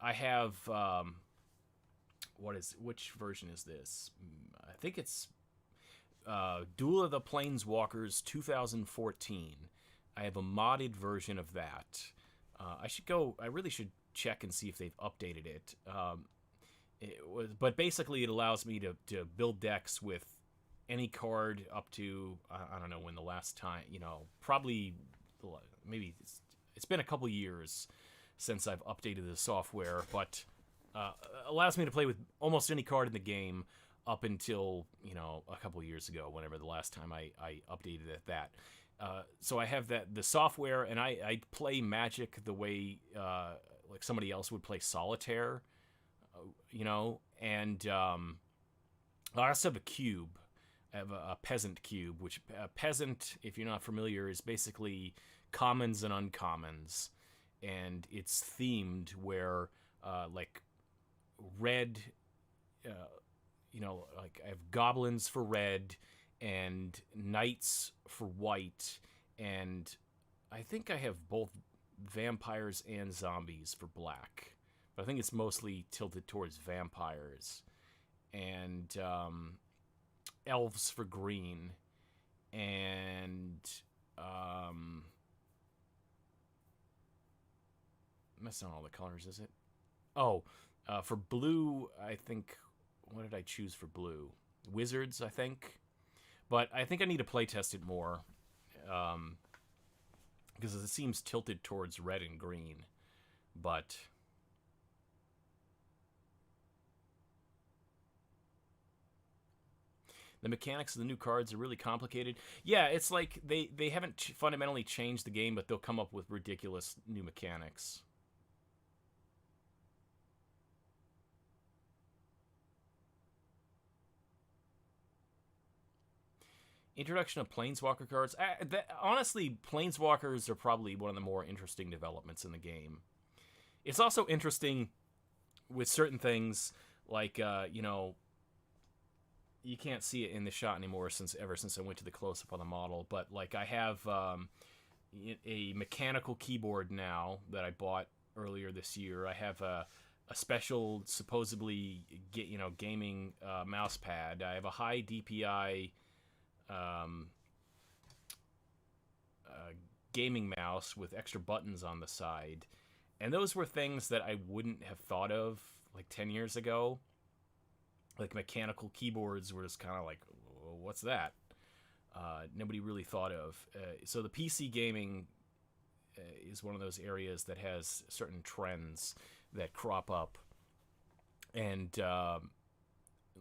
I have which version is this? I think it's Duel of the Planeswalkers 2014. I have a modded version of that. I really should check and see if they've updated it. But basically it allows me to build decks with any card up to, I don't know when the last time, probably maybe it's been a couple years since I've updated the software, but allows me to play with almost any card in the game up until, a couple years ago, whenever the last time I updated that. So I have the software, and I play Magic the way like somebody else would play Solitaire, and I also have a cube. I have a peasant cube, which a peasant, if you're not familiar, is basically commons and uncommons, and it's themed where like red, like I have goblins for red and knights for white, and I think I have both vampires and zombies for black, but I think it's mostly tilted towards vampires, and elves for green, and messing on all the colors, is it? Oh, for blue, I think, what did I choose for blue? Wizards, I think. But I think I need to playtest it more, because it seems tilted towards red and green. But the mechanics of the new cards are really complicated. Yeah, it's like they haven't fundamentally changed the game, but they'll come up with ridiculous new mechanics. Introduction of Planeswalker cards. Honestly, Planeswalkers are probably one of the more interesting developments in the game. It's also interesting with certain things, like, you can't see it in the shot anymore ever since I went to the close-up on the model, but, like, I have a mechanical keyboard now that I bought earlier this year. I have a special, supposedly, gaming mouse pad. I have a high DPI gaming mouse with extra buttons on the side, and those were things that I wouldn't have thought of like 10 years ago. Like, mechanical keyboards were just kind of like, what's that? Nobody really thought of. So the PC gaming is one of those areas that has certain trends that crop up, and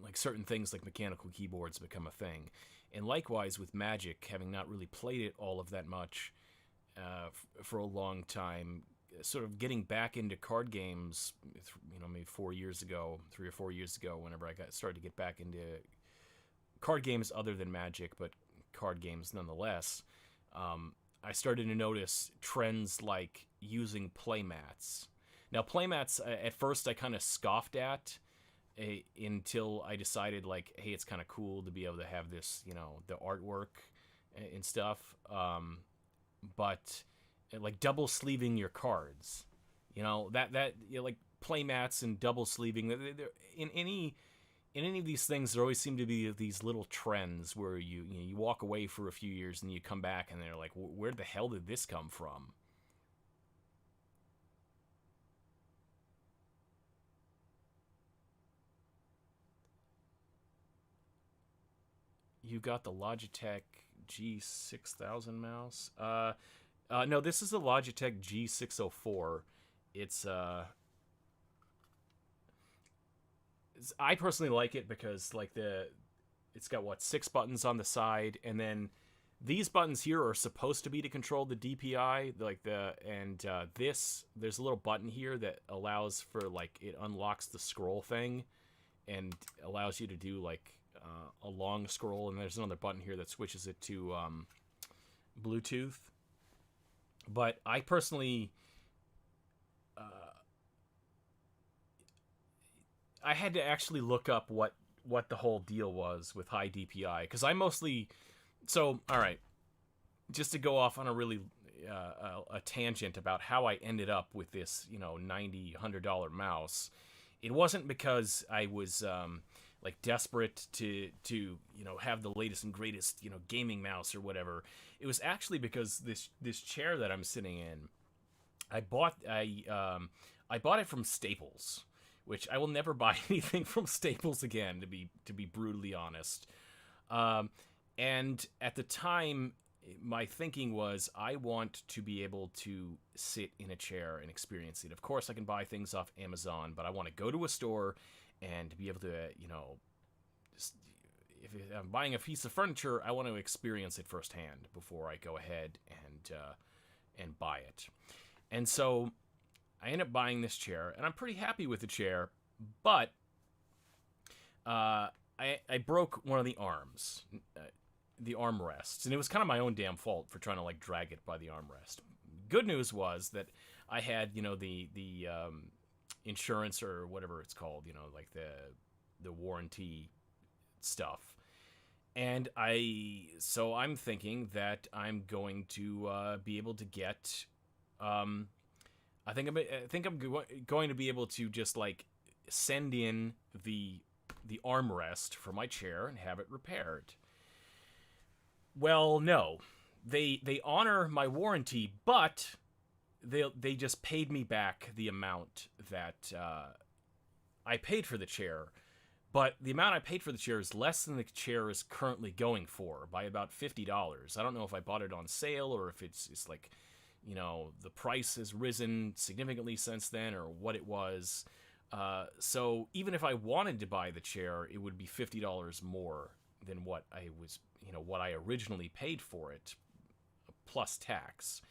like certain things like mechanical keyboards become a thing. And likewise with Magic, having not really played it all of that much for a long time, sort of getting back into card games, maybe 3 or 4 years ago, whenever I started to get back into card games other than Magic, but card games nonetheless, I started to notice trends like using playmats. Now, playmats, at first I kind of scoffed at, until I decided, like, hey, it's kind of cool to be able to have this, the artwork and stuff. But like double sleeving your cards, like playmats and double sleeving. In any of these things, there always seem to be these little trends where you walk away for a few years and you come back and they're like, where the hell did this come from? You got the Logitech G6000 mouse. No, this is a Logitech G604. It's I personally like it because like it's got what 6 buttons on the side, and then these buttons here are supposed to be to control the DPI, there's a little button here that allows for like it unlocks the scroll thing and allows you to do like a long scroll, and there's another button here that switches it to Bluetooth. But I personally I had to actually look up what the whole deal was with high DPI, because I mostly all right, just to go off on a really a tangent about how I ended up with this $90, $100 mouse. It wasn't because I was like desperate to have the latest and greatest gaming mouse or whatever. It was actually because this chair that I'm sitting in, I bought it from Staples, which I will never buy anything from Staples again, to be brutally honest. And at the time, my thinking was I want to be able to sit in a chair and experience it. Of course, I can buy things off Amazon, but I want to go to a store and be able to, just, if I'm buying a piece of furniture, I want to experience it firsthand before I go ahead and buy it. And so I end up buying this chair, and I'm pretty happy with the chair, but I broke one of the arms, the armrests, and it was kind of my own damn fault for trying to like drag it by the armrest. Good news was that I had the insurance or whatever it's called, like the warranty stuff, and I'm thinking that I'm going to be able to get. I think I'm going to be able to just like send in the armrest for my chair and have it repaired. Well, no, they honor my warranty, but they just paid me back the amount that I paid for the chair. But the amount I paid for the chair is less than the chair is currently going for by about $50. I don't know if I bought it on sale or if it's like, the price has risen significantly since then or what it was. So even if I wanted to buy the chair, it would be $50 more than what I was, what I originally paid for it, plus tax.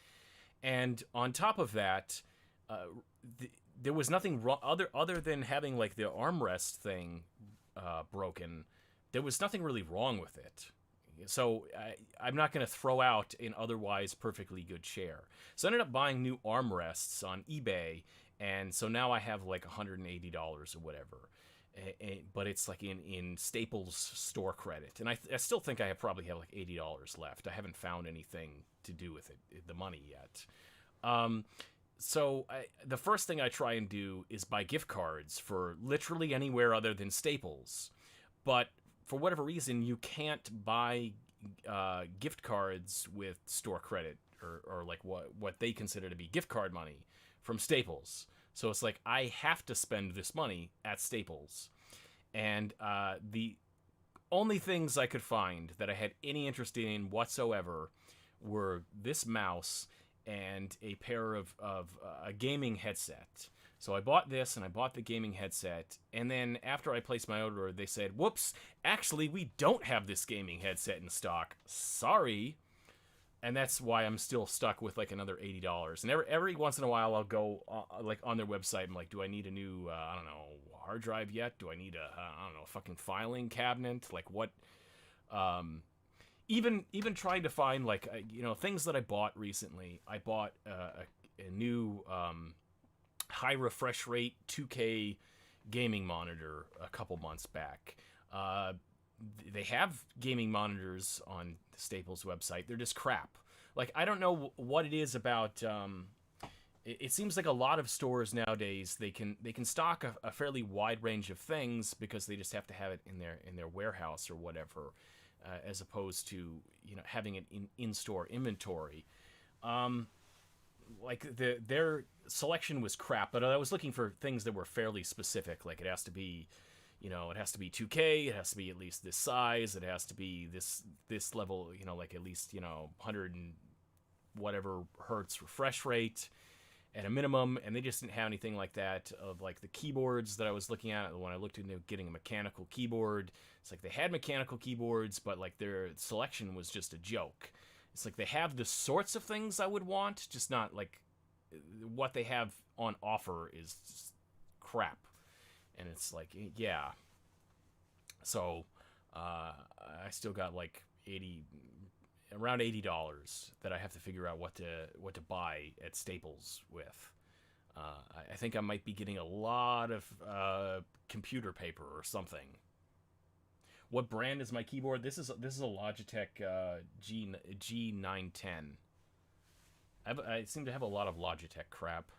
And on top of that, there was nothing wrong other than having like the armrest thing broken. There was nothing really wrong with it. So I'm not going to throw out an otherwise perfectly good chair. So I ended up buying new armrests on eBay, and so now I have like $180 or whatever. But it's like in Staples store credit, and I still think I probably have like $80 left. I haven't found anything to do with the money yet. So the first thing I try and do is buy gift cards for literally anywhere other than Staples. But for whatever reason, you can't buy gift cards with store credit or like what they consider to be gift card money from Staples. So it's like I have to spend this money at Staples. And the only things I could find that I had any interest in whatsoever were this mouse and a pair of a gaming headset. So I bought this and I bought the gaming headset, and then after I placed my order, they said, whoops, actually we don't have this gaming headset in stock. Sorry. And that's why I'm still stuck with like another $80. And every once in a while I'll go like on their website and like, do I need a new, I don't know, hard drive yet? Do I need I don't know, fucking filing cabinet? Like what, even trying to find like, things that I bought recently. I bought a new high refresh rate 2K gaming monitor a couple months back. They have gaming monitors on the Staples website. They're just crap. Like, I don't know what it is about. It seems like a lot of stores nowadays they can stock a fairly wide range of things because they just have to have it in their warehouse or whatever, as opposed to having it in store inventory. Like their selection was crap, but I was looking for things that were fairly specific. Like it has to be, it has to be 2K, it has to be at least this size, it has to be this level, like at least 100 and whatever hertz refresh rate at a minimum. And they just didn't have anything like that. Of like the keyboards that I was looking at when I looked into getting a mechanical keyboard, it's like they had mechanical keyboards, but like their selection was just a joke. It's like they have the sorts of things I would want, just not like what they have on offer is just crap. And it's like, yeah. So I still got like around $80 that I have to figure out what to buy at Staples with. I think I might be getting a lot of computer paper or something. What brand is my keyboard? This is a Logitech G910. I seem to have a lot of Logitech crap.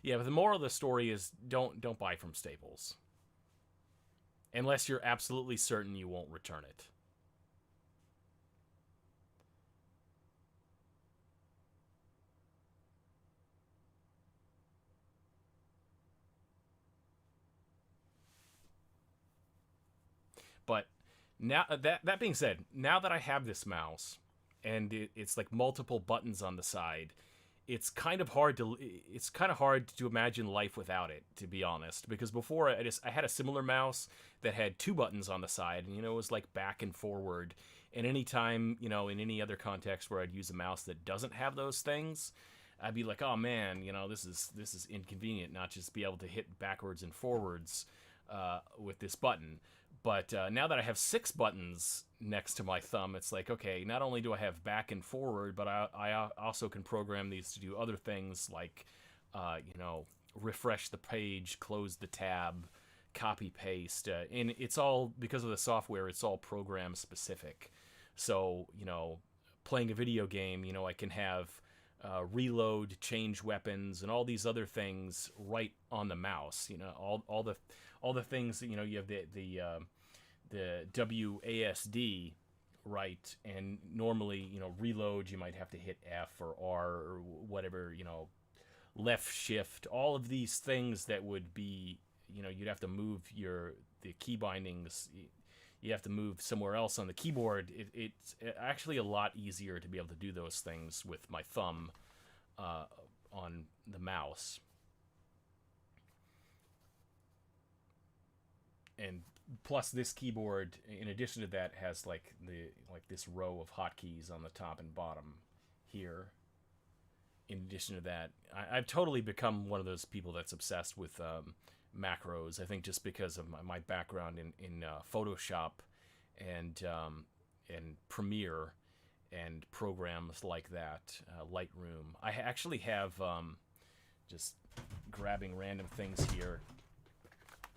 Yeah, but the moral of the story is don't buy from Staples. Unless you're absolutely certain you won't return it. But now that being said, now that I have this mouse and it's like multiple buttons on the side, it's kind of hard to imagine life without it, to be honest. Because before I had a similar mouse that had 2 buttons on the side, and it was like back and forward. And anytime, in any other context where I'd use a mouse that doesn't have those things, I'd be like, oh man, this is inconvenient, not just be able to hit backwards and forwards with this button. But now that I have 6 buttons next to my thumb, it's like, okay, not only do I have back and forward, but I also can program these to do other things like, refresh the page, close the tab, copy, paste. And it's all, because of the software, it's all program specific. So, playing a video game, I can have reload, change weapons, and all these other things right on the mouse. All the things that, you have the WASD, right? And normally, reload, you might have to hit F or R or whatever, left shift, all of these things that would be, you'd have to move the key bindings, you have to move somewhere else on the keyboard. It's actually a lot easier to be able to do those things with my thumb on the mouse. And plus, this keyboard, in addition to that, has like this row of hotkeys on the top and bottom here. In addition to that, I've totally become one of those people that's obsessed with macros. I think just because of my background in Photoshop and Premiere and programs like that, Lightroom. I actually have, just grabbing random things here,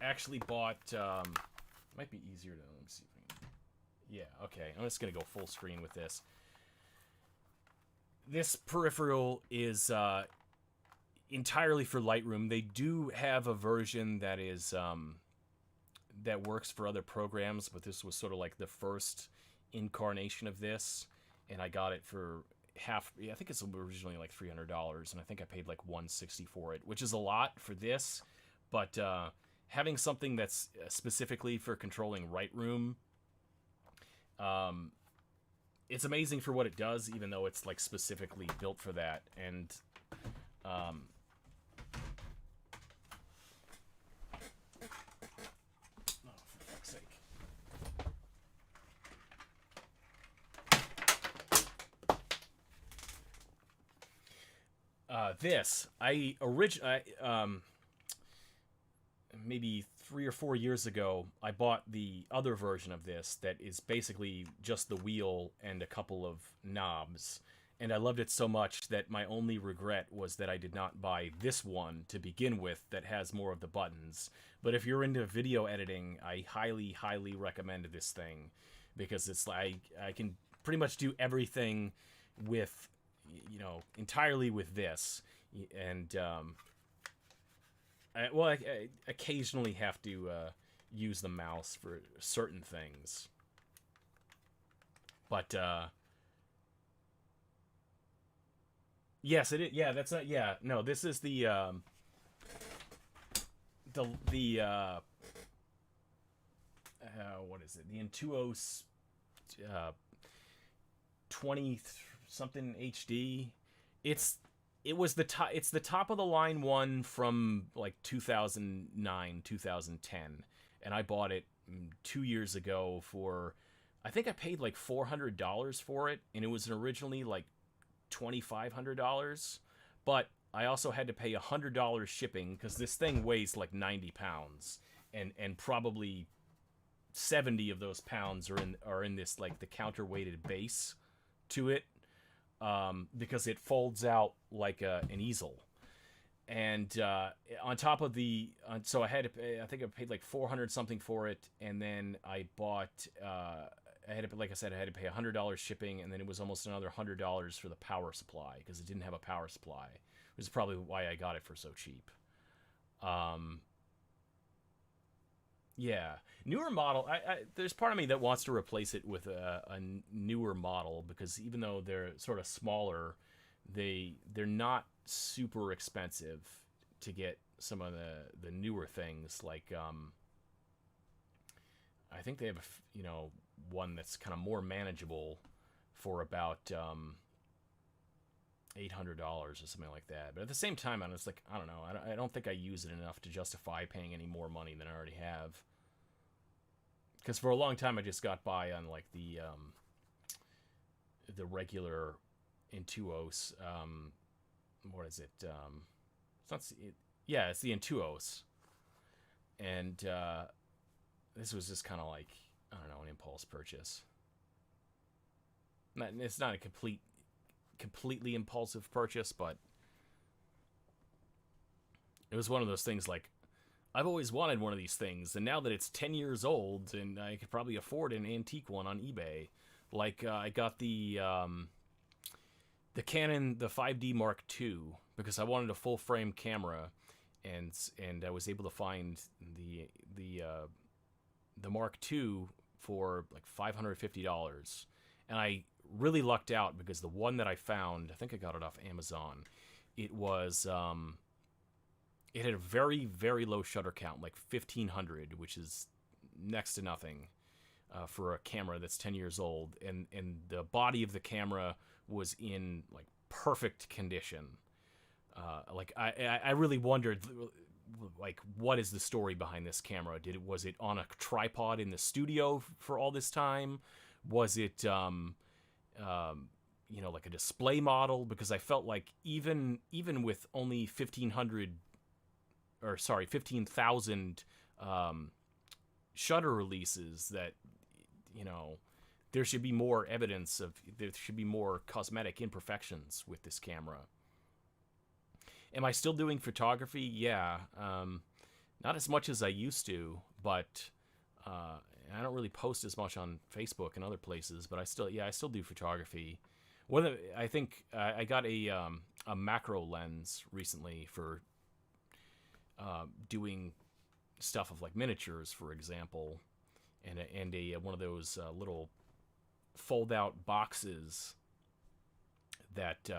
actually bought, might be easier to, let me see if I can, yeah, okay, I'm just going to go full screen with this. This peripheral is entirely for Lightroom. They do have a version that is that works for other programs, but this was sort of like the first incarnation of this, and I got it for half. I think it's originally like $300, and I think I paid like $160 for it, which is a lot for this. But having something that's specifically for controlling Lightroom, it's amazing for what it does, even though it's like specifically built for that. And oh, for fuck's sake. This maybe 3 or 4 years ago, I bought the other version of this that is basically just the wheel and a couple of knobs. And I loved it so much that my only regret was that I did not buy this one to begin with that has more of the buttons. But if you're into video editing, I highly, highly recommend this thing, because it's like I can pretty much do everything with, entirely with this. And I occasionally have to use the mouse for certain things. But yes, it is. Yeah, that's not. Yeah, no, this is the what is it? The Intuos 20 something HD. It was the top. It's the top of the line one from like 2009, 2010, and I bought it 2 years ago for. I think I paid like $400 for it, and it was originally like $2,500, but I also had to pay $100 shipping because this thing weighs like 90 pounds, and probably 70 of those pounds are in this like the counterweighted base to it, because it folds out like an easel. And on top of so I had to pay, I think I paid like 400 something for it, and then I bought like I said, I had to pay $100 shipping, and then it was almost another $100 for the power supply because it didn't have a power supply. Which is probably why I got it for so cheap. Yeah, newer model. There's part of me that wants to replace it with a newer model because even though they're sort of smaller, they're not super expensive to get some of the newer things. Like I think they have one that's kind of more manageable for about $800 or something like that. But at the same time, it's like, I don't know. I don't think I use it enough to justify paying any more money than I already have. Because for a long time, I just got by on like the regular Intuos. What is it? It's not. Yeah, it's the Intuos. And this was just kind of like, I don't know, an impulse purchase. It's not a completely impulsive purchase, but it was one of those things like, I've always wanted one of these things, and now that it's 10 years old and I could probably afford an antique one on eBay, like I got the Canon, the 5D Mark II, because I wanted a full frame camera, and I was able to find the Mark II for like $550, and I really lucked out because the one that I found, I think I got it off Amazon, it was it had a very, very low shutter count, like 1,500, which is next to nothing for a camera that's 10 years old, and the body of the camera was in like perfect condition. Like I really wondered, like, what is the story behind this camera? Was it on a tripod in the studio for all this time? Was it like a display model? Because I felt like even with only 15,000 shutter releases, that there should be more evidence there should be more cosmetic imperfections with this camera. Am I still doing photography? Yeah. Not as much as I used to, but I don't really post as much on Facebook and other places, but I still do photography. I think I got a macro lens recently for doing stuff of like miniatures, for example, and one of those little fold out boxes that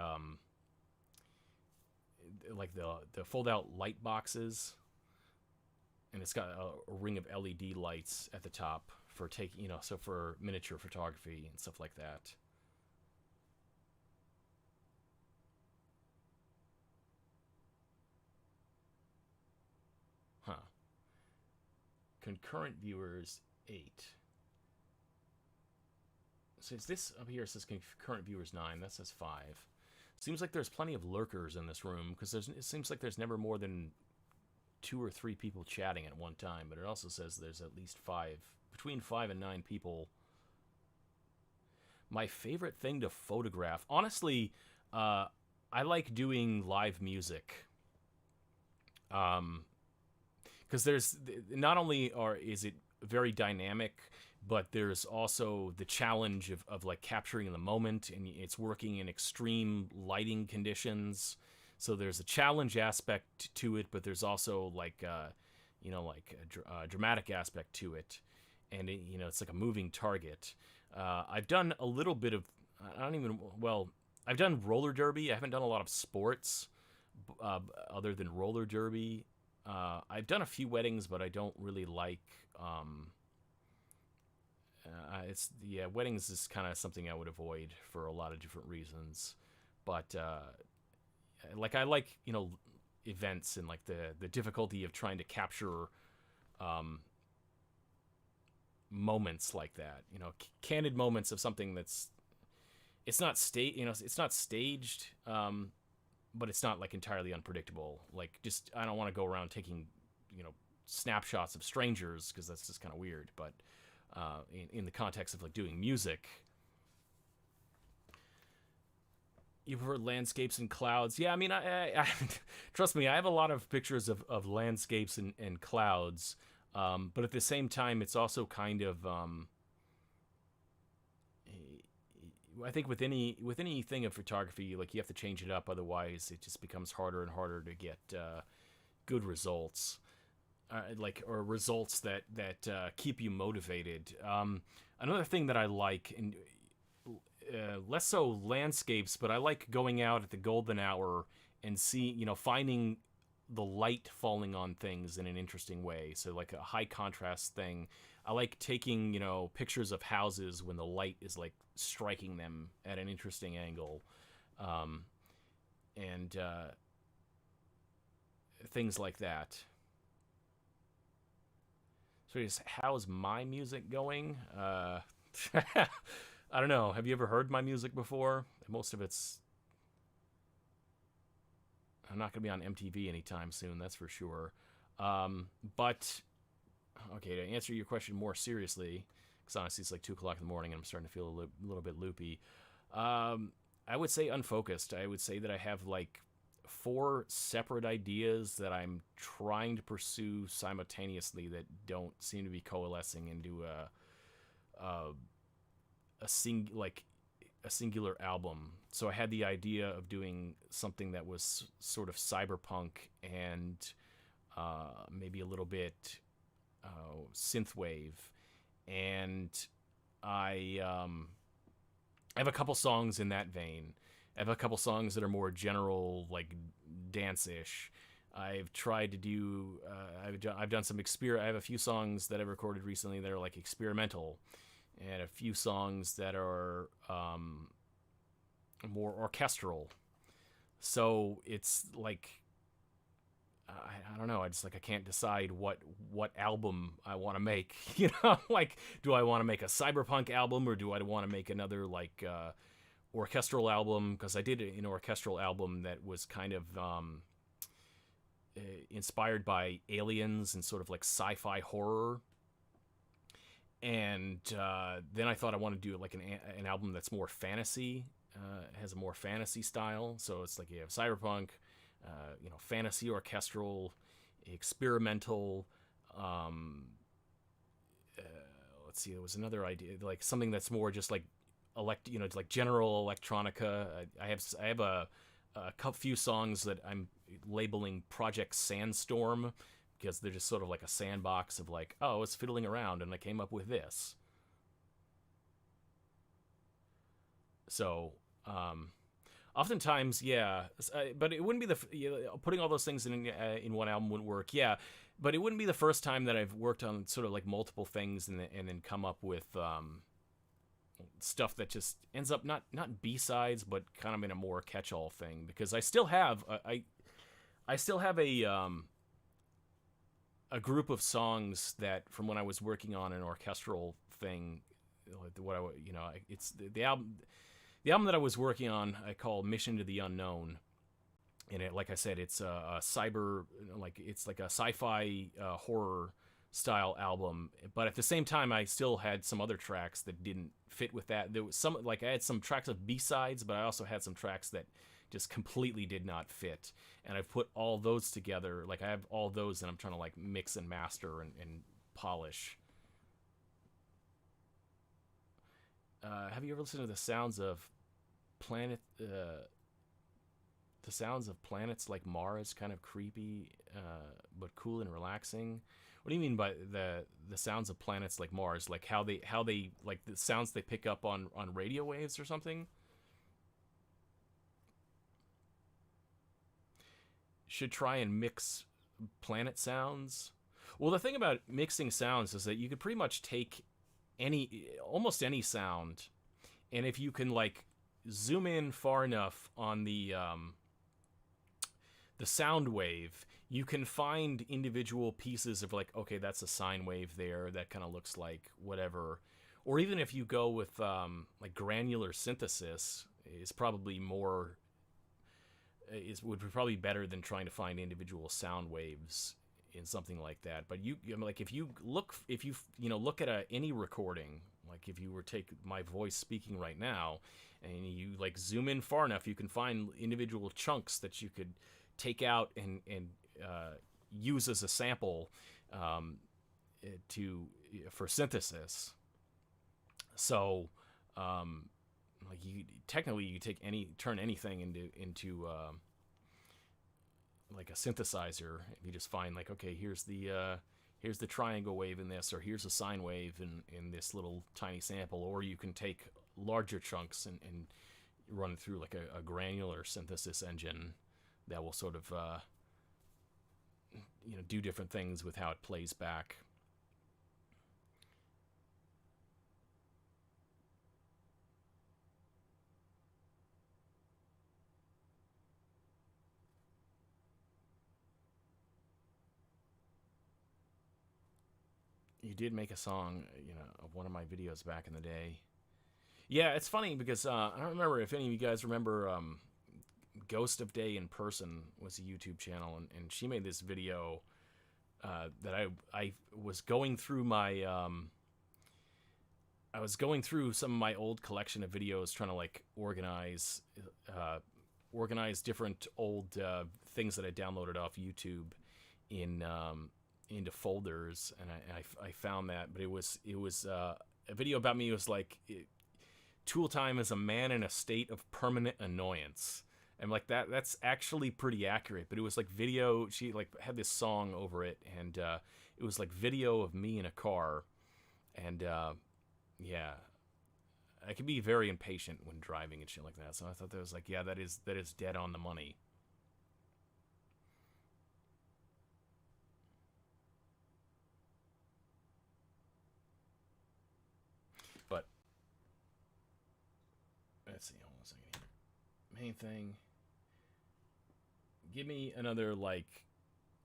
like the fold out light boxes, and it's got a ring of LED lights at the top for taking, so for miniature photography and stuff like that. Huh. Concurrent viewers 8. So is this up here? It says concurrent viewers 9. That says 5. Seems like there's plenty of lurkers in this room because it seems like there's never more than 2 or 3 people chatting at one time. But it also says there's at least between 5 and 9 people. My favorite thing to photograph, honestly, I like doing live music. Because there's not only is it very dynamic, but there's also the challenge of like capturing the moment, and it's working in extreme lighting conditions. So there's a challenge aspect to it, but there's also like like a dramatic aspect to it, and it's like a moving target. I've done a little bit of, I've done roller derby. I haven't done a lot of sports other than roller derby. I've done a few weddings, but I don't really like. Weddings is kind of something I would avoid for a lot of different reasons. But I like events and like the difficulty of trying to capture moments like that. Candid moments of something that's it's not staged, but it's not like entirely unpredictable. Like just I don't want to go around taking snapshots of strangers because that's just kind of weird. But in the context of like doing music. You prefer landscapes and clouds? Yeah, I mean, I trust me, I have a lot of pictures of landscapes and clouds, but at the same time, it's also kind of, I think with anything of photography, like you have to change it up, otherwise it just becomes harder and harder to get good results, or results that keep you motivated. Another thing that I like, and less so landscapes, but I like going out at the golden hour and finding the light falling on things in an interesting way. So like a high contrast thing. I like taking, pictures of houses when the light is like striking them at an interesting angle. And things like that. So how's my music going? I don't know. Have you ever heard my music before? Most of it's... I'm not going to be on MTV anytime soon, that's for sure. But, okay, to answer your question more seriously, because honestly it's like 2 o'clock in the morning and I'm starting to feel a little bit loopy. I would say unfocused. I would say that I have like 4 separate ideas that I'm trying to pursue simultaneously that don't seem to be coalescing into a singular album. So I had the idea of doing something that was sort of cyberpunk and maybe a little bit synthwave, and I have a couple songs in that vein. I have a couple songs that are more general, like dance-ish. I've tried to do. I've done some I have a few songs that I recorded recently that are like experimental, and a few songs that are more orchestral. So it's like I don't know. I can't decide what album I want to make. Like, do I want to make a cyberpunk album or do I want to make another like orchestral album? Because I did an orchestral album that was kind of inspired by aliens and sort of like sci-fi horror. And then I thought I wanted to do like an album that's more fantasy, has a more fantasy style. So it's like you have cyberpunk, fantasy, orchestral, experimental. Let's see, there was another idea, like something that's more just like like general electronica. I have a few songs that I'm labeling Project Sandstorm, because they're just sort of like a sandbox of like, oh, it's fiddling around and I came up with this. So, oftentimes, yeah, but it wouldn't be putting all those things in one album wouldn't work, yeah, but it wouldn't be the first time that I've worked on sort of like multiple things and then come up with stuff that just ends up not B-sides, but kind of in a more catch-all thing, because I still have a group of songs that from when I was working on an orchestral thing, it's the album that I was working on I call Mission to the Unknown, and it, like I said, it's a cyber, it's like a sci-fi horror style album, but at the same time I still had some other tracks that didn't fit with that. There was some, like I had some tracks of B-sides, but I also had some tracks that just completely did not fit, and I've put all those together. Like I have all those and I'm trying to like mix and master and polish. Have you ever listened to the sounds of the sounds of planets like Mars kind of creepy, but cool and relaxing. What do you mean by the sounds of planets like Mars? Like how they like the sounds they pick up on radio waves or something? Should try and mix planet sounds. Well, the thing about mixing sounds is that you could pretty much take almost any sound, and if you can like zoom in far enough on the sound wave, you can find individual pieces of like, okay, that's a sine wave there. That kind of looks like whatever. Or even if you go with like granular synthesis, is probably more would be probably better than trying to find individual sound waves in something like that. But like if you look look at any recording, like if you were to take my voice speaking right now, and you like zoom in far enough, you can find individual chunks that you could take out and use as a sample for synthesis. So like you turn anything into like a synthesizer. If you just find like, okay, here's the triangle wave in this, or here's a sine wave in this little tiny sample, or you can take larger chunks and run it through like a granular synthesis engine that will sort of do different things with how it plays back. You did make a song, of one of my videos back in the day. Yeah, it's funny because I don't remember if any of you guys remember Ghost of Day in Person was a YouTube channel, and she made this video that I was going through my I was going through some of my old collection of videos, trying to like organize different old things that I downloaded off YouTube into folders, and I found that. But it was a video about me. It was like Tool Time is a man in a state of permanent annoyance. And like that's actually pretty accurate. But it was like video. She like had this song over it, and it was like video of me in a car, and yeah, I can be very impatient when driving and shit like that. So I thought that was like, yeah, that is dead on the money. But let's see, hold on a second here. Main thing. Give me another like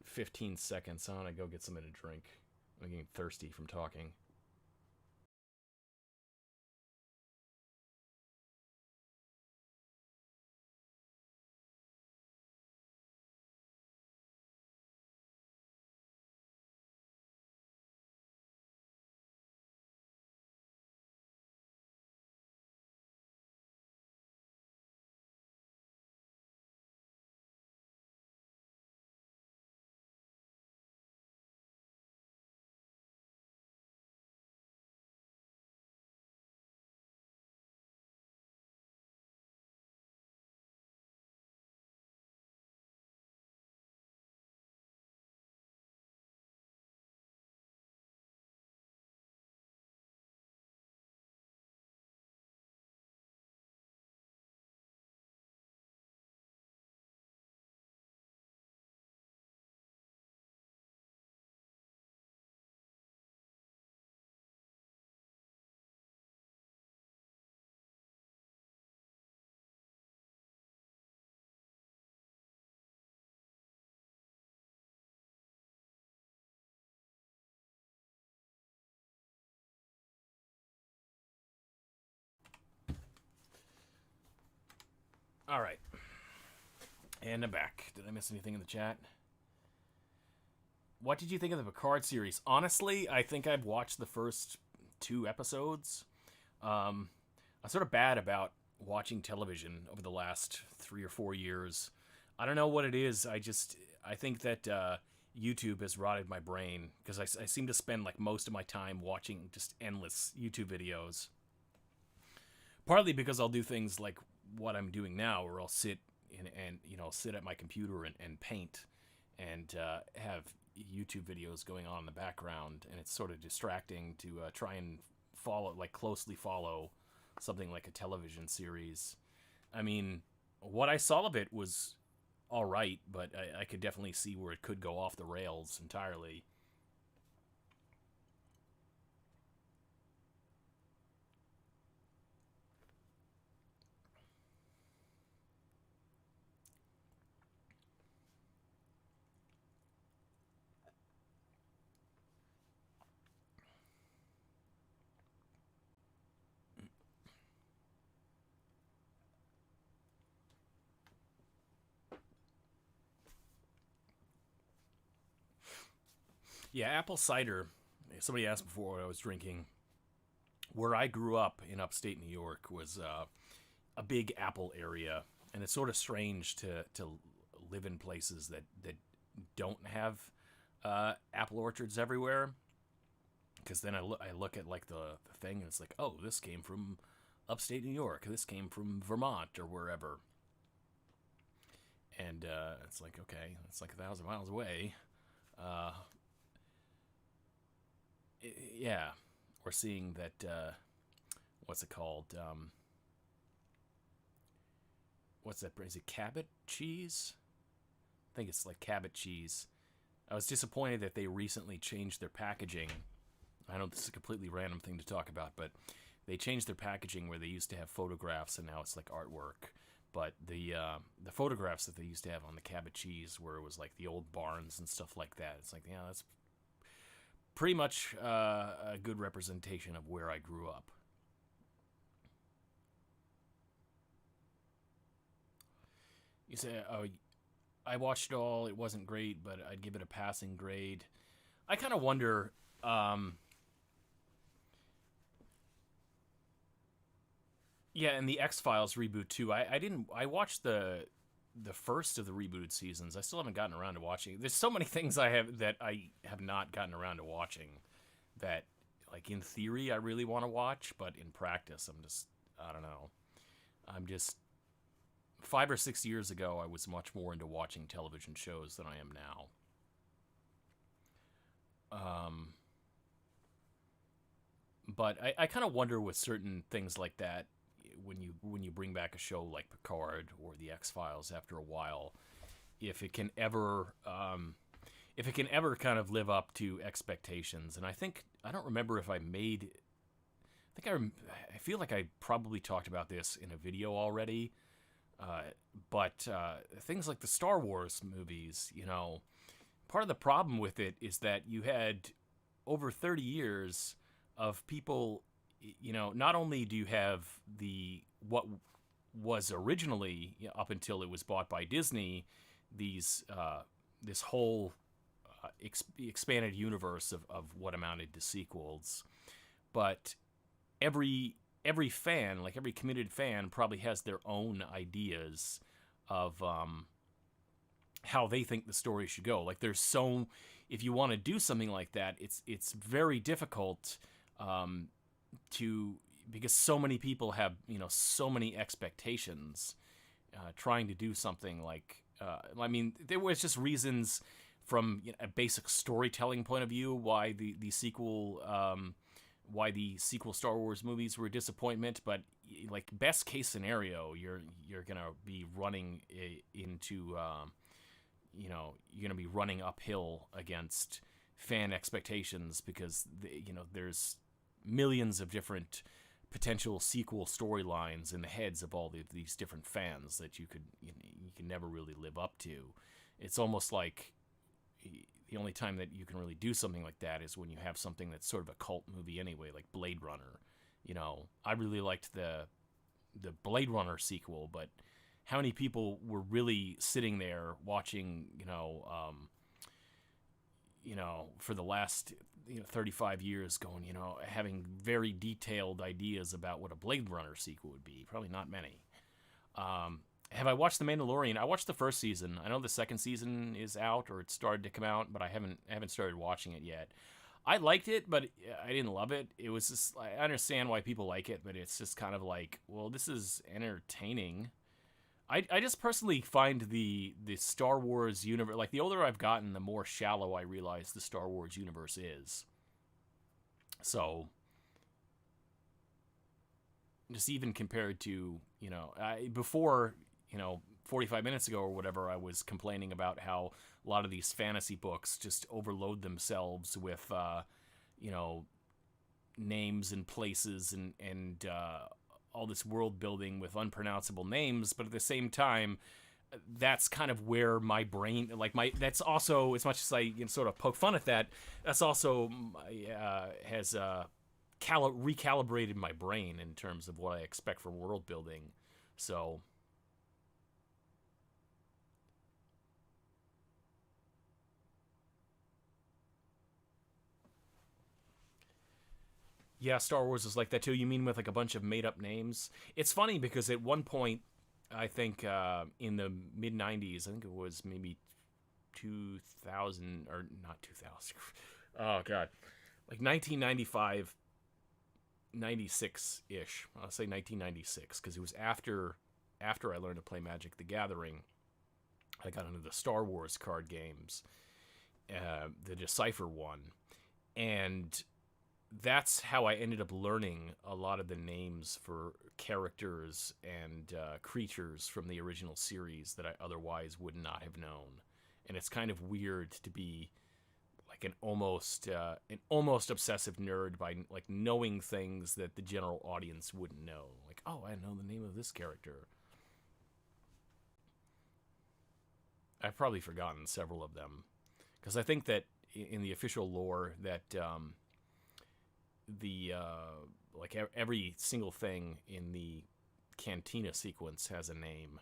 15 seconds. I want to go get something to drink. I'm getting thirsty from talking. All right. And I'm back. Did I miss anything in the chat? What did you think of the Picard series? Honestly, I think I've watched the first 2 episodes. I'm sort of bad about watching television over the last 3 or 4 years. I don't know what it is. I think that YouTube has rotted my brain, because I seem to spend like most of my time watching just endless YouTube videos. Partly because I'll do things like what I'm doing now, where I'll sit and sit at my computer and paint and have YouTube videos going on in the background, and it's sort of distracting to try and closely follow something like a television series. I mean, what I saw of it was all right, but I could definitely see where it could go off the rails entirely. Yeah, apple cider. Somebody asked before what I was drinking. Where I grew up in upstate New York was a big apple area, and it's sort of strange to live in places that don't have apple orchards everywhere. Because then I look at like the thing, and it's like, oh, this came from upstate New York. This came from Vermont or wherever. And it's like, okay, it's like 1,000 miles away. Uh, yeah, we're seeing that. What's it called? What's that? Is it Cabot cheese? I think it's like Cabot cheese. I was disappointed that they recently changed their packaging. I know this is a completely random thing to talk about, but they changed their packaging where they used to have photographs and now it's like artwork. But the photographs that they used to have on the Cabot cheese, where it was like the old barns and stuff like that, it's like, yeah, that's pretty much a good representation of where I grew up. You say, oh, I watched it all. It wasn't great, but I'd give it a passing grade. I kind of wonder. Yeah, and the X-Files reboot too. I didn't. I watched the first of the rebooted seasons. I still haven't gotten around to watching. There's so many things I have not gotten around to watching that, like, in theory I really want to watch, but in practice I don't know. I'm just 5 or 6 years ago I was much more into watching television shows than I am now. But I kind of wonder with certain things like that, when you bring back a show like Picard or the X-Files after a while, if it can ever kind of live up to expectations. And I don't remember if I feel like I probably talked about this in a video already, but things like the Star Wars movies, part of the problem with it is that you had over 30 years of people, not only do you have what was originally, up until it was bought by Disney, this whole expanded universe of what amounted to sequels, but every fan, like every committed fan, probably has their own ideas of how they think the story should go. Like if you want to do something like that, it's very difficult because so many people have so many expectations trying to do something like there was just reasons from a basic storytelling point of view why the sequel Star Wars movies were a disappointment, but like best case scenario, you're gonna be running into you're gonna be running uphill against fan expectations because there's millions of different potential sequel storylines in the heads of all these different fans that you can never really live up to. It's almost like the only time that you can really do something like that is when you have something that's sort of a cult movie anyway, like Blade Runner. I really liked the Blade Runner sequel, but how many people were really sitting there watching, for the last 35 years going, having very detailed ideas about what a Blade Runner sequel would be? Probably not many. Have I watched The Mandalorian? I watched the first season. I know the second season is out, or it started to come out, but I haven't started watching it yet. I liked it, but I didn't love it. It was just, I understand why people like it, but it's just kind of like, well, this is entertaining. I just personally find the Star Wars universe, like the older I've gotten, the more shallow I realize the Star Wars universe is. So, just even compared to, before, 45 minutes ago or whatever, I was complaining about how a lot of these fantasy books just overload themselves with, names and places and all this world building with unpronounceable names, but at the same time, that's kind of where my brain, that's also, as much as I sort of poke fun at that, that's also has recalibrated my brain in terms of what I expect for world building. So, yeah, Star Wars is like that too. You mean with like a bunch of made up names? It's funny because at one point, I think in the mid 90s, I think it was maybe 2000, or not 2000. Oh, God. Like 1995, 96 ish. I'll say 1996 because it was after I learned to play Magic the Gathering. I got into the Star Wars card games, the Decipher one. And that's how I ended up learning a lot of the names for characters and creatures from the original series that I otherwise would not have known. And it's kind of weird to be like an almost obsessive nerd by like knowing things that the general audience wouldn't know. Like, oh, I know the name of this character. I've probably forgotten several of them because I think that in the official lore that the like every single thing in the Cantina sequence has a name.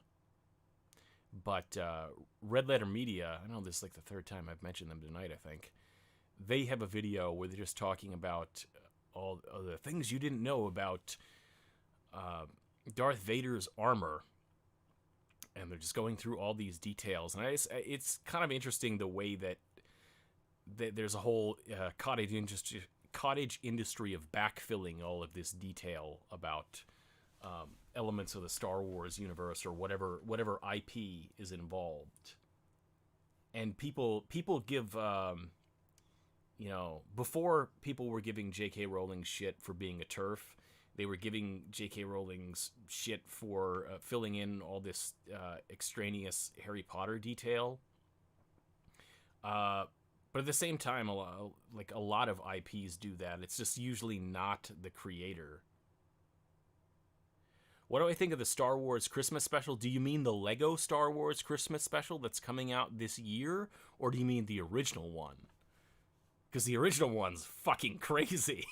But Red Letter Media, I know this is like the third time I've mentioned them tonight, I think. They have a video where they're just talking about all the things you didn't know about Darth Vader's armor. And they're just going through all these details. And it's kind of interesting the way that there's a whole cottage industry of backfilling all of this detail about elements of the Star Wars universe or whatever IP is involved. And people give, before people were giving J.K. Rowling shit for being a TERF, they were giving J.K. Rowling's shit for filling in all this extraneous Harry Potter detail. But at the same time, a lot of IPs do that. It's just usually not the creator. What do I think of the Star Wars Christmas special? Do you mean the Lego Star Wars Christmas special that's coming out this year? Or do you mean the original one? Because the original one's fucking crazy.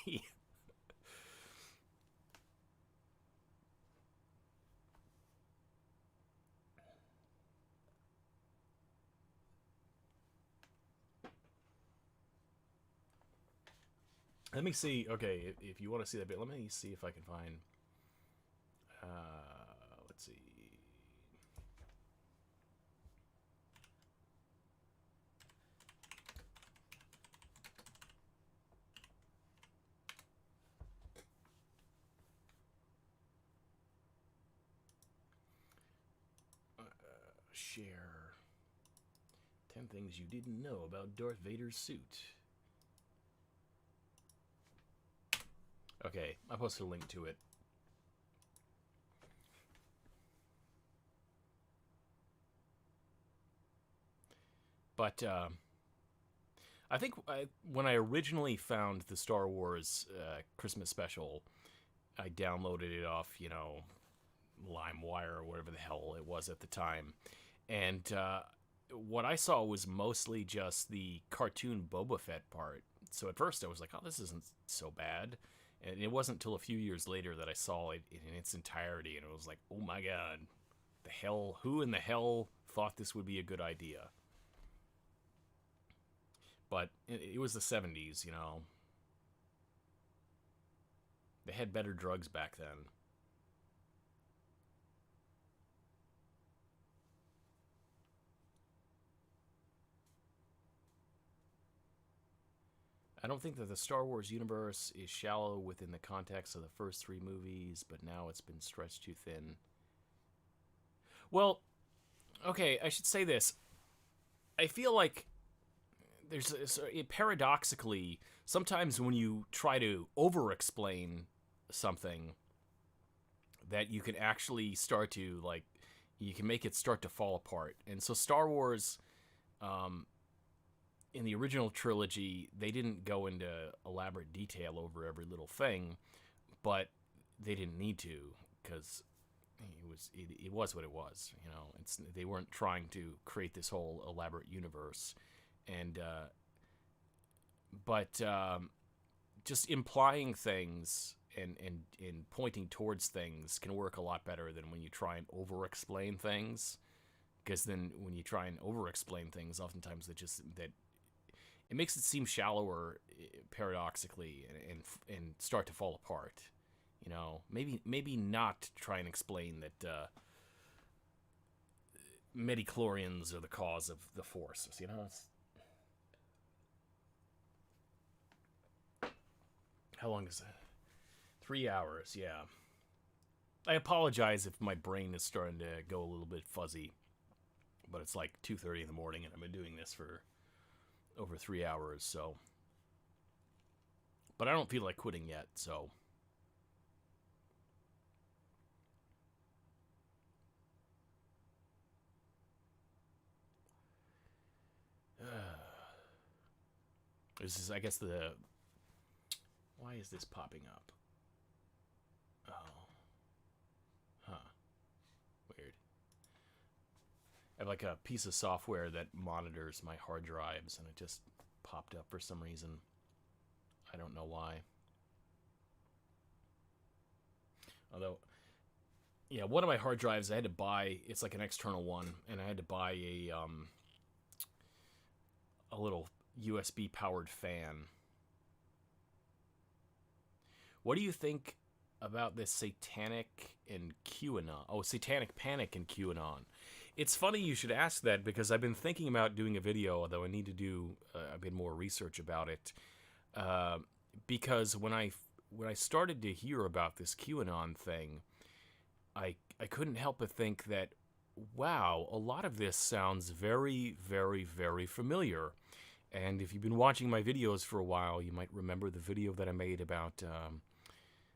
Let me see. Okay, if you want to see that bit, let me see if I can find. Let's see. Share 10 things you didn't know about Darth Vader's suit. Okay, I posted a link to it. But I think when I originally found the Star Wars Christmas special, I downloaded it off, LimeWire or whatever the hell it was at the time. And what I saw was mostly just the cartoon Boba Fett part. So at first I was like, oh, this isn't so bad. And it wasn't until a few years later that I saw it in its entirety, and it was like, oh my god, who in the hell thought this would be a good idea? But it was the 70s, They had better drugs back then. I don't think that the Star Wars universe is shallow within the context of the first three movies, but now it's been stretched too thin. Well, okay, I should say this. I feel like paradoxically, sometimes when you try to over-explain something, that you can actually start to, like, you can make it start to fall apart. And so Star Wars, in the original trilogy, they didn't go into elaborate detail over every little thing, but they didn't need to, because it was what it was. They weren't trying to create this whole elaborate universe, and but just implying things and pointing towards things can work a lot better than when you try and over-explain things. Because then when you try and over-explain things, oftentimes that it makes it seem shallower, paradoxically, and start to fall apart. Maybe not try and explain that midichlorians are the cause of the forces. How long is that? 3 hours, yeah. I apologize if my brain is starting to go a little bit fuzzy, but it's like 2:30 in the morning, and I've been doing this for over 3 hours, so. But I don't feel like quitting yet, so. This is, I guess, why is this popping up? Oh. Huh. Weird. I have like a piece of software that monitors my hard drives, and it just popped up for some reason. I don't know why. Although, yeah, one of my hard drives I had to buy, it's like an external one, and I had to buy a little USB powered fan. What do you think about this satanic and QAnon? Oh, satanic panic and QAnon. It's funny you should ask that, because I've been thinking about doing a video, although I need to do a bit more research about it. Because when I started to hear about this QAnon thing, I couldn't help but think that, wow, a lot of this sounds very, very, very familiar. And if you've been watching my videos for a while, you might remember the video that I made about...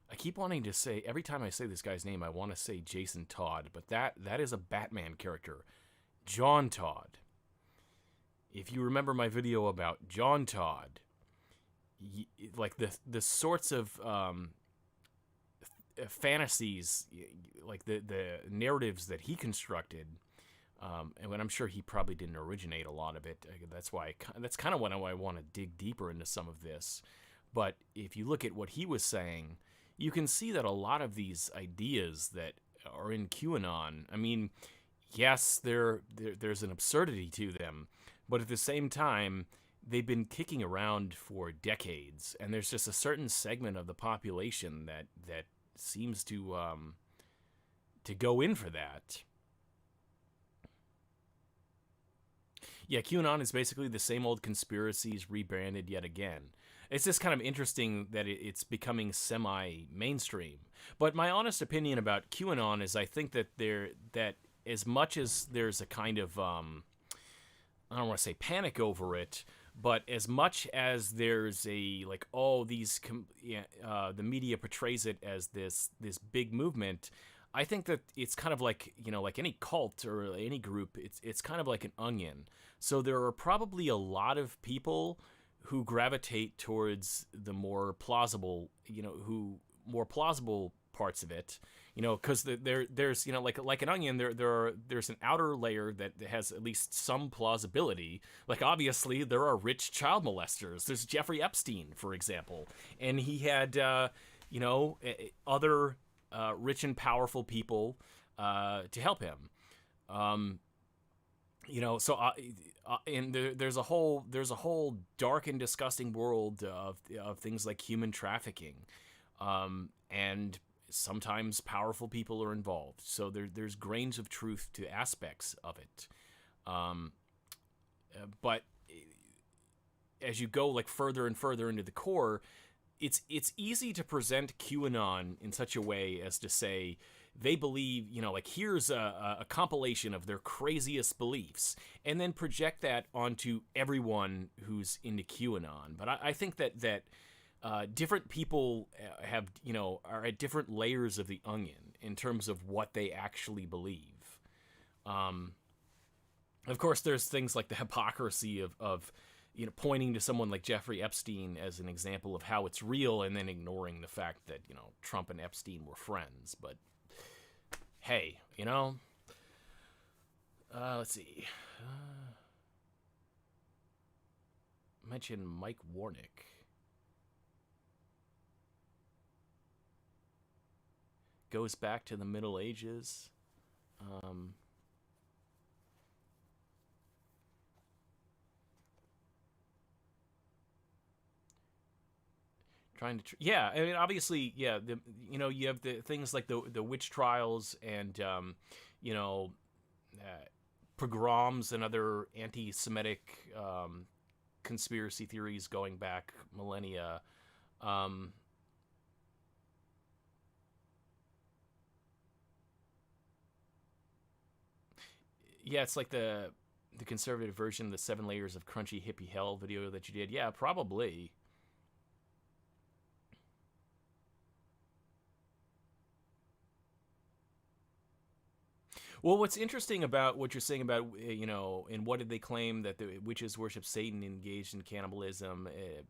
I keep wanting to say, every time I say this guy's name, I want to say Jason Todd, but that is a Batman character. John Todd. If you remember my video about John Todd, like the sorts of fantasies, like the narratives that he constructed, and when I'm sure he probably didn't originate a lot of it. That's kind of when I want to dig deeper into some of this. But if you look at what he was saying, you can see that a lot of these ideas that are in QAnon, I mean, yes, there's an absurdity to them, but at the same time, they've been kicking around for decades, and there's just a certain segment of the population that seems to go in for that. Yeah, QAnon is basically the same old conspiracies rebranded yet again. It's just kind of interesting that it's becoming semi-mainstream. But my honest opinion about QAnon is I think that as much as there's a kind of, I don't want to say panic over it, but as much as there's a, like, the media portrays it as this big movement, I think that it's kind of like, like any cult or any group, it's kind of like an onion. So there are probably a lot of people who gravitate towards the more plausible, more plausible parts of it, because there's, like an onion, there's an outer layer that has at least some plausibility. Like, obviously, there are rich child molesters. There's Jeffrey Epstein, for example, and he had, other rich and powerful people to help him. And there's a whole dark and disgusting world of things like human trafficking, and sometimes powerful people are involved. So there's grains of truth to aspects of it, but as you go like further and further into the core, it's easy to present QAnon in such a way as to say, they believe, like here's a compilation of their craziest beliefs, and then project that onto everyone who's into QAnon. But I think that different people have, are at different layers of the onion in terms of what they actually believe. Of course, there's things like the hypocrisy of pointing to someone like Jeffrey Epstein as an example of how it's real, and then ignoring the fact that Trump and Epstein were friends. But hey, let's see. Mention Mike Warnick. Goes back to the Middle Ages. Trying to, yeah. I mean, obviously, yeah. You have the things like the witch trials and pogroms and other anti-Semitic conspiracy theories going back millennia. Yeah, it's like the conservative version of the 7 Layers of Crunchy Hippie Hell video that you did. Yeah, probably. Well, what's interesting about what you're saying about, and what did they claim that the witches worship Satan, engaged in cannibalism,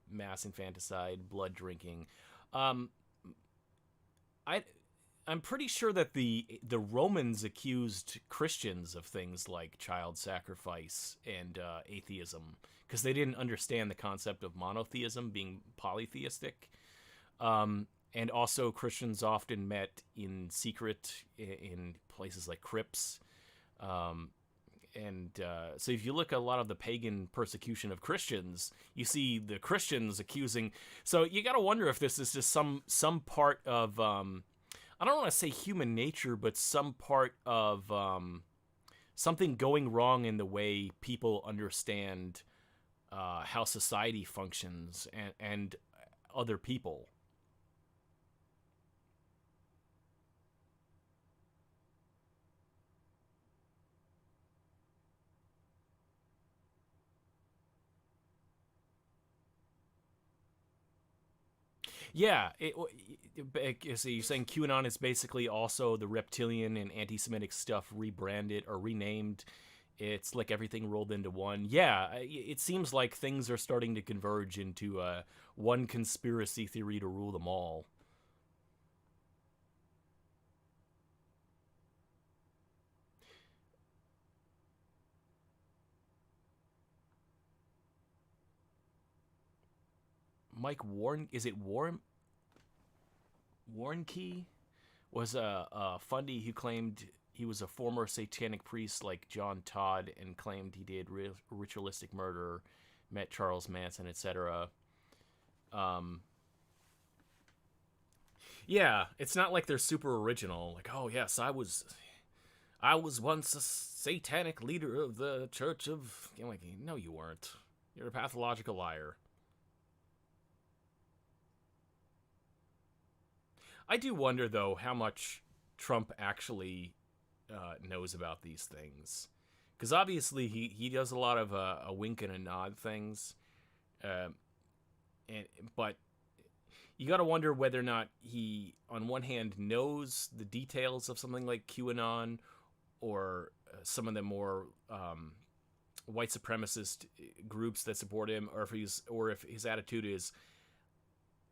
mass infanticide, blood drinking. Um, I, I'm pretty sure that the Romans accused Christians of things like child sacrifice and atheism because they didn't understand the concept of monotheism being polytheistic. And also, Christians often met in secret in places like crypts. So if you look at a lot of the pagan persecution of Christians, you see the Christians accusing. So you got to wonder if this is just some part of I don't want to say human nature, but some part of something going wrong in the way people understand how society functions and other people. Yeah, so you're saying QAnon is basically also the reptilian and anti-Semitic stuff rebranded or renamed. It's like everything rolled into one. Yeah, it seems like things are starting to converge into one conspiracy theory to rule them all. Mike Warren, is it Warnke? Was a fundy who claimed he was a former satanic priest like John Todd and claimed he did ritualistic murder, met Charles Manson, etc. Um, yeah, it's not like they're super original. Like, oh yes, I was once a satanic leader of the Church of. Like, no, you weren't. You're a pathological liar. I do wonder though how much Trump actually knows about these things, because obviously he does a lot of a wink and a nod things, uh, and but you got to wonder whether or not he, on one hand, knows the details of something like QAnon or some of the more white supremacist groups that support him, or if his attitude is,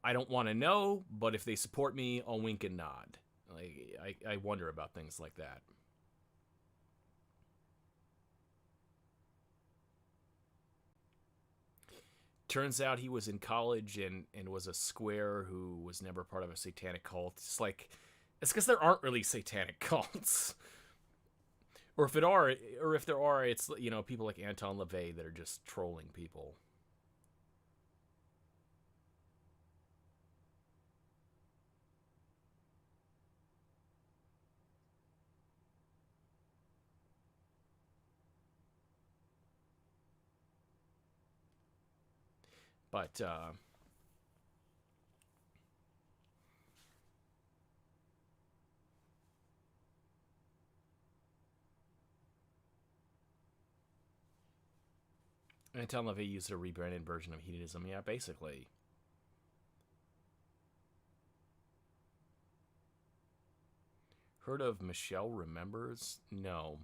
I don't want to know, but if they support me, I'll wink and nod. Like I wonder about things like that. Turns out he was in college and was a square who was never part of a satanic cult. It's because there aren't really satanic cults. Or if there are, it's people like Anton LaVey that are just trolling people. But Anton LaVey used a rebranded version of hedonism. Yeah, basically. Heard of Michelle Remembers? No.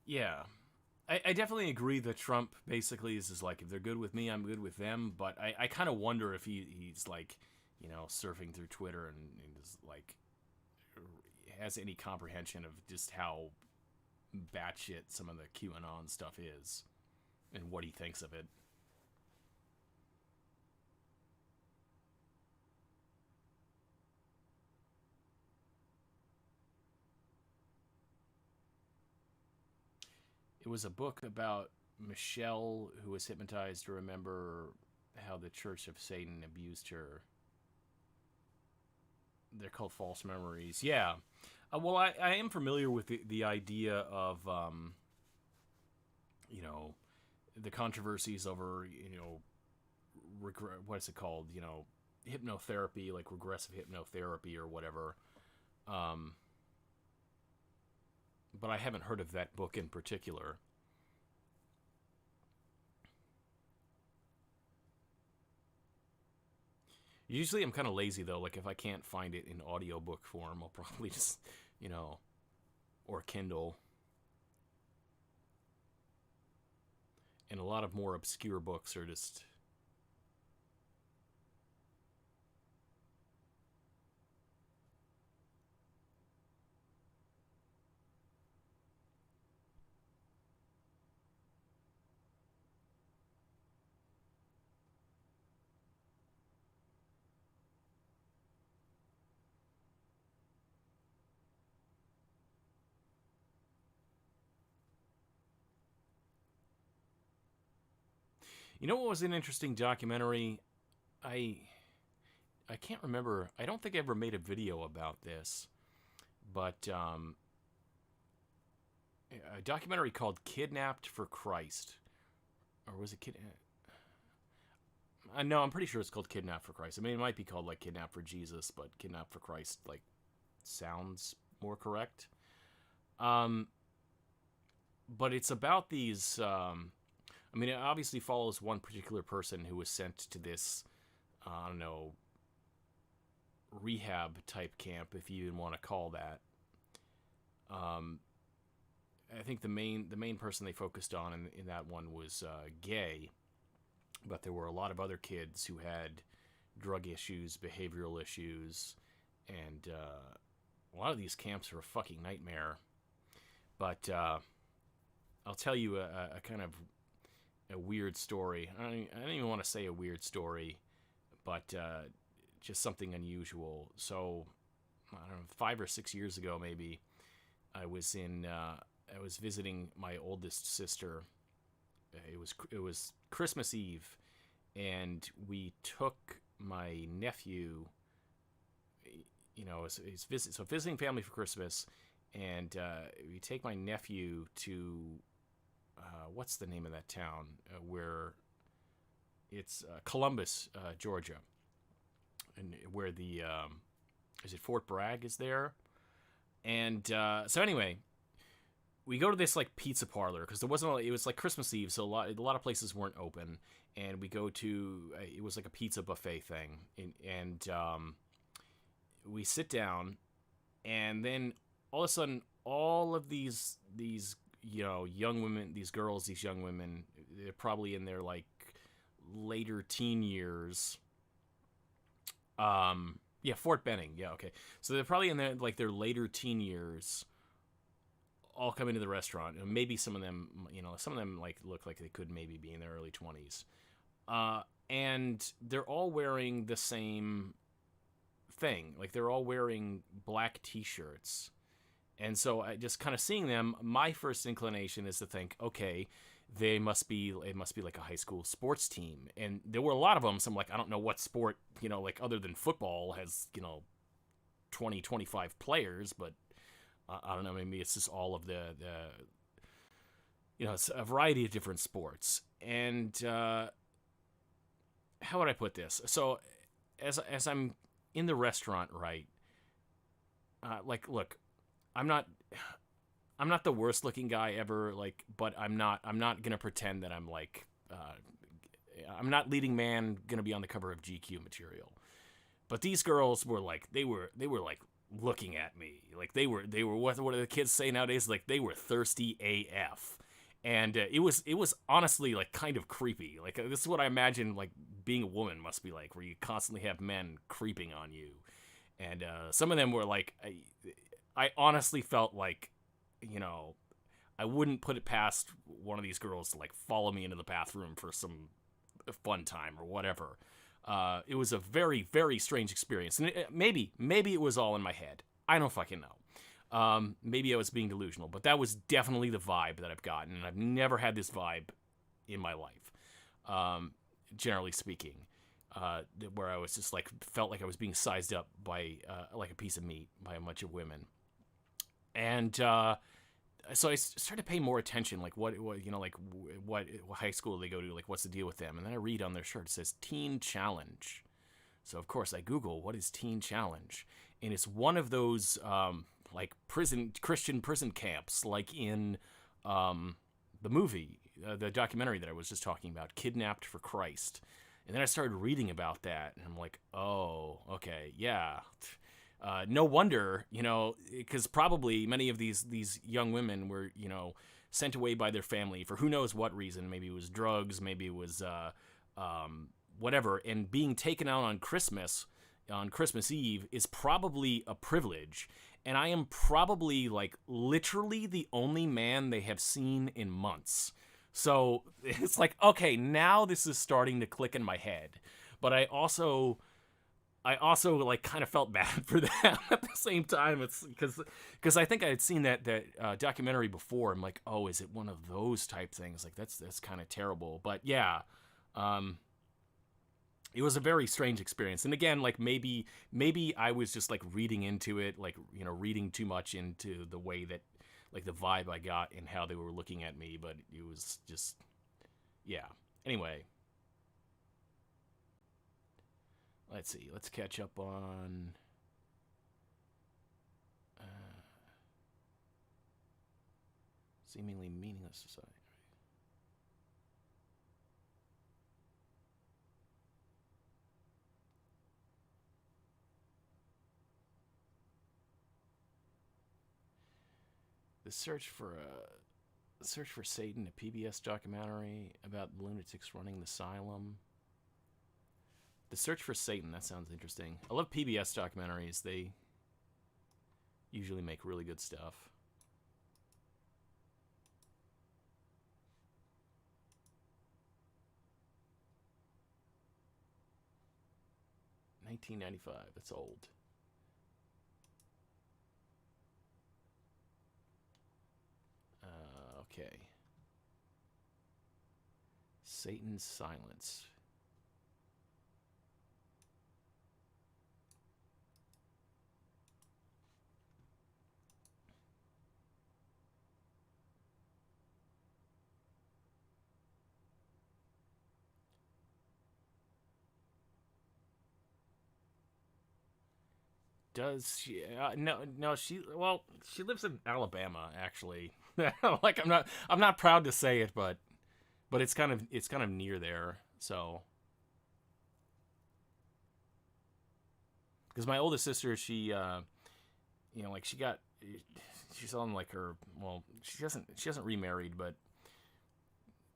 Yeah. I definitely agree that Trump basically is like, if they're good with me, I'm good with them. But I kind of wonder if he's like, surfing through Twitter and is like, has any comprehension of just how batshit some of the QAnon stuff is and what he thinks of it. It was a book about Michelle who was hypnotized to remember how the Church of Satan abused her. They're called false memories. Yeah. Well, I am familiar with the idea of, you know, the controversies over, what is it called? Hypnotherapy, like regressive hypnotherapy or whatever. Um, but I haven't heard of that book in particular. Usually I'm kind of lazy though. Like if I can't find it in audiobook form, I'll probably just, or Kindle. And a lot of more obscure books are just. You know what was an interesting documentary? I I can't remember. I don't think I ever made a video about this, but a documentary called "Kidnapped for Christ," or was it Kid? No, I'm pretty sure it's called "Kidnapped for Christ." I mean, it might be called like "Kidnapped for Jesus," but "Kidnapped for Christ" like sounds more correct. Um, but it's about these. I mean, it obviously follows one particular person who was sent to this. I don't know, rehab type camp, if you even want to call that. Um, I think the main person they focused on in that one was gay, but there were a lot of other kids who had drug issues, behavioral issues, and a lot of these camps are a fucking nightmare. But I'll tell you a kind of a weird story. I don't even want to say a weird story, but just something unusual. So I don't know, 5 or 6 years ago, maybe I was visiting my oldest sister. It was Christmas Eve, and we took my nephew. So visiting family for Christmas, and we take my nephew to what's the name of that town where it's Columbus, Georgia, and where the is it Fort Bragg is there, and so anyway, we go to this like pizza parlor because it was like Christmas Eve, so a lot of places weren't open, and we go to it was like a pizza buffet thing, and we sit down, and then all of a sudden, all of these young women, these young women, they're probably in their like later teen years. Yeah, Fort Benning. Yeah, okay. So they're probably in their later teen years. All come into the restaurant, and maybe some of them like look like they could maybe be in their early 20s. And they're all wearing the same thing. Like they're all wearing black T-shirts, and so I just kind of seeing them. My first inclination is to think, okay, it must be like a high school sports team, and there were a lot of them. So I'm like, I don't know what sport, like other than football has 20, 25 players, but I don't know. Maybe it's just all of the it's a variety of different sports. And how would I put this? So as I'm in the restaurant, right? Look, I'm not the worst looking guy ever, but I'm not gonna pretend that I'm I'm not leading man gonna be on the cover of GQ material. But these girls were they were looking at me. They were what do the kids say nowadays? They were thirsty AF. And it was honestly kind of creepy. This is what I imagine being a woman must be like, where you constantly have men creeping on you. And some of them were I honestly felt I wouldn't put it past one of these girls to follow me into the bathroom for some fun time or whatever. It was a very, very strange experience. And maybe it was all in my head. I don't fucking know. Maybe I was being delusional, but that was definitely the vibe that I've gotten, and I've never had this vibe in my life, generally speaking, where I was just felt like I was being sized up by like a piece of meat by a bunch of women. And so I started paying more attention, what high school they go to, what's the deal with them. And then I read on their shirt, it says Teen Challenge. So of course I Google, what is Teen Challenge? And it's one of those Christian prison camps, in the movie, the documentary that I was just talking about, Kidnapped for Christ. And then I started reading about that, and I'm like, oh, okay, yeah. No wonder, because probably many of these young women were, sent away by their family for who knows what reason. Maybe it was drugs, maybe it was whatever. And being taken out on Christmas Eve is probably a privilege. And I am probably literally the only man they have seen in months. So it's okay, now this is starting to click in my head. But I also kind of felt bad for them at the same time. It's because I think I had seen that documentary before. I'm like, oh, is it one of those type things? That's kind of terrible. But yeah, it was a very strange experience. And again, maybe I was just reading into it, reading too much into the way that the vibe I got and how they were looking at me. But it was just, yeah. Anyway. Let's see. Let's catch up on seemingly meaningless society. The Search for Satan, a PBS documentary about lunatics running the Salem. The Search for Satan, that sounds interesting. I love PBS documentaries. They usually make really good stuff. $19.95, that's old. Okay. Satan's Silence. Does she? No. She lives in Alabama, actually. I'm not proud to say it, but it's kind of near there. So, because my oldest sister, she's on her. Well, she hasn't remarried, but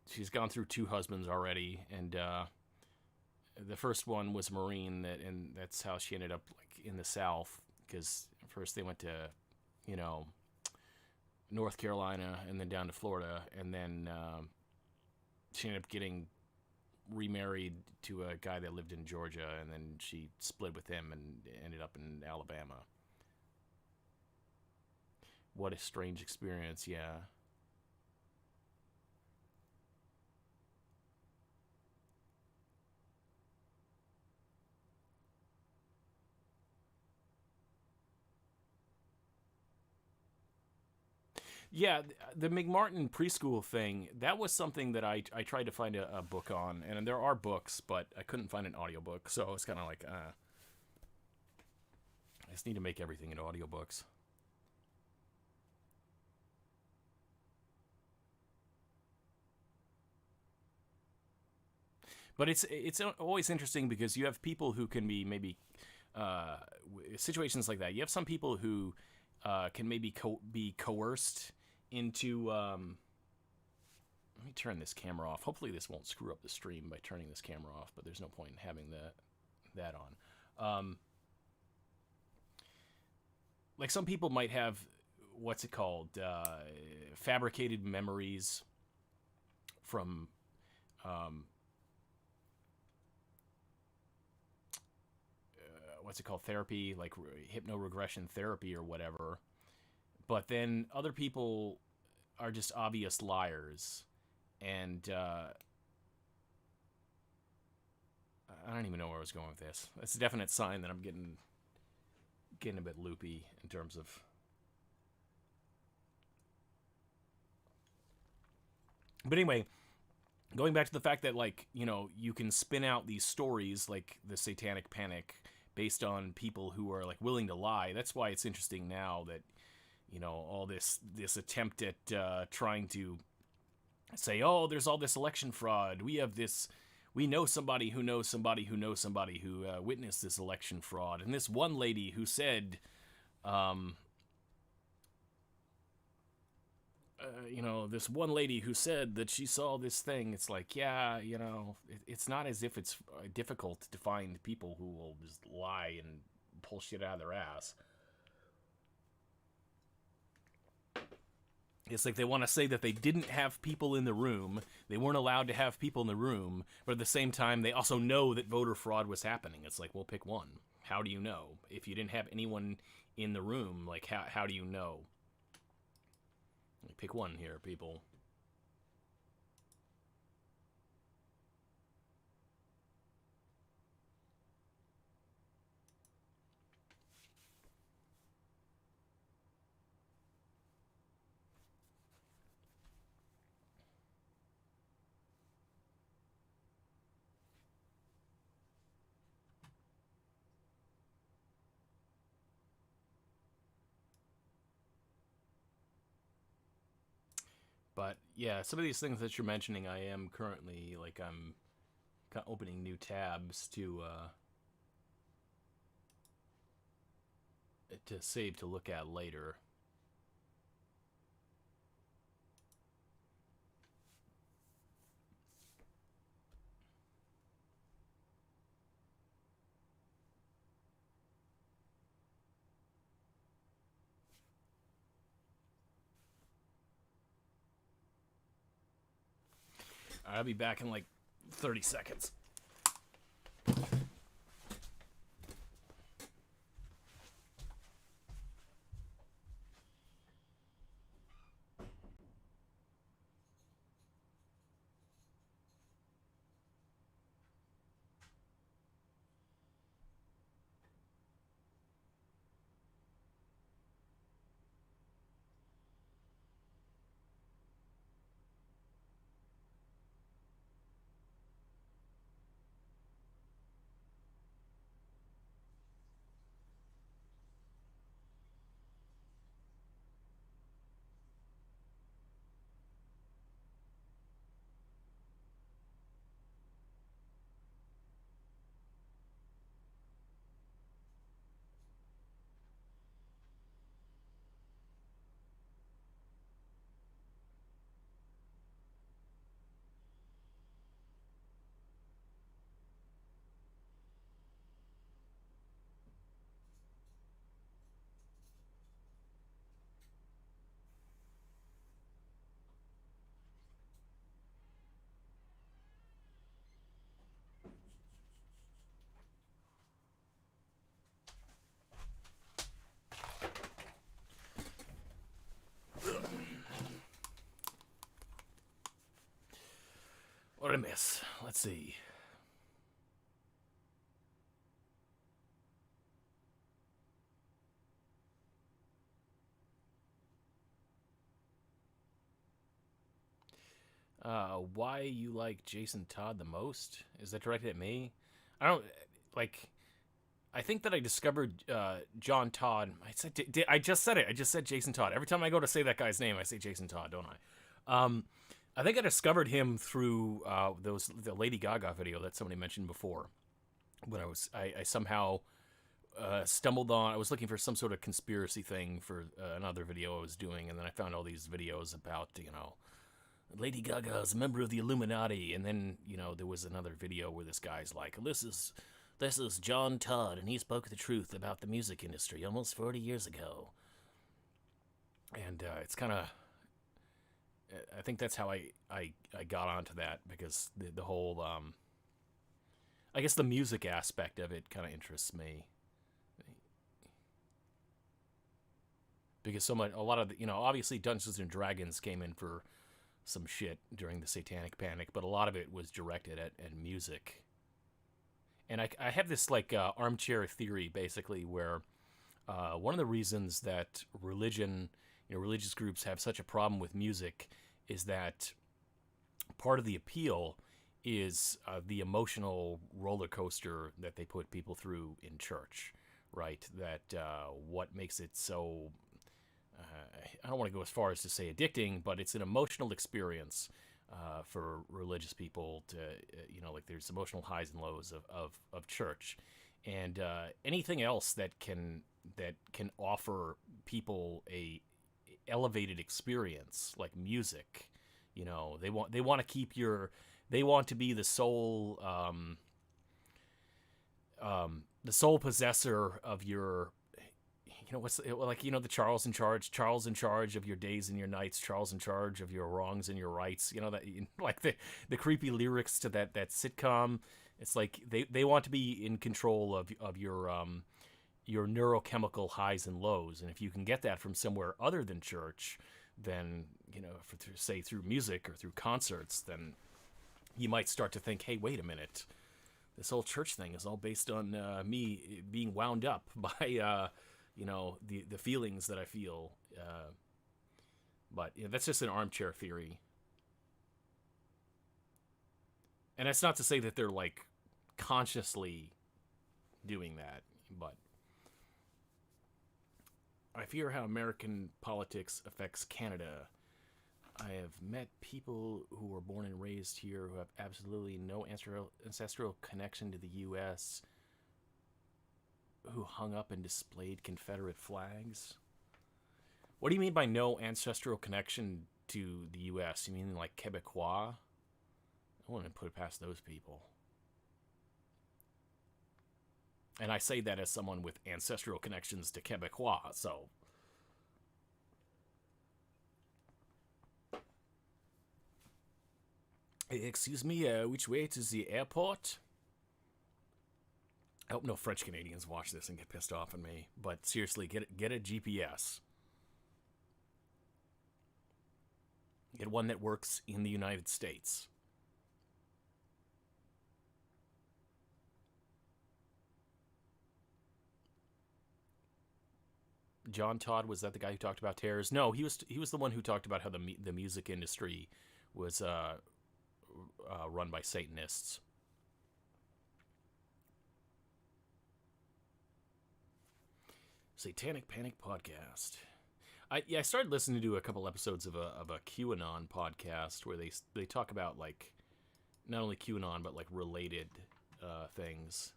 she's gone through 2 husbands already, and the first one was Marine, and that's how she ended up in the South, because first they went to, North Carolina and then down to Florida, and then she ended up getting remarried to a guy that lived in Georgia, and then she split with him and ended up in Alabama. What a strange experience, yeah. Yeah, the McMartin preschool thing, that was something that I tried to find a book on, and there are books, but I couldn't find an audiobook, so it's kind of like, I just need to make everything into audiobooks. But it's always interesting because you have people who can be maybe situations like that. You have some people who can maybe be coerced into. Let me turn this camera off. Hopefully, this won't screw up the stream by turning this camera off. But there's no point in having that on. Like some people might have what's it called? Fabricated memories from. What's it called? Therapy, like hypnoregression therapy or whatever. But then other people are just obvious liars, and I don't even know where I was going with this. That's a definite sign that I'm getting a bit loopy in terms of. But anyway, going back to the fact that, like, you know, you can spin out these stories like the Satanic Panic based on people who are like willing to lie. That's why it's interesting now that, you know, all this attempt at trying to say, oh, there's all this election fraud. We know somebody who knows somebody who knows somebody who witnessed this election fraud, and this one lady who said, you know, this one lady who said that she saw this thing. It's like, yeah, you know, it's not as if it's difficult to find people who will just lie and pull shit out of their ass. It's like they want to say that they didn't have people in the room, they weren't allowed to have people in the room, but at the same time, they also know that voter fraud was happening. It's like, well, pick one. How do you know? If you didn't have anyone in the room, like, how do you know? Pick one here, people. But yeah, some of these things that you're mentioning, I am currently, like, I'm kind of opening new tabs to save to look at later. I'll be back in like 30 seconds. What did I miss? Let's see. Why you like Jason Todd the most? Is that directed at me? I don't like. I think that I discovered John Todd. I just said it. I just said Jason Todd. Every time I go to say that guy's name, I say Jason Todd, don't I? I think I discovered him through the Lady Gaga video that somebody mentioned before. When I somehow stumbled on. I was looking for some sort of conspiracy thing for another video I was doing, and then I found all these videos about Lady Gaga is a member of the Illuminati, and then there was another video where this guy's like, this is John Todd, and he spoke the truth about the music industry almost 40 years ago. And it's kind of, I think that's how I got onto that, because the whole, I guess the music aspect of it kind of interests me. Because a lot of obviously Dungeons and Dragons came in for some shit during the Satanic Panic, but a lot of it was directed at music. And I have this armchair theory, basically, where one of the reasons that religious groups have such a problem with music is that part of the appeal is the emotional roller coaster that they put people through in church, right? That what makes it so, I don't want to go as far as to say addicting, but it's an emotional experience for religious people to, there's emotional highs and lows of church, and anything else that can offer people a elevated experience, like music. They want to keep they want to be the sole possessor of your, the Charles in charge of your days and your nights, Charles in charge of your wrongs and your rights, the creepy lyrics to that sitcom. It's like they want to be in control of your neurochemical highs and lows, and if you can get that from somewhere other than church, then say through music or through concerts, then you might start to think, hey, wait a minute, this whole church thing is all based on me being wound up by the feelings that I feel. But that's just an armchair theory. And that's not to say that they're consciously doing that, but I fear how American politics affects Canada. I have met people who were born and raised here who have absolutely no ancestral connection to the U.S., who hung up and displayed Confederate flags. What do you mean by no ancestral connection to the U.S.? You mean like Quebecois? I wouldn't put it past those people. And I say that as someone with ancestral connections to Quebecois, so... Excuse me, which way to the airport? I hope no French Canadians watch this and get pissed off at me. But seriously, get a GPS. Get one that works in the United States. John Todd, was that the guy who talked about terrors? No, he was the one who talked about how the music industry was run by Satanists. Satanic Panic Podcast. I started listening to a couple episodes of a QAnon podcast where they talk about not only QAnon but related things.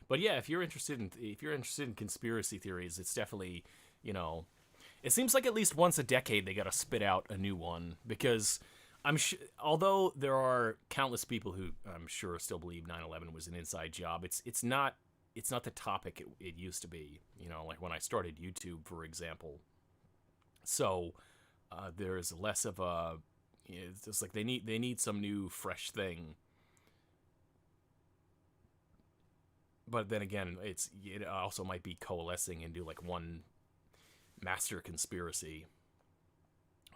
But yeah, if you're interested in conspiracy theories, it's definitely, it seems like at least once a decade they got to spit out a new one, because although there are countless people who I'm sure still believe 9/11 was an inside job, it's not the topic it used to be, like when I started YouTube, for example. So there's less of a, it's just like they need some new fresh thing. But then again, it also might be coalescing into one master conspiracy,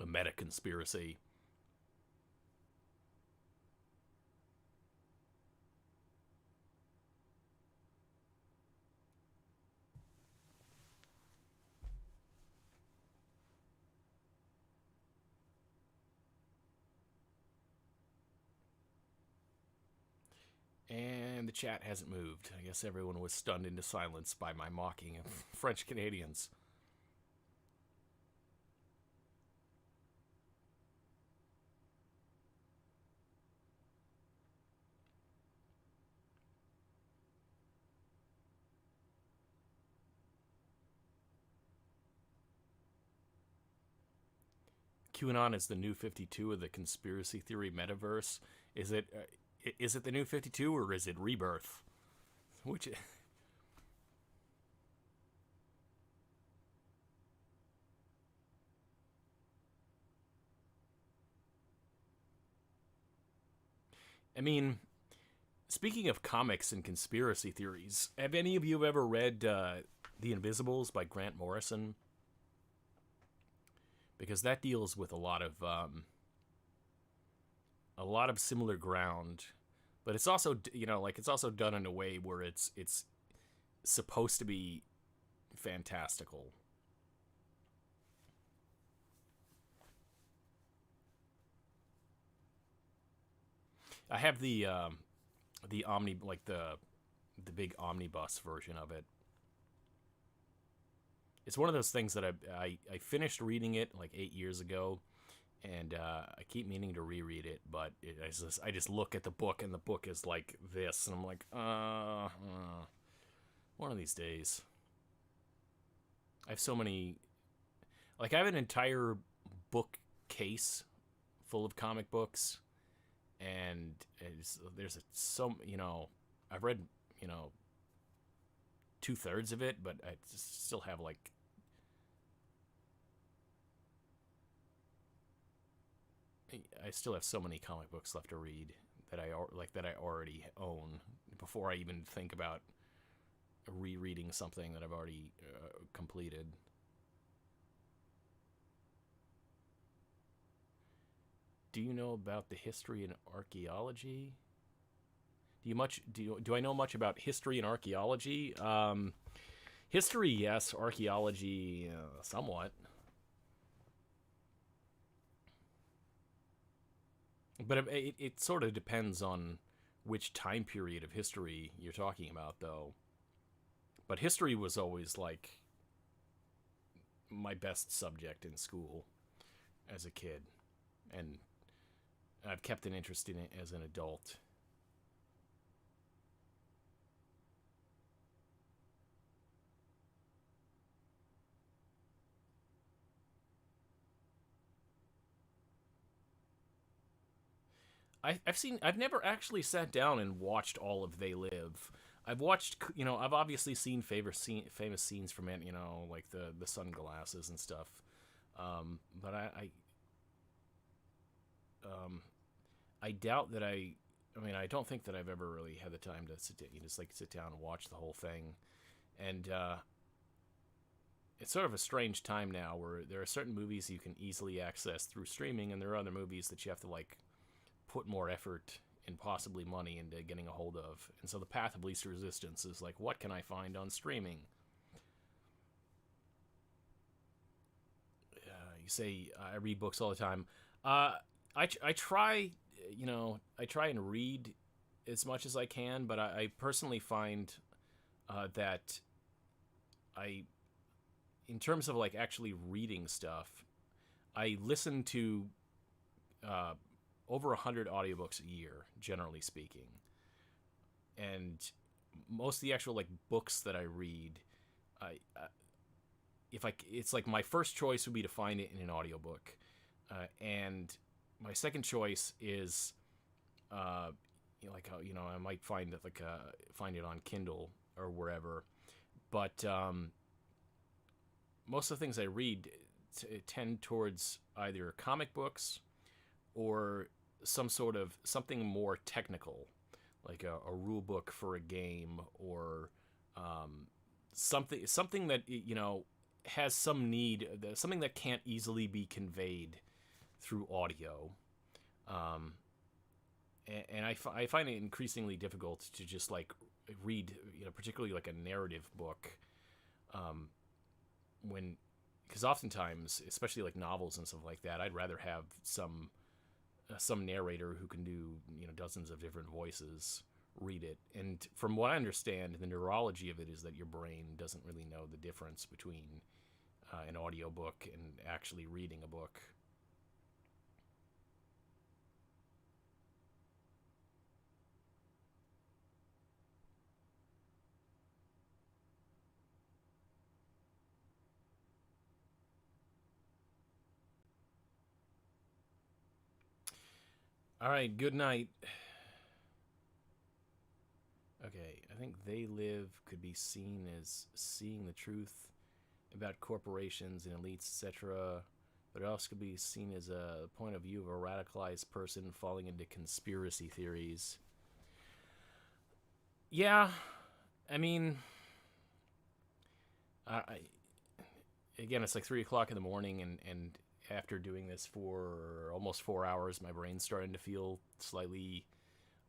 a meta conspiracy. And the chat hasn't moved. I guess everyone was stunned into silence by my mocking of French Canadians. QAnon is the new 52 of the conspiracy theory metaverse. Is it the new 52 or is it Rebirth? Which I mean, speaking of comics and conspiracy theories, have any of you ever read The Invisibles by Grant Morrison? Because that deals with a lot of similar ground, but it's also, it's also done in a way where it's supposed to be fantastical. I have the omni like the big omnibus version of it. It's one of those things that I finished reading it like 8 years ago, and I keep meaning to reread it, but I just look at the book, and the book is like this, and I'm like, one of these days. I have so many, like I have an entire bookcase full of comic books, and I've read 2/3 of it, but I still have like I still have so many comic books left to read that I already own before I even think about rereading something that I've already completed. Do you know about the history and archaeology? Do I know much about history and archaeology? History, yes. Archaeology, somewhat. But it sort of depends on which time period of history you're talking about, though. But history was always like my best subject in school as a kid, and I've kept an interest in it as an adult. I've never actually sat down and watched all of They Live. I've watched, I've obviously seen famous scenes from it, like the sunglasses and stuff. But I doubt that I don't think that I've ever really had the time to sit down and watch the whole thing. And it's sort of a strange time now where there are certain movies you can easily access through streaming, and there are other movies that you have to put more effort and possibly money into getting a hold of. And so the path of least resistance is like, what can I find on streaming? You say I read books all the time. I try, I try and read as much as I can, but I personally find that in terms of actually reading stuff, I listen to over 100 audiobooks a year, generally speaking. And most of the actual books that I read, it's like my first choice would be to find it in an audiobook, and my second choice is, I might find it find it on Kindle or wherever, but most of the things I read tend towards either comic books or something more technical, like a rule book for a game, or something that has some need, something that can't easily be conveyed through audio. And I find it increasingly difficult to just read, particularly a narrative book, because oftentimes, especially novels and stuff like that, I'd rather have some narrator who can do dozens of different voices read it. And from what I understand, the neurology of it is that your brain doesn't really know the difference between an audiobook and actually reading a book. All right, good night. Okay, I think They Live could be seen as seeing the truth about corporations and elites, etc., but it also could be seen as a point of view of a radicalized person falling into conspiracy theories. Yeah, I mean, again, it's like 3 o'clock in the morning, and after doing this for almost 4 hours, my brain's starting to feel slightly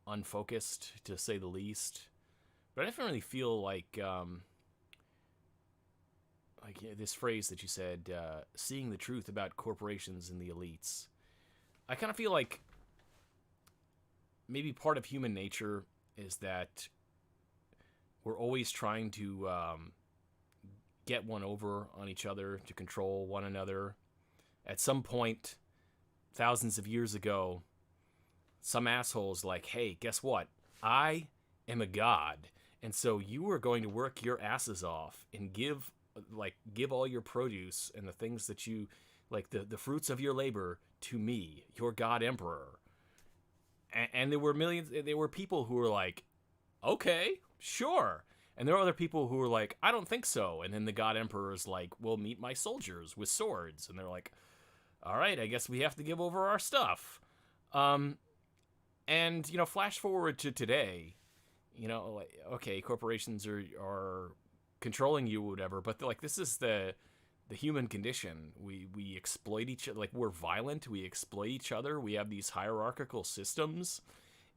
unfocused, to say the least. But I definitely feel like this phrase that you said, seeing the truth about corporations and the elites. I kind of feel like maybe part of human nature is that we're always trying to get one over on each other, to control one another. At some point, thousands of years ago, some asshole's like, hey, guess what? I am a god. And so you are going to work your asses off and give all your produce and the things that you, like the fruits of your labor, to me, your god emperor. And there were people who were like, okay, sure. And there are other people who were like, I don't think so. And then the god emperor is like, well, meet my soldiers with swords. And they're like, all right, I guess we have to give over our stuff. And, flash forward to today, okay, corporations are controlling you or whatever, but this is the human condition. We exploit each other. Like, we're violent. We exploit each other. We have these hierarchical systems,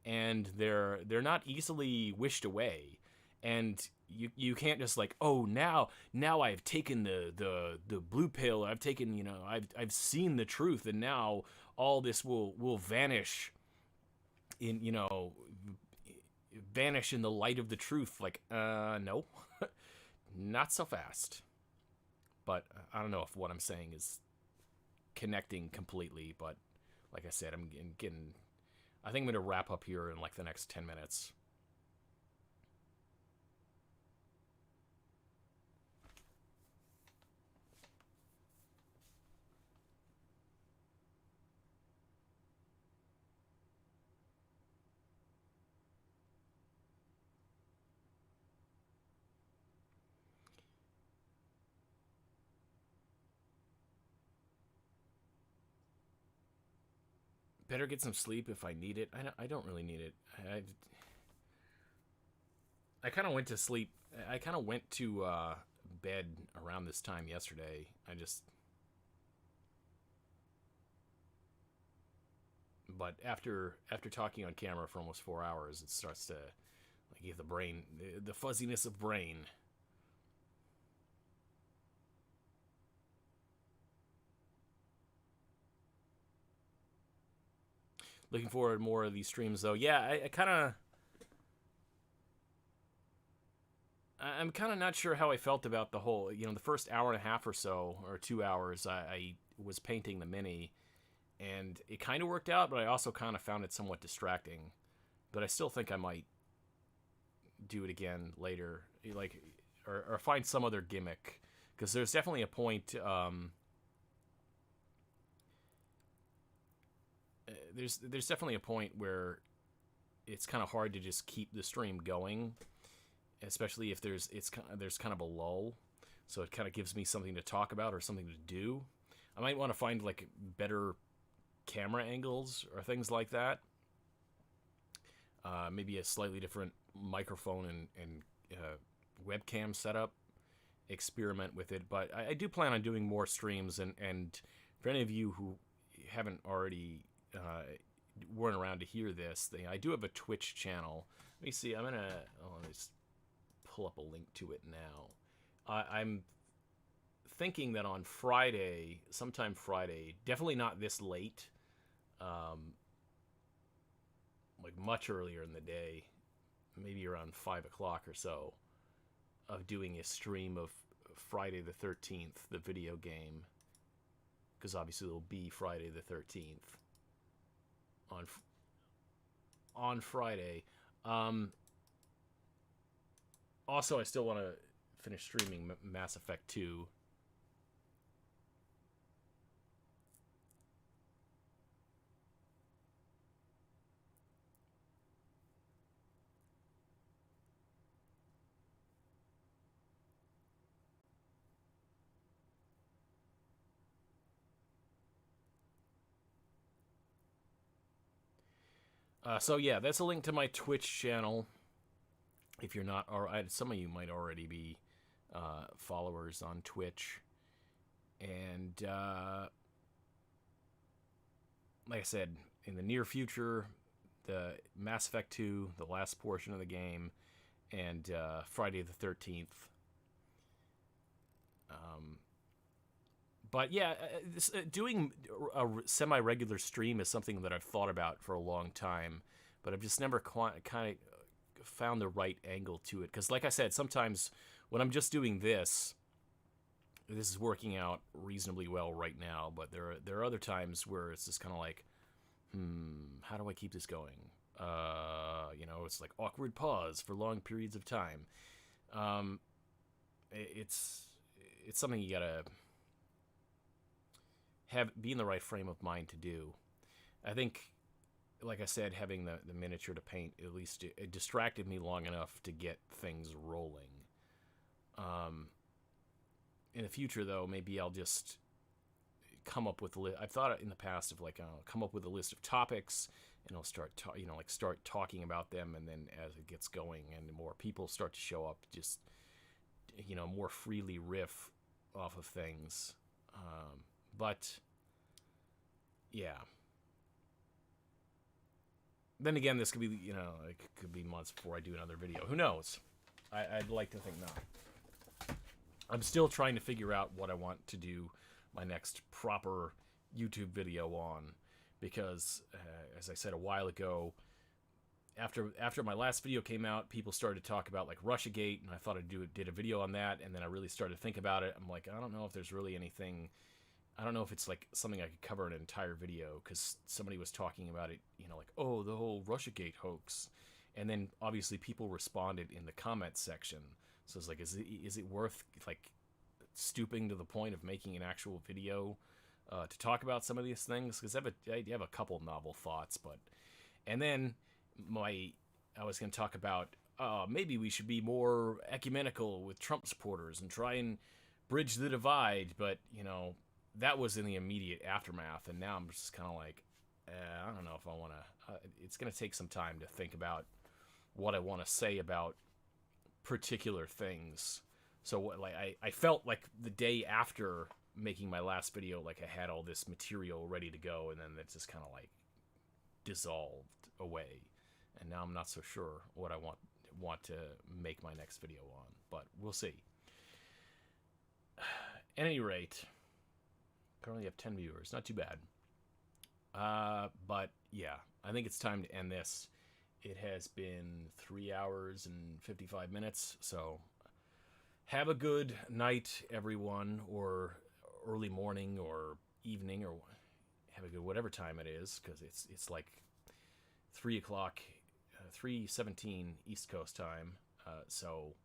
and they're not easily wished away. And you can't just like, oh, now I've taken the blue pill. I've taken, I've seen the truth, and now all this will vanish in, vanish in the light of the truth. Like, no, not so fast. But I don't know if what I'm saying is connecting completely. But like I said, I think I'm going to wrap up here in like the next 10 minutes. Better get some sleep if I need it. I don't really need it. I kind of went to sleep. I kind of went to bed around this time yesterday. But after talking on camera for almost 4 hours, it starts to like give the brain the fuzziness of brain. Looking forward to more of these streams, though. Yeah, I'm kind of not sure how I felt about the whole, the first hour and a half or so, or 2 hours, I was painting the mini, and it kind of worked out, but I also kind of found it somewhat distracting. But I still think I might do it again later, like, or find some other gimmick, because there's definitely a point. There's definitely a point where it's kind of hard to just keep the stream going, especially if there's kind of a lull. So it kind of gives me something to talk about or something to do. I might want to find like better camera angles or things like that. Maybe a slightly different microphone and webcam setup. Experiment with it. But I do plan on doing more streams. And for any of you who haven't already weren't around to hear this, I do have a Twitch channel. Let me see. Let me just pull up a link to it now. I'm thinking that on Friday, sometime Friday, definitely not this late, like much earlier in the day, maybe around 5 o'clock or so, of doing a stream of Friday the 13th, the video game, because obviously it'll be Friday the 13th on Friday. Also, I still want to finish streaming Mass Effect 2. So yeah, that's a link to my Twitch channel. If you're not, or some of you might already be followers on Twitch. And like I said, in the near future, the Mass Effect 2, the last portion of the game, and Friday the 13th. But yeah, doing a semi-regular stream is something that I've thought about for a long time, but I've just never kind of found the right angle to it. Because like I said, sometimes when I'm just doing this is working out reasonably well right now, but there are other times where it's just kind of like, how do I keep this going? It's like awkward pause for long periods of time. It's something you gotta be in the right frame of mind to do. I think, like I said, having the miniature to paint, at least it distracted me long enough to get things rolling. In the future, though, maybe I'll just come up with I've thought in the past of like, I'll come up with a list of topics, and I'll start start talking about them, and then as it gets going and more people start to show up, just more freely riff off of things. But yeah. Then again, this could be, it could be months before I do another video. Who knows? I'd like to think not. I'm still trying to figure out what I want to do my next proper YouTube video on, because as I said a while ago, after my last video came out, people started to talk about like Russiagate, and I thought I did a video on that, and then I really started to think about it. I'm like, I don't know if there's really anything. I don't know if it's like something I could cover in an entire video, because somebody was talking about it, like, oh, the whole Russiagate hoax, and then obviously people responded in the comments section. So it's like, is it worth like stooping to the point of making an actual video to talk about some of these things? Because I have a couple novel thoughts, and then I was going to talk about maybe we should be more ecumenical with Trump supporters and try and bridge the divide, but that was in the immediate aftermath, and now I'm just kind of like, I don't know if I want to. It's going to take some time to think about what I want to say about particular things. So I felt like the day after making my last video, like I had all this material ready to go, and then it just kind of like dissolved away, and now I'm not so sure what I want to make my next video on, but we'll see. At any rate, currently have 10 viewers, not too bad. But yeah, I think it's time to end this. It has been 3 hours and 55 minutes, so have a good night, everyone, or early morning or evening, or have a good whatever time it is, because it's like 3 o'clock, 3:17 East Coast time. So